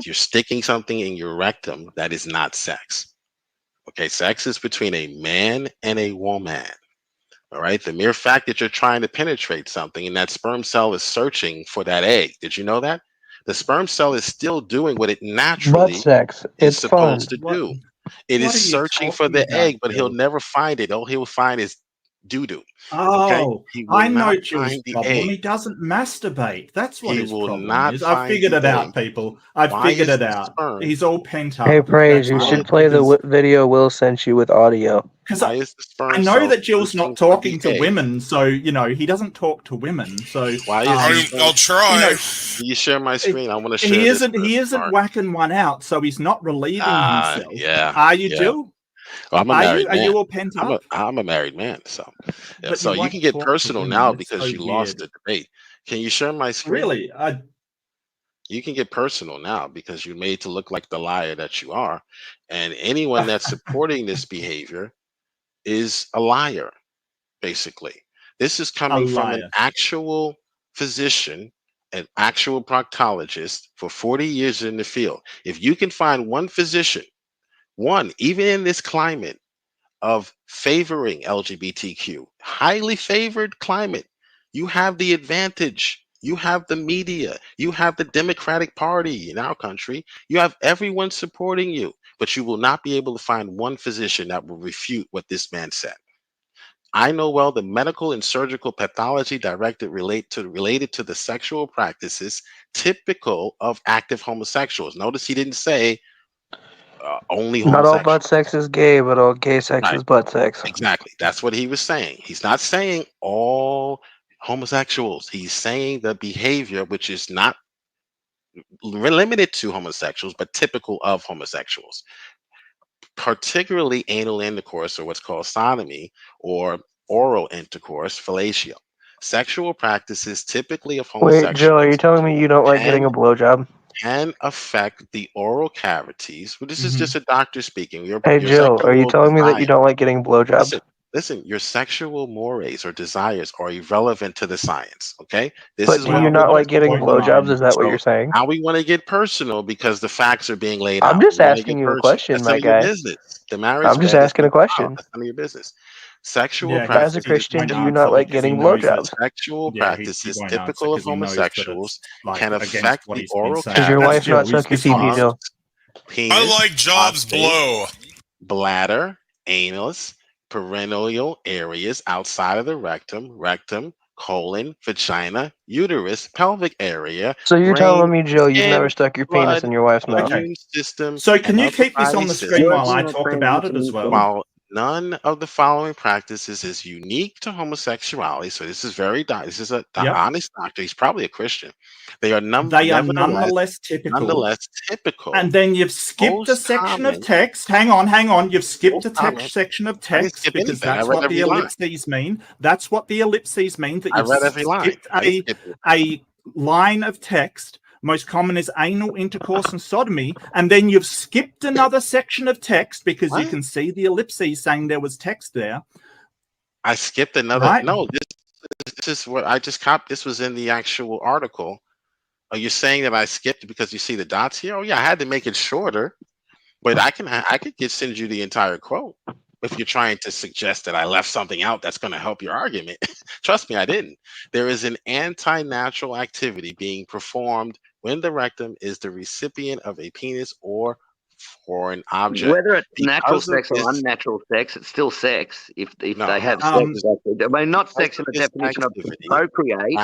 Speaker 6: you're sticking something in your rectum. That is not sex. Okay. Sex is between a man and a woman. All right. The mere fact that you're trying to penetrate something and that sperm cell is searching for that egg. Did you know that? The sperm cell is still doing what it naturally is supposed to do. It is searching for the egg, but he'll never find it. All he'll find is doo-doo.
Speaker 1: Oh, okay? I know Jill's problem. He doesn't masturbate. That's what his problem is. I figured it out, people. I figured it out. He's all pent up.
Speaker 2: Hey, Praise, you should play the video Will sent you with audio.
Speaker 1: Because I know that Jill's not talking to women, so, he doesn't talk to women. So
Speaker 8: I'll try.
Speaker 6: Can you share my screen? I want to share
Speaker 1: He isn't whacking one out, so he's not relieving himself.
Speaker 6: Yeah.
Speaker 1: Are you, Jill?
Speaker 6: Well, I'm a married man.
Speaker 1: Are you all pent up?
Speaker 6: I'm a married man, so you can get personal now because you lost the debate. Can you share my screen?
Speaker 1: Really?
Speaker 6: You can get personal now because you're made to look like the liar that you are, and anyone that's supporting this behavior is a liar. Basically, this is coming from an actual physician, an actual proctologist for 40 years in the field. If you can find one physician, even in this climate of favoring LGBTQ, highly favored climate, you have the advantage. You have the media. You have the Democratic Party in our country. You have everyone supporting you, but you will not be able to find one physician that will refute what this man said. I know well the medical and surgical pathology related to the sexual practices typical of active homosexuals. Notice he didn't say only
Speaker 2: not all butt sex is gay, but all gay sex is butt sex.
Speaker 6: Exactly. That's what he was saying. He's not saying all homosexuals. He's saying the behavior, which is not limited to homosexuals, but typical of homosexuals, particularly anal intercourse, or what's called sodomy, or oral intercourse, fellatio. Sexual practices typically of homosexuals.
Speaker 2: Wait, Joe, are you telling me you don't like getting a blowjob?
Speaker 6: Can affect the oral cavities. Well, this is just a doctor speaking.
Speaker 2: Hey, Joe, are you telling me that you don't like getting blowjobs?
Speaker 6: Listen, your sexual mores or desires are irrelevant to the science, okay?
Speaker 2: But do you not like getting blowjobs? Is that what you're saying?
Speaker 6: Now we want to get personal because the facts are being laid out.
Speaker 2: I'm just asking you a question, my guy.
Speaker 6: The marriage
Speaker 2: I'm just asking a question.
Speaker 6: That's none of your business. Sexual
Speaker 2: As
Speaker 6: practices.
Speaker 2: a Christian, do you not like getting blowjobs?
Speaker 6: Sexual practices typical of homosexuals can affect the oral
Speaker 2: cavity. Does your wife not suck your pee-pee, Joe?
Speaker 8: I like jobs blow.
Speaker 6: Bladder, anus, perineal areas outside of the rectum, colon, vagina, uterus, pelvic area.
Speaker 2: So you're telling me, Joe, you've never stuck your penis in your wife's mouth?
Speaker 6: System.
Speaker 1: So can you keep this on the screen while I talk about it as well?
Speaker 6: While none of the following practices is unique to homosexuality, so this is this is a honest doctor. He's probably a Christian. They are
Speaker 1: nonetheless typical. And then you've skipped a section of text. Hang on. You've skipped a section of text because that's what the ellipses mean. That's what the ellipses mean. That you've skipped a line of text. Most common is anal intercourse and sodomy, and then you've skipped another section of text because you can see the ellipses saying there was text there.
Speaker 6: I skipped another. Right? No, this is what I just copied. This was in the actual article. Are you saying that I skipped because you see the dots here? Oh yeah, I had to make it shorter, but I could send you the entire quote if you're trying to suggest that I left something out that's going to help your argument. Trust me, I didn't. There is an anti-natural activity being performed when the rectum is the recipient of a penis or foreign object.
Speaker 12: Whether it's natural sex or unnatural sex, it's still sex if they have sex. I mean, not sex in the definition of procreate,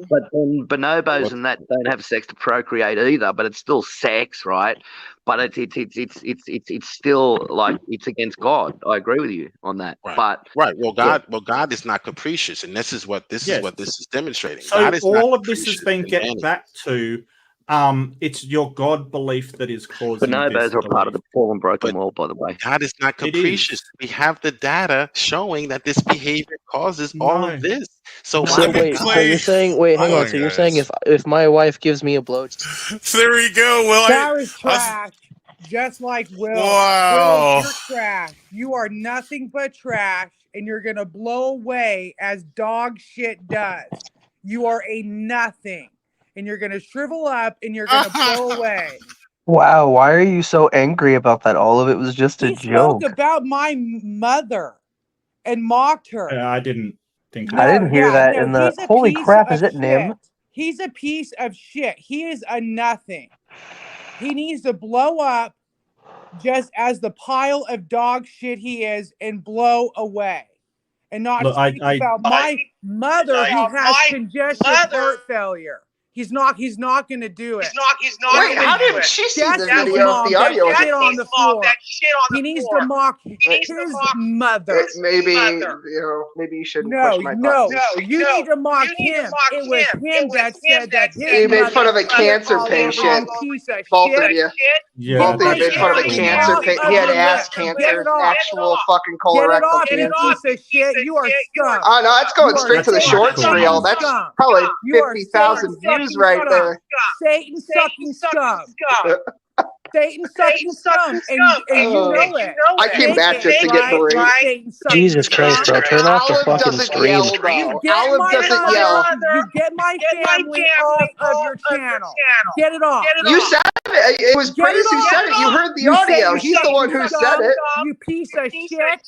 Speaker 12: but then bonobos and that don't have sex to procreate either, but it's still sex, right? But it's still like it's against God. I agree with you on that.
Speaker 6: Right. But God is not capricious, and this is what this is demonstrating.
Speaker 1: So all of this has been getting back to it's your God belief that is causing.
Speaker 12: Bonobos are part of the fallen broken world, by the way.
Speaker 6: God is not capricious. We have the data showing that this behavior causes all of this. So
Speaker 2: you're saying hang on. So you're saying if my wife gives me a blow,
Speaker 8: there we go. Well,
Speaker 11: that was trash. Just like Will.
Speaker 8: Wow.
Speaker 11: Will, you're trash. You are nothing but trash, and you're gonna blow away as dog shit does. You are a nothing. And you're going to shrivel up and you're going to blow away.
Speaker 2: Wow, why are you so angry about that? All of it was just a joke.
Speaker 11: He spoke about my mother and mocked her.
Speaker 1: I didn't think
Speaker 2: I didn't hear that in the... Holy crap, is it Nim?
Speaker 11: He's a piece of shit. He is a nothing. He needs to blow up just as the pile of dog shit he is and blow away. And not speak about my mother who has congestive heart failure. He's not going to do it.
Speaker 7: Wait, how did she see the video of the audio?
Speaker 11: Shit on the floor. He needs to mock his mother.
Speaker 7: Maybe you shouldn't push my buttons.
Speaker 11: No, you need to mock him. It was him that said that his
Speaker 7: you made fun of a cancer patient. Both of you.
Speaker 1: Yeah,
Speaker 7: both of you made fun of a cancer patient. He had ass cancer, actual fucking colorectal cancer.
Speaker 11: Get it off, piece of shit. You are scum.
Speaker 7: Oh no, it's going straight to the shorts reel. That's probably 50,000 views right there.
Speaker 11: Satan sucking scum. Satan sucking scum, and you know it.
Speaker 7: I came back just to get berated.
Speaker 2: Jesus Christ, bro! Turn off the fucking stream.
Speaker 7: Olive doesn't yell.
Speaker 11: You get my family off of your channel. Get it off.
Speaker 7: You said it. It was Praise who said it. You heard the audio. He's the one who said it.
Speaker 11: You piece of shit.
Speaker 7: I'm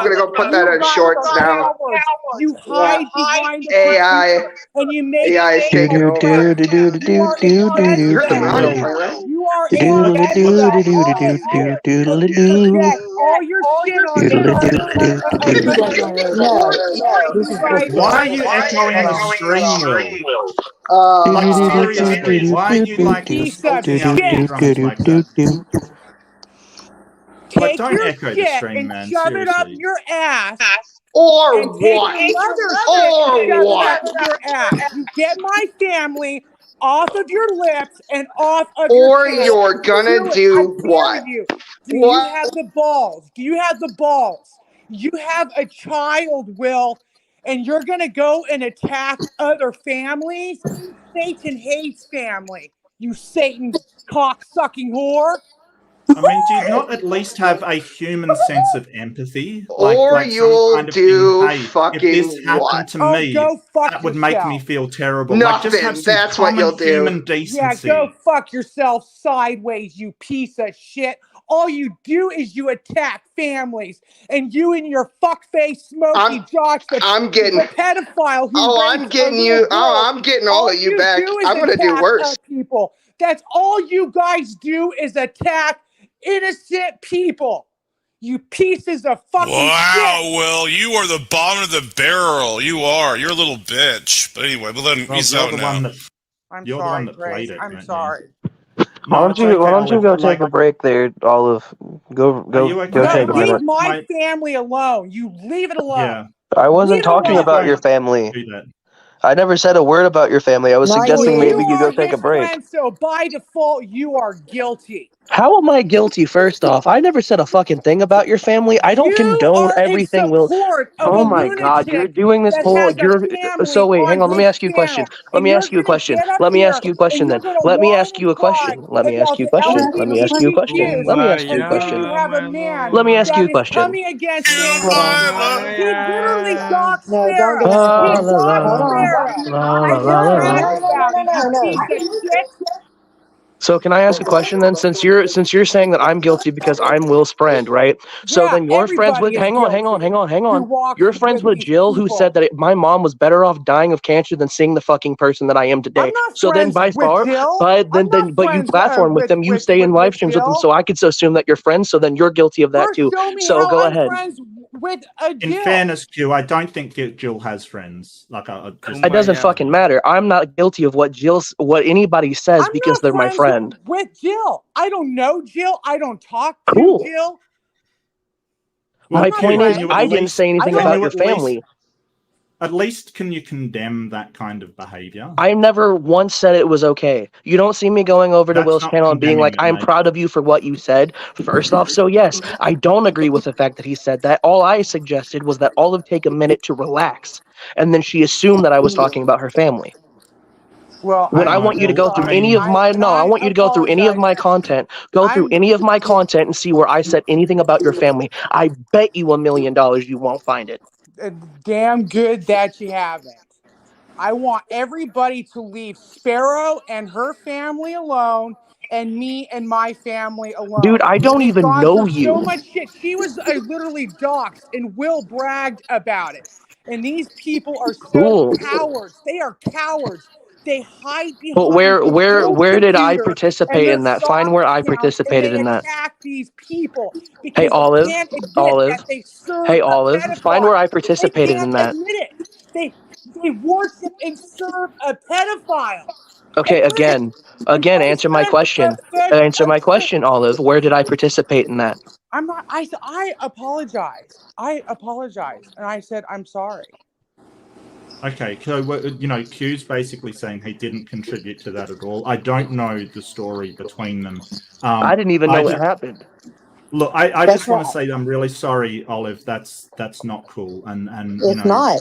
Speaker 7: gonna go put that in shorts now.
Speaker 11: You hide behind
Speaker 7: AI,
Speaker 11: and you make
Speaker 7: AI is taking over.
Speaker 11: You are all your shit on
Speaker 1: Why are you echoing the stream, Will? Seriously, why are you like
Speaker 11: Take
Speaker 1: don't
Speaker 11: your
Speaker 1: echo the
Speaker 11: shit
Speaker 1: stream,
Speaker 11: and
Speaker 1: man.
Speaker 11: shove
Speaker 1: Seriously.
Speaker 11: it up your ass.
Speaker 7: Or what?
Speaker 11: Or what?
Speaker 7: Or what?
Speaker 11: You get my family off of your lips and off of your chest.
Speaker 7: Or you're gonna do what?
Speaker 11: Do you have the balls? Do you have the balls? You have a child, Will, and you're gonna go and attack other families? Satan hates family. You Satan cock-sucking whore.
Speaker 1: I mean, do you not at least have a human sense of empathy?
Speaker 7: Or you'll
Speaker 1: kind of
Speaker 7: do
Speaker 1: thing, hey,
Speaker 7: fucking
Speaker 1: if this happened to me, that would make me feel terrible.
Speaker 7: Nothing.
Speaker 1: Just have some
Speaker 7: That's what you'll do.
Speaker 1: human decency.
Speaker 11: Yeah, go fuck yourself sideways, you piece of shit. All you do is you attack families, and you and your fuckface Smokey Josh, the pedophile.
Speaker 7: I'm getting all of you back. I'm gonna do worse.
Speaker 11: People. That's all you guys do is attack innocent people. You pieces of fucking shit.
Speaker 8: Will, you are the bottom of the barrel. You are. You're a little bitch. But anyway, we'll let him. He's out now.
Speaker 1: You're the one that played it.
Speaker 11: I'm sorry.
Speaker 2: Why don't you go take a break there, Olive? Go take a minute.
Speaker 11: Leave my family alone. You leave it alone.
Speaker 1: Yeah.
Speaker 2: I wasn't talking about your family. I never said a word about your family. I was suggesting maybe you go take a break.
Speaker 11: Friend, so by default, you are guilty.
Speaker 2: How am I guilty, first off? I never said a fucking thing about your family. I don't condone everything, Will. Oh my God, you're doing this whole... So wait, hang on. Let me ask you a question. Let me ask you a question. Let me ask you a question then. Let me ask you a question. Let me ask you a question. Let me ask you a question. Let me ask you a question. Let me ask you a question.
Speaker 11: Coming against family. He literally dogs Sparrow.
Speaker 2: So can I ask a question then? Since you're saying that I'm guilty because I'm Will's friend, right? So then you're friends with hang on. You're friends with Jill, who said that my mom was better off dying of cancer than seeing the fucking person that I am today. So then by far, but you platform with them, you stay in live streams with them, so I could assume that you're friends. So then you're guilty of that too. So go ahead.
Speaker 1: In fairness, Q, I don't think Jill has friends.
Speaker 2: It doesn't fucking matter. I'm not guilty of what anybody says because they're my friend.
Speaker 11: With Jill. I don't know Jill. I don't talk to Jill.
Speaker 2: My point is, I didn't say anything about your family.
Speaker 1: At least can you condemn that kind of behavior?
Speaker 2: I never once said it was okay. You don't see me going over to Will's channel and being like, I'm proud of you for what you said. First off, so yes, I don't agree with the fact that he said that. All I suggested was that Olive take a minute to relax. And then she assumed that I was talking about her family.
Speaker 11: Well,
Speaker 2: I want you to go through any of my I want you to go through any of my content. Go through any of my content and see where I said anything about your family. I bet you $1 million you won't find it.
Speaker 11: Damn good that you haven't. I want everybody to leave Sparrow and her family alone, and me and my family alone.
Speaker 2: Dude, I don't even know you.
Speaker 11: So much shit. She was literally doxxed, and Will bragged about it. And these people are so cowards. They are cowards. They hide behind.
Speaker 2: But where did I participate in that? Find where I participated in that.
Speaker 11: Attack these people.
Speaker 2: Hey Olive. Hey Olive. Find where I participated in that.
Speaker 11: They worship and serve a pedophile.
Speaker 2: Okay, again, answer my question. Answer my question, Olive. Where did I participate in that?
Speaker 11: I'm not. I apologize. And I said I'm sorry.
Speaker 1: Okay, so Q's basically saying he didn't contribute to that at all. I don't know the story between them.
Speaker 2: I didn't even know what happened.
Speaker 1: Look, I just want to say I'm really sorry, Olive. That's not cool, and
Speaker 13: it's not.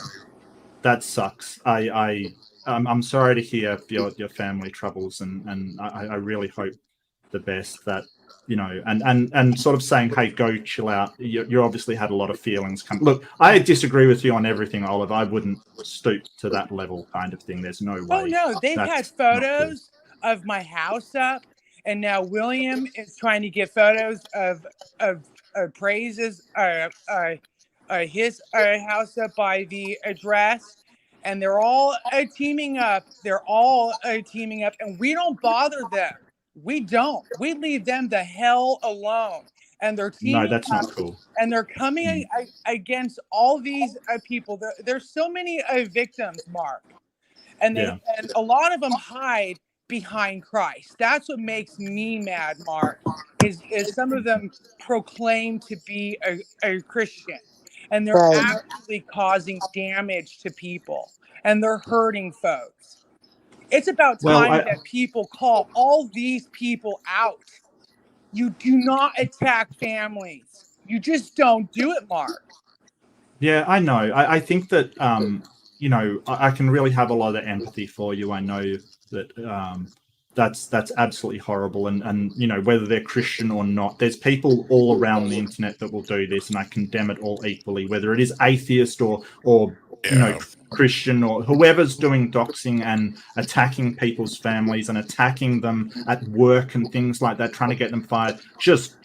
Speaker 1: That sucks. I'm sorry to hear your family troubles, and I really hope the best that. And sort of saying, hey, go chill out. You obviously had a lot of feelings. Look, I disagree with you on everything, Olive. I wouldn't stoop to that level kind of thing. There's no way.
Speaker 11: Oh, no. They've had photos of my house up, and now William is trying to get photos of praises, his house up by the address. And they're all teaming up. And we don't bother them. We don't. We leave them the hell alone. And they're teaming.
Speaker 1: No, that's not cool.
Speaker 11: And they're coming against all these people. There's so many victims, Mark. And and a lot of them hide behind Christ. That's what makes me mad, Mark, is some of them proclaim to be a Christian. And they're actually causing damage to people. And they're hurting folks. It's about time that people call all these people out. You do not attack families. You just don't do it, Mark.
Speaker 1: Yeah, I know. I think that, I can really have a lot of empathy for you. I know that that's absolutely horrible. And whether they're Christian or not, there's people all around the internet that will do this, and I condemn it all equally, whether it is atheist or Christian or whoever's doing doxing and attacking people's families and attacking them at work and things like that, trying to get them fired. Just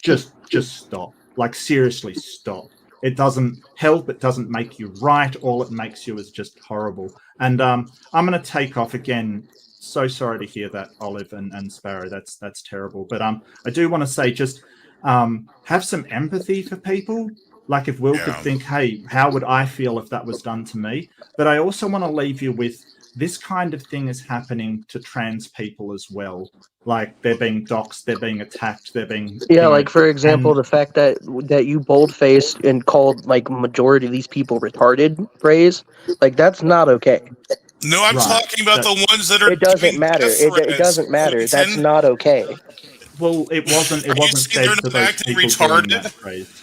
Speaker 1: stop. Like, seriously, stop. It doesn't help. It doesn't make you right. All it makes you is just horrible. And I'm going to take off again. So sorry to hear that, Olive and Sparrow. That's terrible. But I do want to say, just have some empathy for people. Like, if Will could think, hey, how would I feel if that was done to me? But I also want to leave you with, this kind of thing is happening to trans people as well. Like, they're being doxxed, they're being attacked, they're being...
Speaker 2: Yeah, like, for example, the fact that you bold-faced and called, like, majority of these people retarded phrase, like, that's not okay.
Speaker 8: No, I'm talking about the ones that are...
Speaker 2: It doesn't matter. It doesn't matter. That's not okay.
Speaker 1: Well, it wasn't said to those people retarded? That phrase.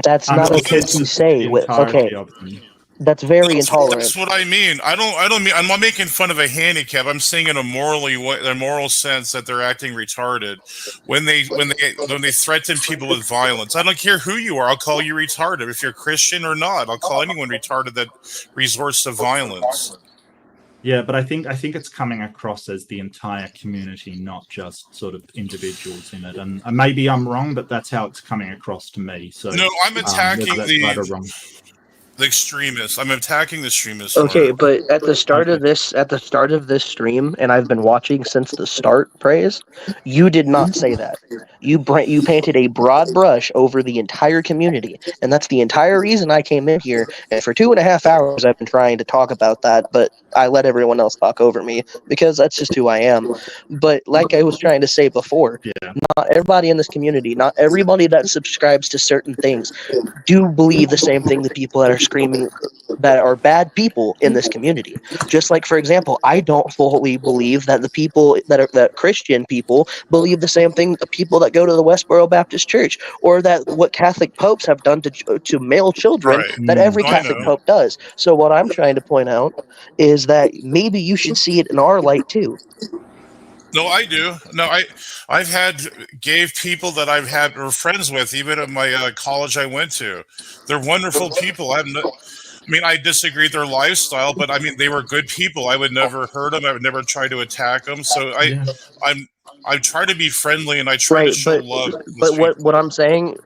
Speaker 2: That's not okay to say. Okay. That's very intolerant.
Speaker 8: That's what I mean. I don't mean. I'm not making fun of a handicap. I'm saying in a moral sense that they're acting retarded when they threaten people with violence. I don't care who you are. I'll call you retarded if you're Christian or not. I'll call anyone retarded that resorts to violence.
Speaker 1: Yeah, but I think it's coming across as the entire community, not just sort of individuals in it. And maybe I'm wrong, but that's how it's coming across to me. So
Speaker 8: no, I'm attacking the extremists. I'm attacking the extremists.
Speaker 2: Okay, but at the start of this stream, and I've been watching since the start, Praise, you did not say that. You painted a broad brush over the entire community, and that's the entire reason I came in here. And for 2.5 hours, I've been trying to talk about that, but I let everyone else talk over me because that's just who I am. But like I was trying to say before, not everybody in this community, not everybody that subscribes to certain things, do believe the same thing that people that are screaming that are bad people in this community. Just like, for example, I don't fully believe that the people that Christian people believe the same thing the people that go to the Westboro Baptist Church, or that what Catholic popes have done to male children that every Catholic pope does. So what I'm trying to point out is that maybe you should see it in our light too.
Speaker 8: No, I do. No, I've had gay people that I've had or friends with, even at my college I went to. They're wonderful people. I disagree with their lifestyle, but I mean, they were good people. I would never hurt them. I would never try to attack them. So I try to be friendly and I try to show love.
Speaker 2: But what I'm saying,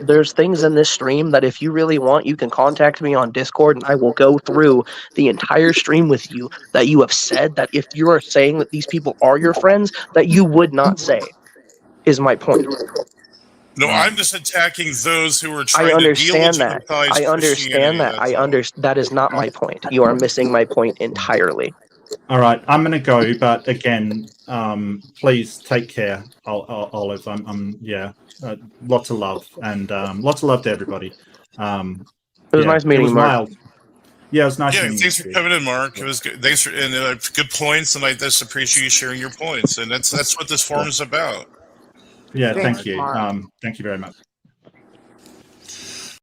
Speaker 2: there's things in this stream that if you really want, you can contact me on Discord and I will go through the entire stream with you that you have said that if you are saying that these people are your friends, that you would not say, is my point.
Speaker 8: No, I'm just attacking those who are trying to delegitimize
Speaker 2: I understand that. That is not my point. You are missing my point entirely.
Speaker 1: All right, I'm going to go, but again, please take care, Olive. Lots of love, and lots of love to everybody.
Speaker 2: It was nice meeting you, Mark.
Speaker 1: Yeah, it was nice meeting you.
Speaker 8: Thanks for coming in, Mark. It was good. Thanks for good points, and I just appreciate you sharing your points. And that's what this forum is about.
Speaker 1: Yeah, thank you. Thank you very much.